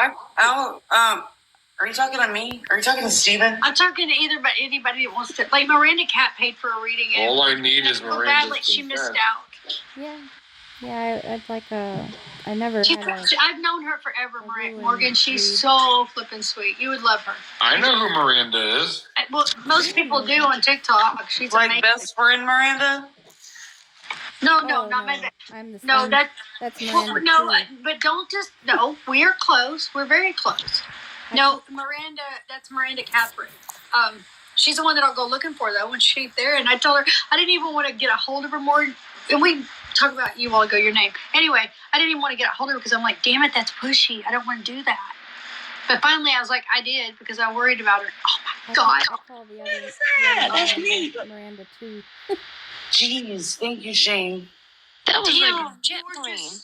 Are you talking to me? Are you talking to Stephen? I'm talking to anybody that wants to. Like Miranda Cat paid for a reading. And all I need is Miranda's Miranda's like she missed consent. out. Yeah, I'd like I never had I've known her forever, Morgan. She's so flippin' sweet. You would love her. I know who Miranda is. Well, most people do on TikTok. She's like amazing. best friend Miranda? No, not my best. I'm the No, that's Miranda no, too. but don't just we're close. We're very close. No, Miranda, that's Miranda Catherine. She's the one that I'll go looking for though when she's there. And I told her I didn't even want to get a hold of her more. And we talk about you all ago, your name. Anyway, I didn't even want to get a hold of her because I'm like, damn it, that's pushy. I don't want to do that. But finally, I was like, I did because I worried about her. Oh my God! I call the other Miranda too. Jeez, thank you, Shane. That was like a jet plane.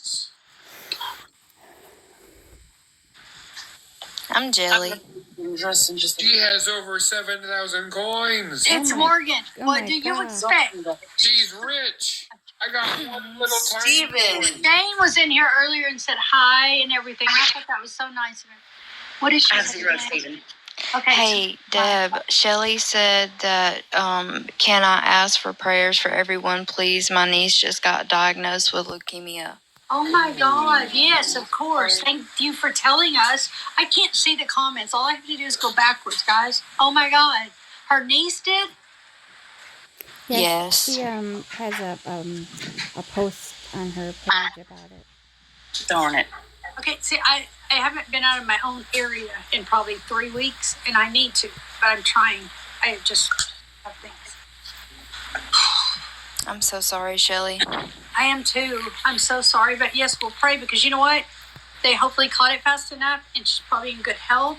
I'm jelly. She has over 7,000 coins. It's Morgan. What do you expect? She's rich. I got one little Stephen. Jane was in here earlier and said hi and everything. I thought that was so nice of her. What is she saying? Okay. Hey, Deb, Shelly said that can I ask for prayers for everyone, please? My niece just got diagnosed with leukemia. Oh my God, yes, of course. Thank you for telling us. I can't see the comments. All I have to do is go backwards, guys. Oh my God. Her niece did? Yes. She has a post on her page about it. Darn it. Okay, see, I haven't been out of my own area in probably 3 weeks, and I need to, but I'm trying. I just have things. I'm so sorry, Shelly. I am too. I'm so sorry, but yes, we'll pray because you know what? They hopefully caught it fast enough, and she's probably in good health.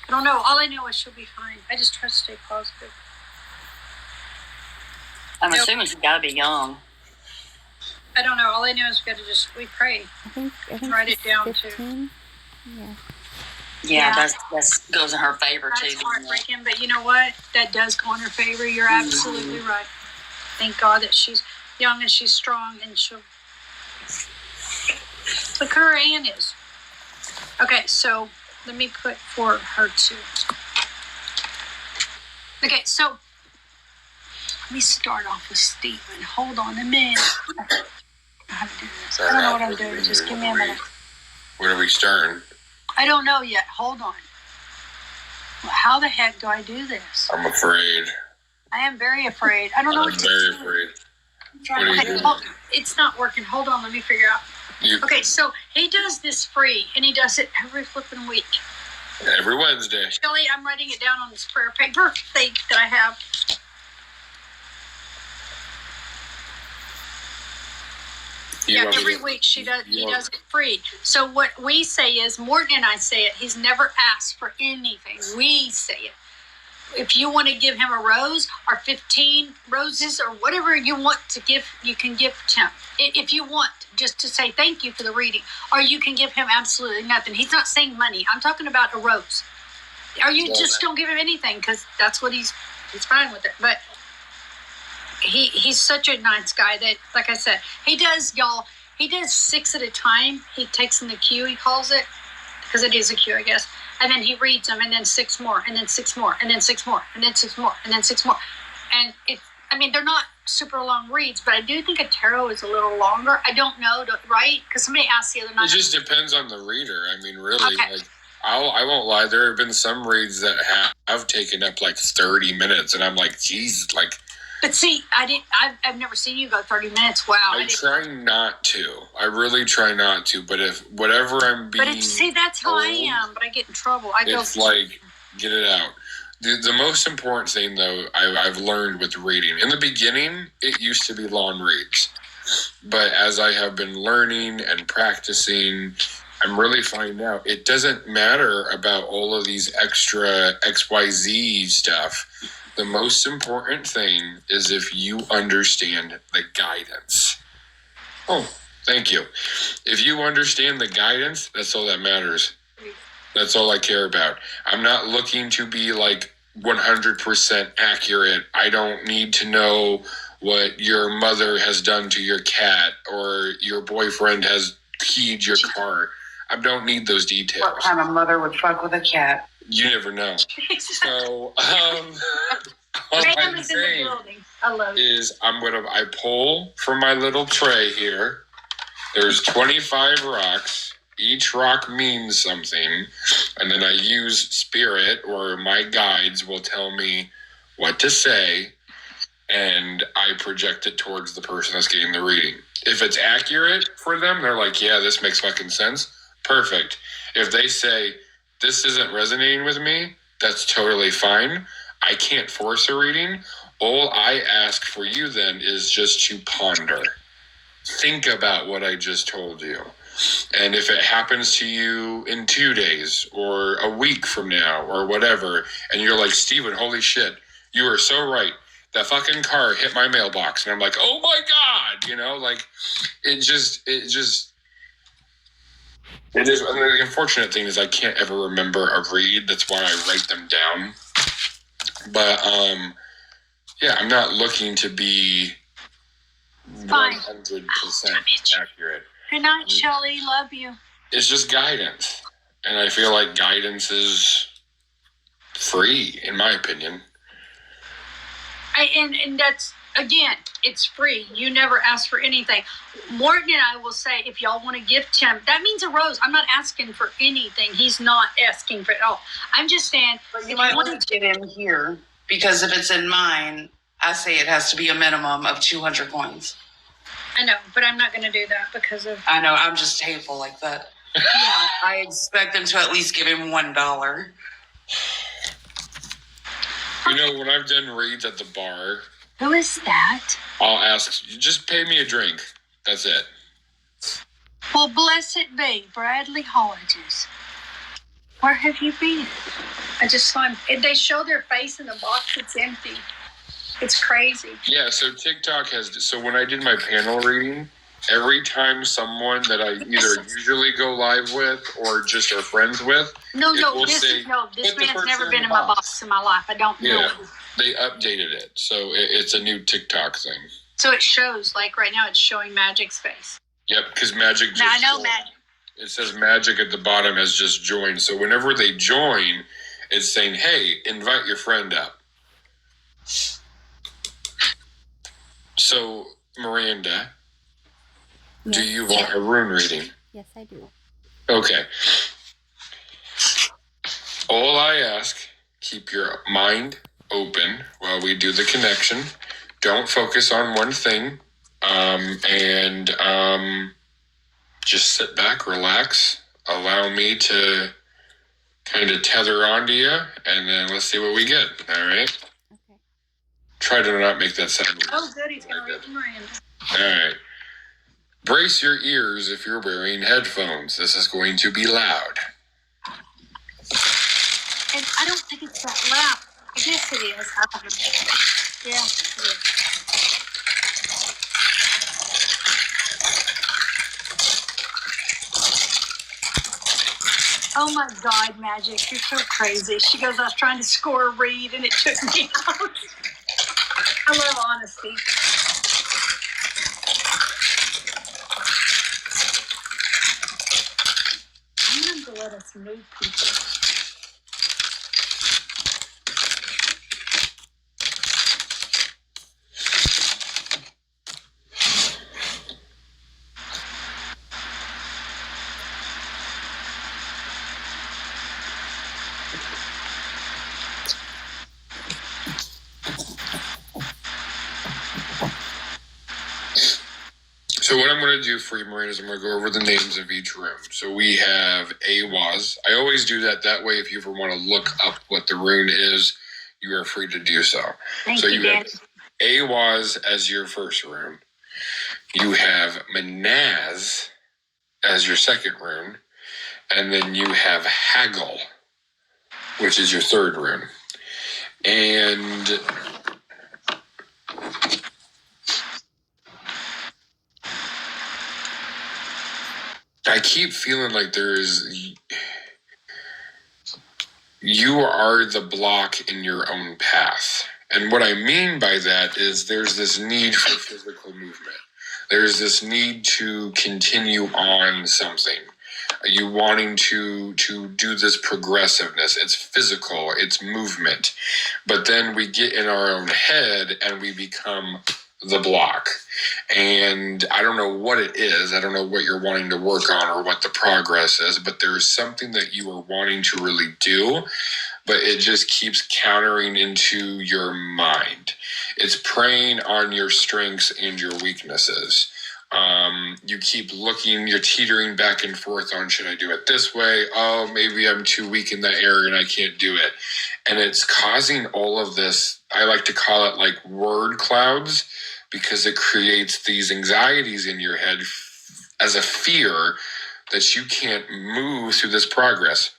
I don't know. All I know is she'll be fine. I just try to stay positive. I'm assuming she's got to be young. I don't know. All I know is we pray. I think write it down 15. too. Yeah, that goes in her favor That's too. heartbreaking, but you know what? That does go in her favor. You're absolutely right. Thank God that she's young and she's strong and she'll. Look who her aunt is. Okay, so let me put for her too. Okay, so let me start off with Stephen. Hold on a minute. I don't know how to do this. I don't know what I'm doing. Just give me a minute. When are we starting? I don't know yet. Hold on. Well, how the heck do I do this? I'm afraid. I am very afraid. I don't know what to do. I'm very afraid. What do you Okay, do? well, it's not working. Hold on, let me figure out. Okay, so he does this free, and he does it every flipping week. Every Wednesday. Shelly, I'm writing it down on this prayer paper thing that I have. Every week he does it free. So what we say is, Morton and I say it, he's never asked for anything. We say it. If you want to give him a rose or 15 roses or whatever you want to give, you can give to him. If you want, just to say thank you for the reading, or you can give him absolutely nothing. He's not saying money. I'm talking about a rose. Or you just don't give him anything, because that's what he's fine with it. But he's such a nice guy that, like I said, he does 6 at a time. He takes in the queue, he calls it, because it is a queue, I guess. And then he reads them, and then 6 more, and then 6 more, and then 6 more, and then 6 more, and then 6 more. And they're not super long reads, but I do think a tarot is a little longer. I don't know, right? Because somebody asked the other night. It just depends on the reader. I mean, really, I won't lie. There have been some reads that have taken up like 30 minutes, and I'm like, geez, like. But see, I've never seen you go 30 minutes. Wow. I try not to. I really try not to. But if whatever I'm being. But that's how I am. But I get in trouble. It's like, get it out. The most important thing, though, I've learned with reading. In the beginning, it used to be long reads. But as I have been learning and practicing, I'm really finding out it doesn't matter about all of these extra XYZ stuff. The most important thing is if you understand the guidance. Oh, thank you. If you understand the guidance, that's all that matters. That's all I care about. I'm not looking to be like 100% accurate. I don't need to know what your mother has done to your cat or your boyfriend has keyed your car. I don't need those details. What kind of mother would fuck with a cat? You never know. So, all I'm saying is I pull from my little tray here. There's 25 rocks. Each rock means something. And then I use spirit, or my guides will tell me what to say. And I project it towards the person that's getting the reading. If it's accurate for them, they're like, yeah, this makes fucking sense. Perfect. If they say, this isn't resonating with me, that's totally fine. I can't force a reading. All I ask for you then is just to ponder. Think about what I just told you. And if it happens to you in 2 days or a week from now or whatever, and you're like, Stephen, holy shit, you are so right. That fucking car hit my mailbox. And I'm like, oh my God, like it is. And the unfortunate thing is I can't ever remember a read. That's why I write them down. But, I'm not looking to be 100% accurate. Good night, Shelly. Love you. It's just guidance. And I feel like guidance is free, in my opinion. And that's, again, it's free. You never ask for anything. Morgan and I will say, if y'all want to gift him, that means a rose. I'm not asking for anything. He's not asking for it all. I'm just saying. But you might want to get in here, because if it's in mine, I say it has to be a minimum of 200 coins. I know, but I'm not going to do that because of. I know, I'm just hateful like that. I expect them to at least give him $1. When I've done reads at the bar. Who is that? I'll ask, just pay me a drink. That's it. Well, blessed be Bradley Hodges. Where have you been? I just saw him. They show their face in the box. It's empty. It's crazy. Yeah, so TikTok so when I did my panel reading, every time someone that I either usually go live with or just are friends with. This man's never been in my box in my life. I don't know. Yeah, they updated it. So it's a new TikTok thing. So it shows, like right now, it's showing Magic's face. Yep, because Magic just I know Magic. It says Magic at the bottom has just joined. So whenever they join, it's saying, hey, invite your friend up. So, Miranda, do you want a rune reading? Yes, I do. Okay. All I ask, keep your mind, open while we do the connection. Don't focus on one thing. And just sit back, relax, allow me to kind of tether onto you, and then let's see what we get. All right? Okay. Try to not make that sound weird. Oh, good. He's going to read from Miranda. All right. Brace your ears if you're wearing headphones. This is going to be loud. And I don't think it's that loud. I guess it is. I don't know. Yeah, it is. Oh my God, Magic, you're so crazy. She goes, I was trying to score a read and it took me out. I love honesty. I want him to let us move people. So what I'm going to do for you, Miranda, is I'm going to go over the names of each room. So we have AWAS. I always do that. That way, if you ever want to look up what the rune is, you are free to do so. Thank so you, you have AWAS as your first rune. You have Manaz as your second rune. And then you have Haggle, which is your third rune. And I keep feeling like you are the block in your own path. And what I mean by that is there's this need for physical movement. There's this need to continue on something. You wanting to do this progressiveness. It's physical, it's movement. But then we get in our own head and we become the block. And I don't know what it is. I don't know what you're wanting to work on or what the progress is, but there's something that you are wanting to really do, but it just keeps countering into your mind. It's preying on your strengths and your weaknesses. You keep looking, you're teetering back and forth on, should I do it this way? Oh, maybe I'm too weak in that area and I can't do it. And it's causing all of this, I like to call it like word clouds, because it creates these anxieties in your head as a fear that you can't move through this progress,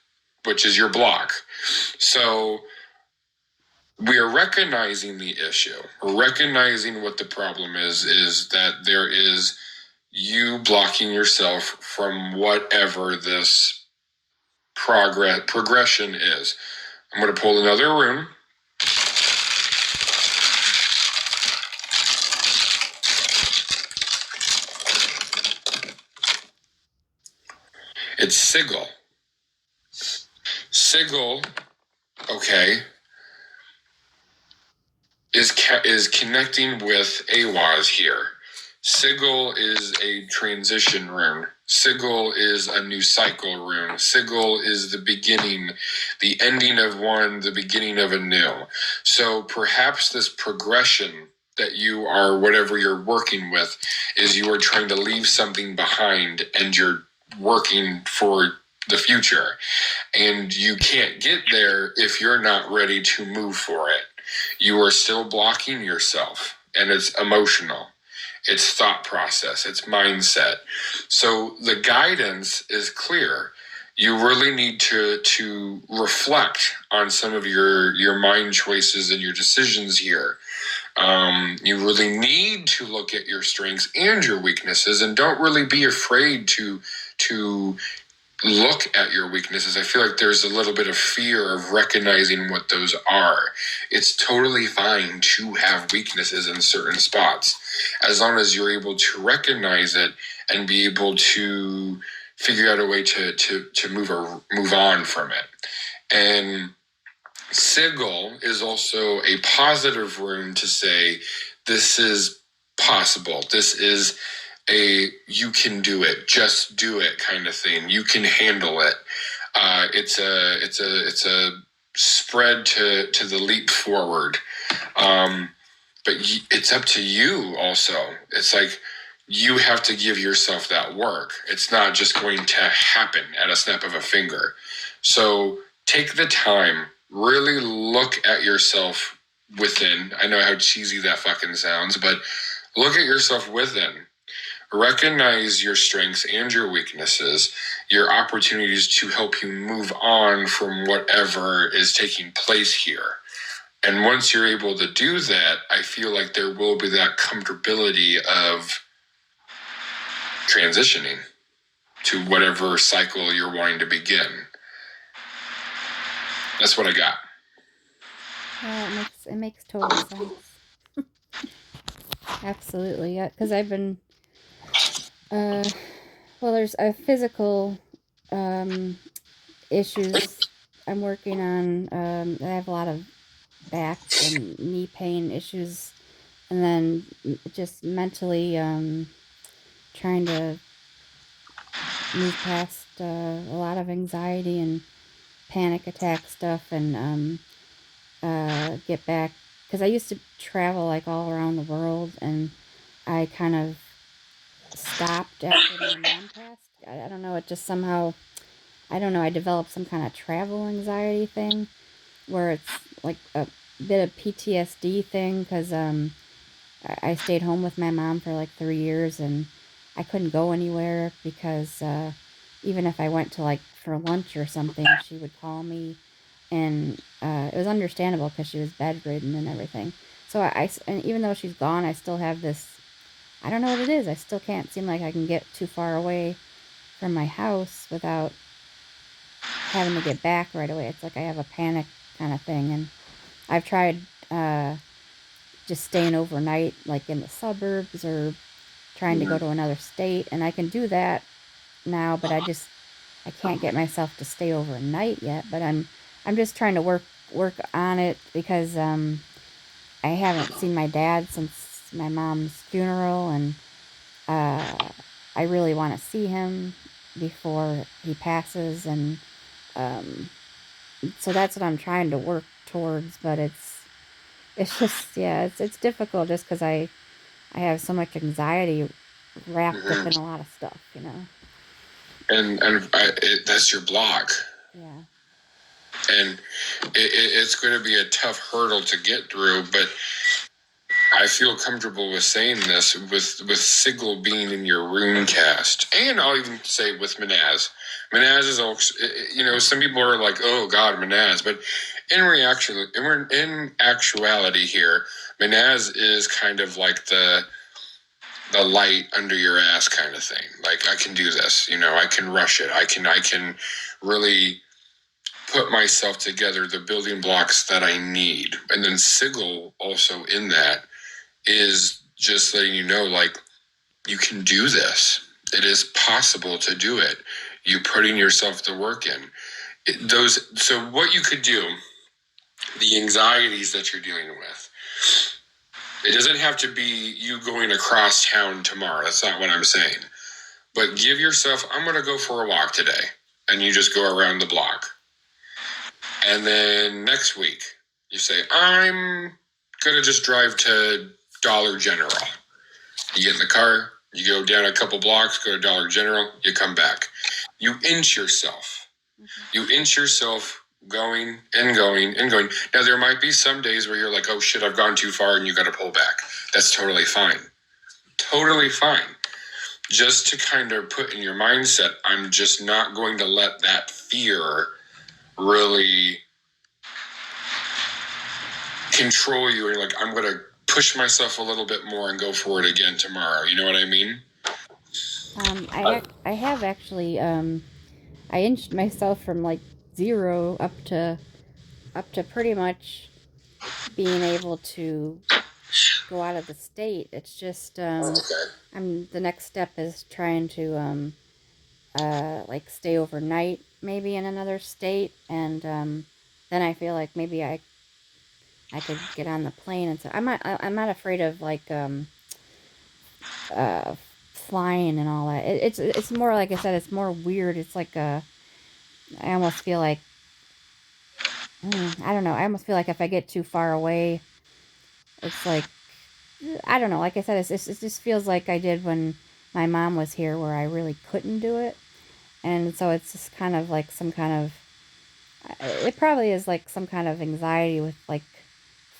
which is your block. So we are recognizing the issue. We're recognizing what the problem is that there is you blocking yourself from whatever this progression is. I'm going to pull another rune. It's Sigil. Sigil, okay, is connecting with AWAS here. Sigil is a transition rune. Sigil is a new cycle rune. Sigil is the beginning, the ending of one, the beginning of a new. So perhaps this progression that you are, whatever you're working with, is you are trying to leave something behind and you're working for the future. And you can't get there if you're not ready to move for it. You are still blocking yourself, and it's emotional. It's thought process, it's mindset. So the guidance is clear. You really need to reflect on some of your mind choices and your decisions here. You really need to look at your strengths and your weaknesses, and don't really be afraid to look at your weaknesses. I feel like there's a little bit of fear of recognizing what those are. It's totally fine to have weaknesses in certain spots, as long as you're able to recognize it and be able to figure out a way to move on from it. And Sigil is also a positive rune to say, this is possible. This is you can do it, just do it kind of thing. You can handle it. It's a spread to the leap forward. But it's up to you also. It's like you have to give yourself that work. It's not just going to happen at a snap of a finger. So take the time, really look at yourself within. I know how cheesy that fucking sounds, but look at yourself within. Recognize your strengths and your weaknesses, your opportunities to help you move on from whatever is taking place here. And once you're able to do that, I feel like there will be that comfortability of transitioning to whatever cycle you're wanting to begin. That's what I got. Yeah, it makes total sense. Absolutely, yeah. Because I've been, well, there's a physical issues I'm working on. I have a lot of back and knee pain issues, and then just mentally trying to move past a lot of anxiety and panic attack stuff, and get back, because I used to travel like all around the world, and I kind of stopped after my mom passed. I don't know, it just somehow, I don't know, I developed some kind of travel anxiety thing where it's like a bit of PTSD thing, because I stayed home with my mom for like 3 years, and I couldn't go anywhere because even if I went to like for lunch or something, she would call me, and it was understandable because she was bedridden and everything. So and even though she's gone, I still have this, I don't know what it is, I still can't seem like I can get too far away from my house without having to get back right away. It's like I have a panic kind of thing, and I've tried just staying overnight, like in the suburbs, or trying to go to another state, and I can do that now, but I can't get myself to stay overnight yet. But I'm just trying to work on it, because I haven't seen my dad since my mom's funeral, and I really want to see him before he passes, and so that's what I'm trying to work towards. But it's just, yeah, it's difficult just because I have so much anxiety wrapped up in a lot of stuff, you know. And that's your block. Yeah. And it's going to be a tough hurdle to get through, but I feel comfortable with saying this with Sigil being in your rune cast, and I'll even say with Manaz. Manaz is also, you know, some people are like, oh God, Manaz, but in actuality here, Manaz is kind of like the light under your ass kind of thing. Like, I can do this, you know, I can rush it. I can really put myself together, the building blocks that I need. And then Sigil also in that is just letting you know, like, you can do this. It is possible to do it. You putting yourself the work in. So what you could do, the anxieties that you're dealing with, it doesn't have to be you going across town tomorrow. That's not what I'm saying. But give yourself, I'm going to go for a walk today. And you just go around the block. And then next week, you say, I'm going to just drive to Dollar General. You get in the car, you go down a couple blocks, go to Dollar General, you come back. You inch yourself. You inch yourself going and going and going. Now, there might be some days where you're like, oh shit, I've gone too far, and you got to pull back. That's totally fine. Totally fine. Just to kind of put in your mindset, I'm just not going to let that fear really control you. You're like, I'm going to push myself a little bit more and go for it again tomorrow. You know what I mean? I have actually, I inched myself from like 0 up to pretty much being able to go out of the state. It's just, the next step is trying to, like stay overnight maybe in another state, and then I feel like maybe I could get on the plane, and so I'm not afraid of like flying and all that. It's more, like I said, it's more weird. It's like I almost feel like I don't know. I almost feel like if I get too far away, it's like, I don't know. Like I said, it just feels like I did when my mom was here, where I really couldn't do it. And so it's just kind of like some kind of, it probably is like some kind of anxiety with like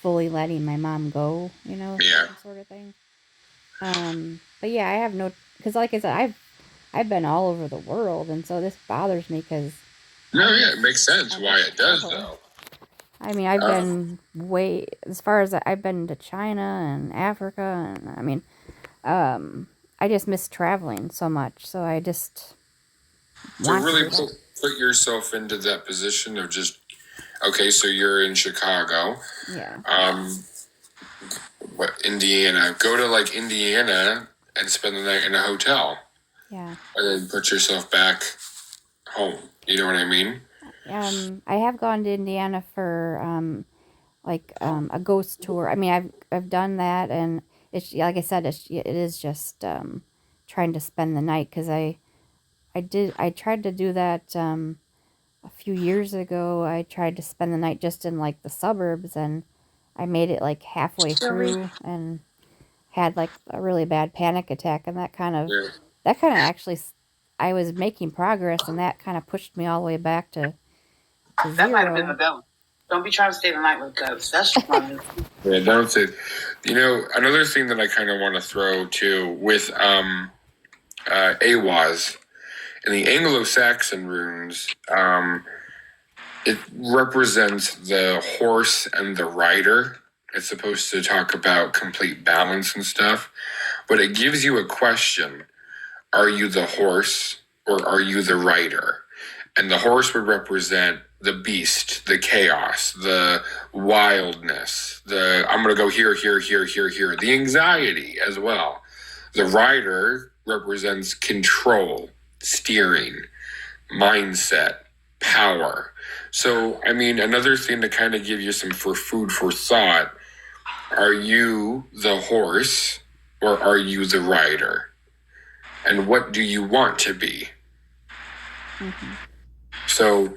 fully letting my mom go, Yeah. sort of thing. But yeah, I have no, because like I said, I've been all over the world, and so this bothers me because. No, yeah, it makes sense why it does, though. I mean, I've been as far as I've been to China and Africa, and I mean, I just miss traveling so much, so I just to really put yourself into that position of just, okay, so you're in Chicago. Yeah. Indiana. Go to like Indiana and spend the night in a hotel. Yeah. And then put yourself back home. You know what I mean? I have gone to Indiana for a ghost tour. I mean, I've done that, and it's like I said, it is just trying to spend the night, because I tried to do that a few years ago. I tried to spend the night just in like the suburbs, and I made it like halfway through and had like a really bad panic attack, and that kind of actually, I was making progress, and that kind of pushed me all the way back to zero. That might have been the ghost. Don't be trying to stay the night with ghosts. That's funny. Yeah, don't say. Another thing that I kind of want to throw too with Awaz in the Anglo-Saxon runes, it represents the horse and the rider. It's supposed to talk about complete balance and stuff, but it gives you a question. Are you the horse or are you the rider? And the horse would represent the beast, the chaos, the wildness, I'm going to go here, the anxiety as well. The rider represents control, steering, mindset, power. So, I mean, another thing to kind of give you some food for thought, are you the horse or are you the rider? And what do you want to be? Mm-hmm. So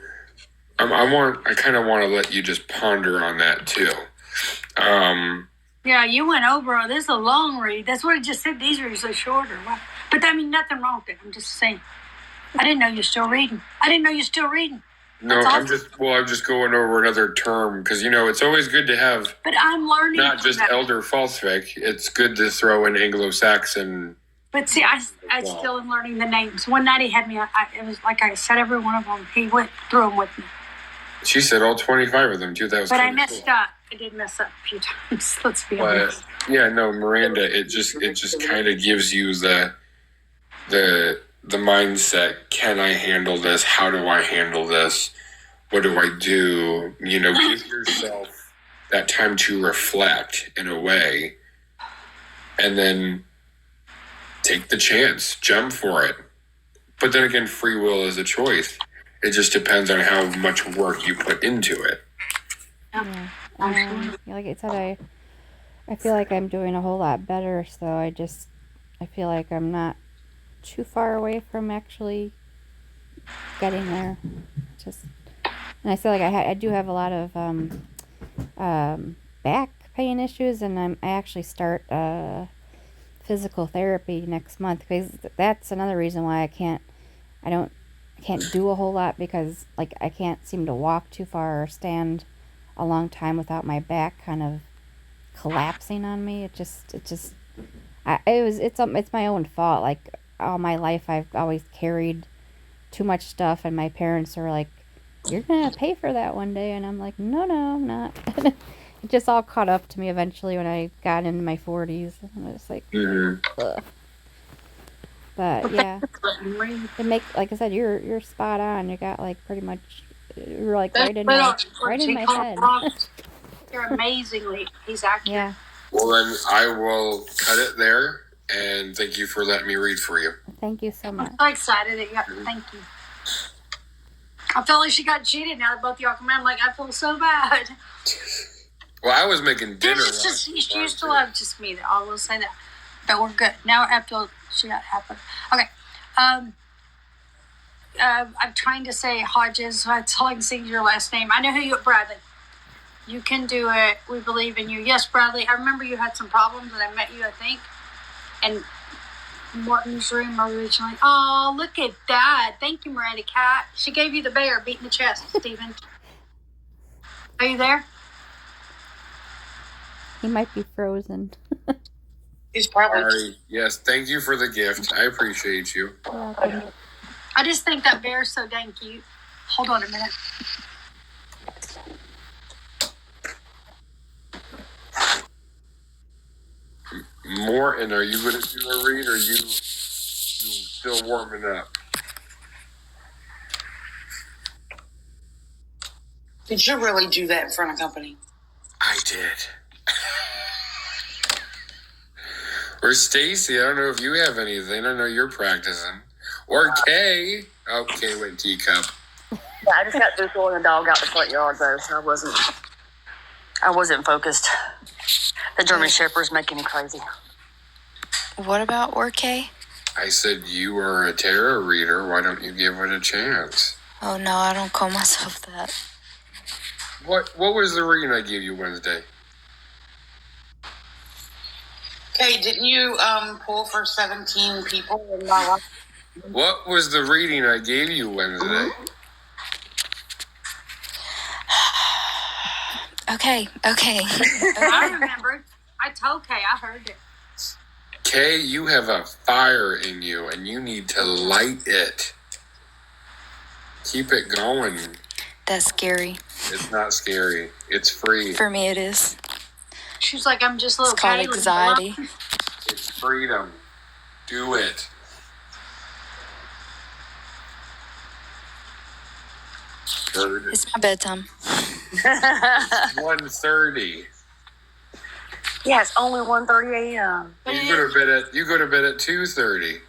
I kind of want to let you just ponder on that too. Yeah, you went over. This is a long read. That's what it just said. These reads are shorter. But I mean, nothing wrong with it. I'm just saying. I didn't know you're still reading. No, awesome. I'm just going over another term because, it's always good to have. But I'm learning. Not just Elder Falsvik. It's good to throw in Anglo-Saxon. But see, I still am learning the names. One night he had me, it was like I said every one of them. He went through them with me. She said all 25 of them, too. That was. But I messed up. I did mess up a few times. Let's be honest. Yeah, no, Miranda. It just kind of gives you the mindset. Can I handle this? How do I handle this? What do I do? Give yourself that time to reflect in a way, and then take the chance, jump for it. But then again, free will is a choice. It just depends on how much work you put into it. Yeah. Like I said, I feel like I'm doing a whole lot better, so I feel like I'm not too far away from actually getting there. And I feel like I do have a lot of back pain issues, and I actually start physical therapy next month, because that's another reason why I can't do a whole lot, because like I can't seem to walk too far or stand a long time without my back kind of collapsing on me. It's my own fault. Like all my life I've always carried too much stuff, and my parents are like, "You're gonna pay for that one day," and I'm like, no, I'm not. It just all caught up to me eventually when I got into my 40s. I was like, ugh. But yeah, like I said, you're spot on. You got like pretty much, you're like right in my head. You're amazingly, he's accurate. Yeah. Well, then I will cut it there, and thank you for letting me read for you. Thank you so much. I'm so excited that you got. Thank you. I felt like she got cheated. Now that both of y'all come out, I'm like, I feel so bad. Well, I was making dinner. She used to love just me. I will say that. But we're good. Now after she got happened. Okay. I'm trying to say Hodges. That's all I can say is your last name. I know who you are, Bradley. You can do it. We believe in you. Yes, Bradley. I remember you had some problems when I met you, I think. And Morton's room originally. Oh, look at that. Thank you, Miranda Cat. She gave you the bear beating the chest, Stephen. Are you there? He might be frozen. He's probably. Sorry. Yes, thank you for the gift. I appreciate you. I just think that bear's so dang cute. Hold on a minute. Morton, are you going to do a read, or you still warming up? Did you really do that in front of company? I did. Or Stacy, I don't know if you have anything. I know you're practicing. Or Kay. Oh, Kay went teacup. Yeah, I just got through throwing the dog out the front yard though, so I wasn't focused. The German Shepherd's making me crazy. What about Orkay? I said you are a tarot reader. Why don't you give it a chance? Oh no, I don't call myself that. What was the reading I gave you Wednesday? Okay, didn't you pull for 17 people in my life? What was the reading I gave you Wednesday? Okay. I remembered. I told Kay. I heard it. Kay, you have a fire in you, and you need to light it. Keep it going. That's scary. It's not scary. It's free. For me, it is. She's like, I'm just a little It's called Kay with anxiety. It's freedom. Do it. It's my bedtime. 1:30. Yeah, it's only 1:30 a.m. You go to bed at 2:30.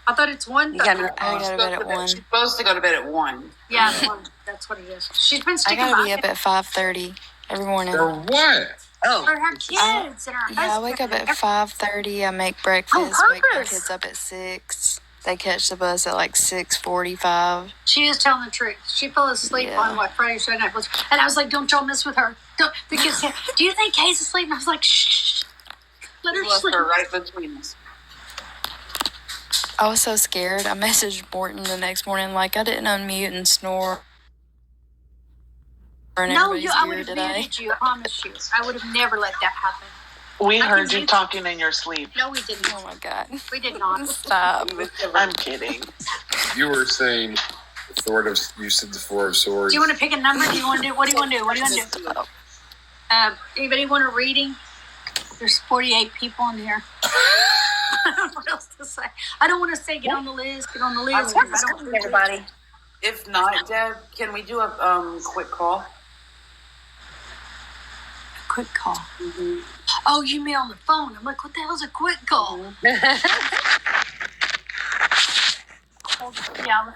I thought it's 1:30. I go to bed at 1. She's supposed to go to bed at 1. Yeah, it's 1. That's what it is. She's been I sticking gotta by be up at 5:30 every morning. For what? for her kids and her husband. Yeah, I wake up at 5:30. I make breakfast. Wake my kids up at 6. They catch the bus at like 6:45. She is telling the truth. She fell asleep on Friday or Saturday night was, and I was like, "Don't y'all mess with her." Don't. The kids said, "Do you think Kay's asleep?" And I was like, "Shh, let her Left sleep." her right between us. I was so scared. I messaged Morton the next morning like I didn't unmute and snore. No, I would have muted you. I promise you. I would have never let that happen. We heard you talking in your sleep. No, we didn't. Oh my god. We did not. Stop. I'm kidding. You were saying you said the Four of Swords. Do you want to pick a number? Do you want to do? What do you want to do? What do you want to do? Anybody want a reading? There's 48 people in here. I don't know what else to say. I don't want to say get on the list. Get on the list. I don't want Everybody. If not, Deb, can we do a quick call? quick call. Mm-hmm. Oh, you mean on the phone? I'm like, what the hell's a quick call? Yeah,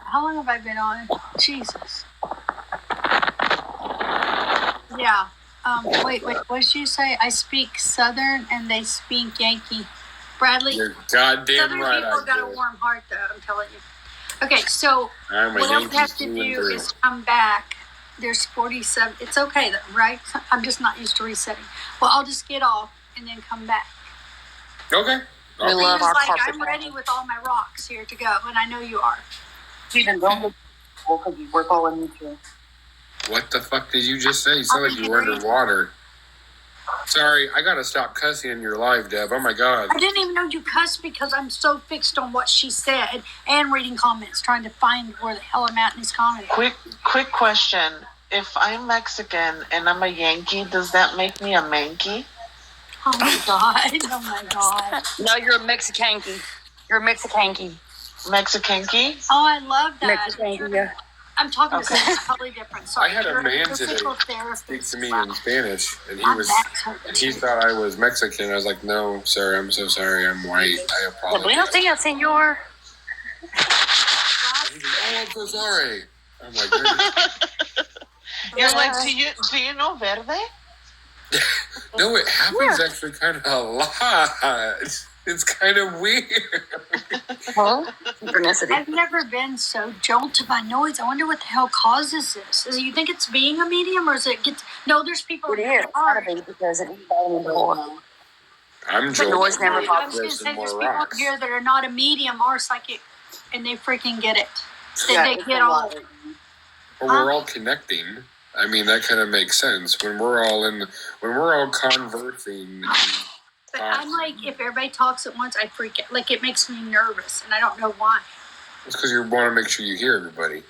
how long have I been on? Jesus. Yeah. Wait, what did you say? I speak Southern and they speak Yankee. Bradley? You're goddamn Southern right. people got a warm heart, though, I'm telling you. Okay, so what else I have to do is come back. There's 47. It's okay, though, right? I'm just not used to resetting. Well, I'll just get off and then come back. Okay. We love our carpet. I'm ready with all my rocks here to go, and I know you are. Stephen, don't look because we're calling you too. What the fuck did you just say? You sound like you were underwater. Sorry, I gotta stop cussing in your live, Deb. Oh my god. I didn't even know you cussed because I'm so fixed on what she said and reading comments, trying to find where the hell I'm at in these comments. Quick question. If I'm Mexican and I'm a Yankee, does that make me a Mankey? Oh my god. Oh my god. No, you're a Mexicanky. You're a Mexicanky. Mexicanky? Oh, I love that. Mexicanky, yeah. I'm talking to something totally different. Sorry. I had a man today speak to me in Spanish, and he thought I was Mexican. I was like, no, sir, I'm so sorry, I'm white. I apologize. Buenos dias, senor. He's like, oh, I'm so sorry. I'm like, You're like, do you know verde? no, it happens actually kind of a lot. It's kind of weird. Huh? Synchronicity. I've never been so jolted by noise. I wonder what the hell causes this. Is you think it's being a medium, or is it gets? No, there's people. It is. It's gotta be because it ain't before. I'm The jolted. noise never I was bothers gonna say there's more people rocks. here that are not a medium or psychic, and they freaking get it. They it's get a all. lot. Well, we're all connecting. I mean, that kind of makes sense when we're all conversing. But I'm like, if everybody talks at once, I freak out. Like, it makes me nervous, and I don't know why. It's because you want to make sure you hear everybody.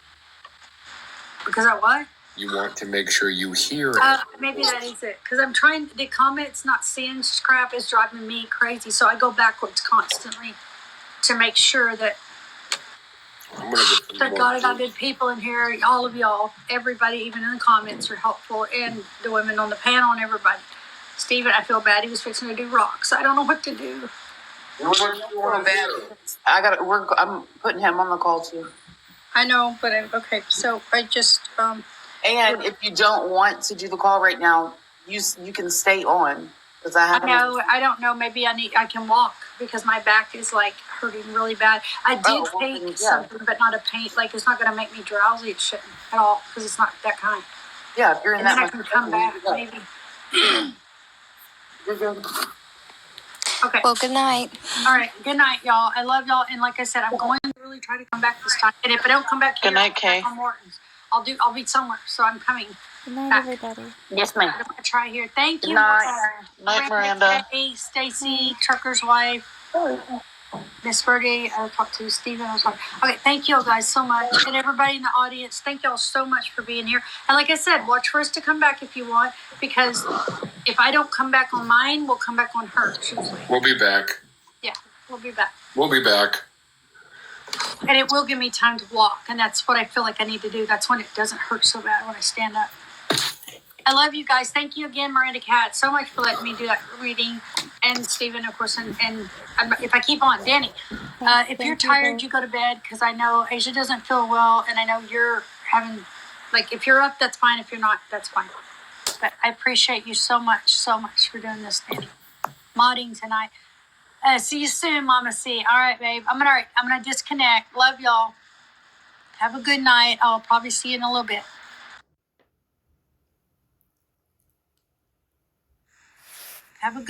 Because I what? You want to make sure you hear it. Maybe that is it. Because I'm trying, the comments not seeing crap is driving me crazy. So I go backwards constantly to make sure that, I'm gonna get some thank more God I got good people in here. All of y'all, everybody, even in the comments, are helpful. And the women on the panel and everybody. Stephen, I feel bad. He was fixing to do rocks. I don't know what to do. I'm putting him on the call too. I know, but okay. So I just, And if you don't want to do the call right now, you can stay on because I know, I don't know. Maybe I can walk because my back is like hurting really bad. I did take something, but not a pain. Like, it's not going to make me drowsy. It shouldn't at all because it's not that kind. Yeah, if you're in And that then I can come back maybe. Okay. Well, good night. All right. Good night, y'all. I love y'all. And like I said, I'm going to really try to come back this time. And if I don't come back here, Good night, I'll come back Kay. on Morton's. I'll be somewhere. So I'm coming. Good night, back. everybody. Yes, ma'am. I'm going to try here. Thank you. Night, Miranda. Kay, Stacy, Trucker's wife, Miss Birdie. I'll talk to Stephen. Okay, thank you all guys so much. And everybody in the audience, thank y'all so much for being here. And like I said, watch for us to come back if you want, because if I don't come back on mine, we'll come back on hers usually. We'll be back. Yeah, we'll be back. We'll be back. And it will give me time to walk, and that's what I feel like I need to do. That's when it doesn't hurt so bad when I stand up. I love you guys. Thank you again, Miranda Cat, so much for letting me do that reading. And Stephen, of course, and if I keep on, Danny. If you're tired, you go to bed, because I know Asia doesn't feel well, and I know you're having, like, if you're up, that's fine. If you're not, that's fine. But I appreciate you so much for doing this, Danny. Modding tonight. See you soon, Mama C. All right, babe. I'm gonna disconnect. Love y'all. Have a good night. I'll probably see you in a little bit. Have a good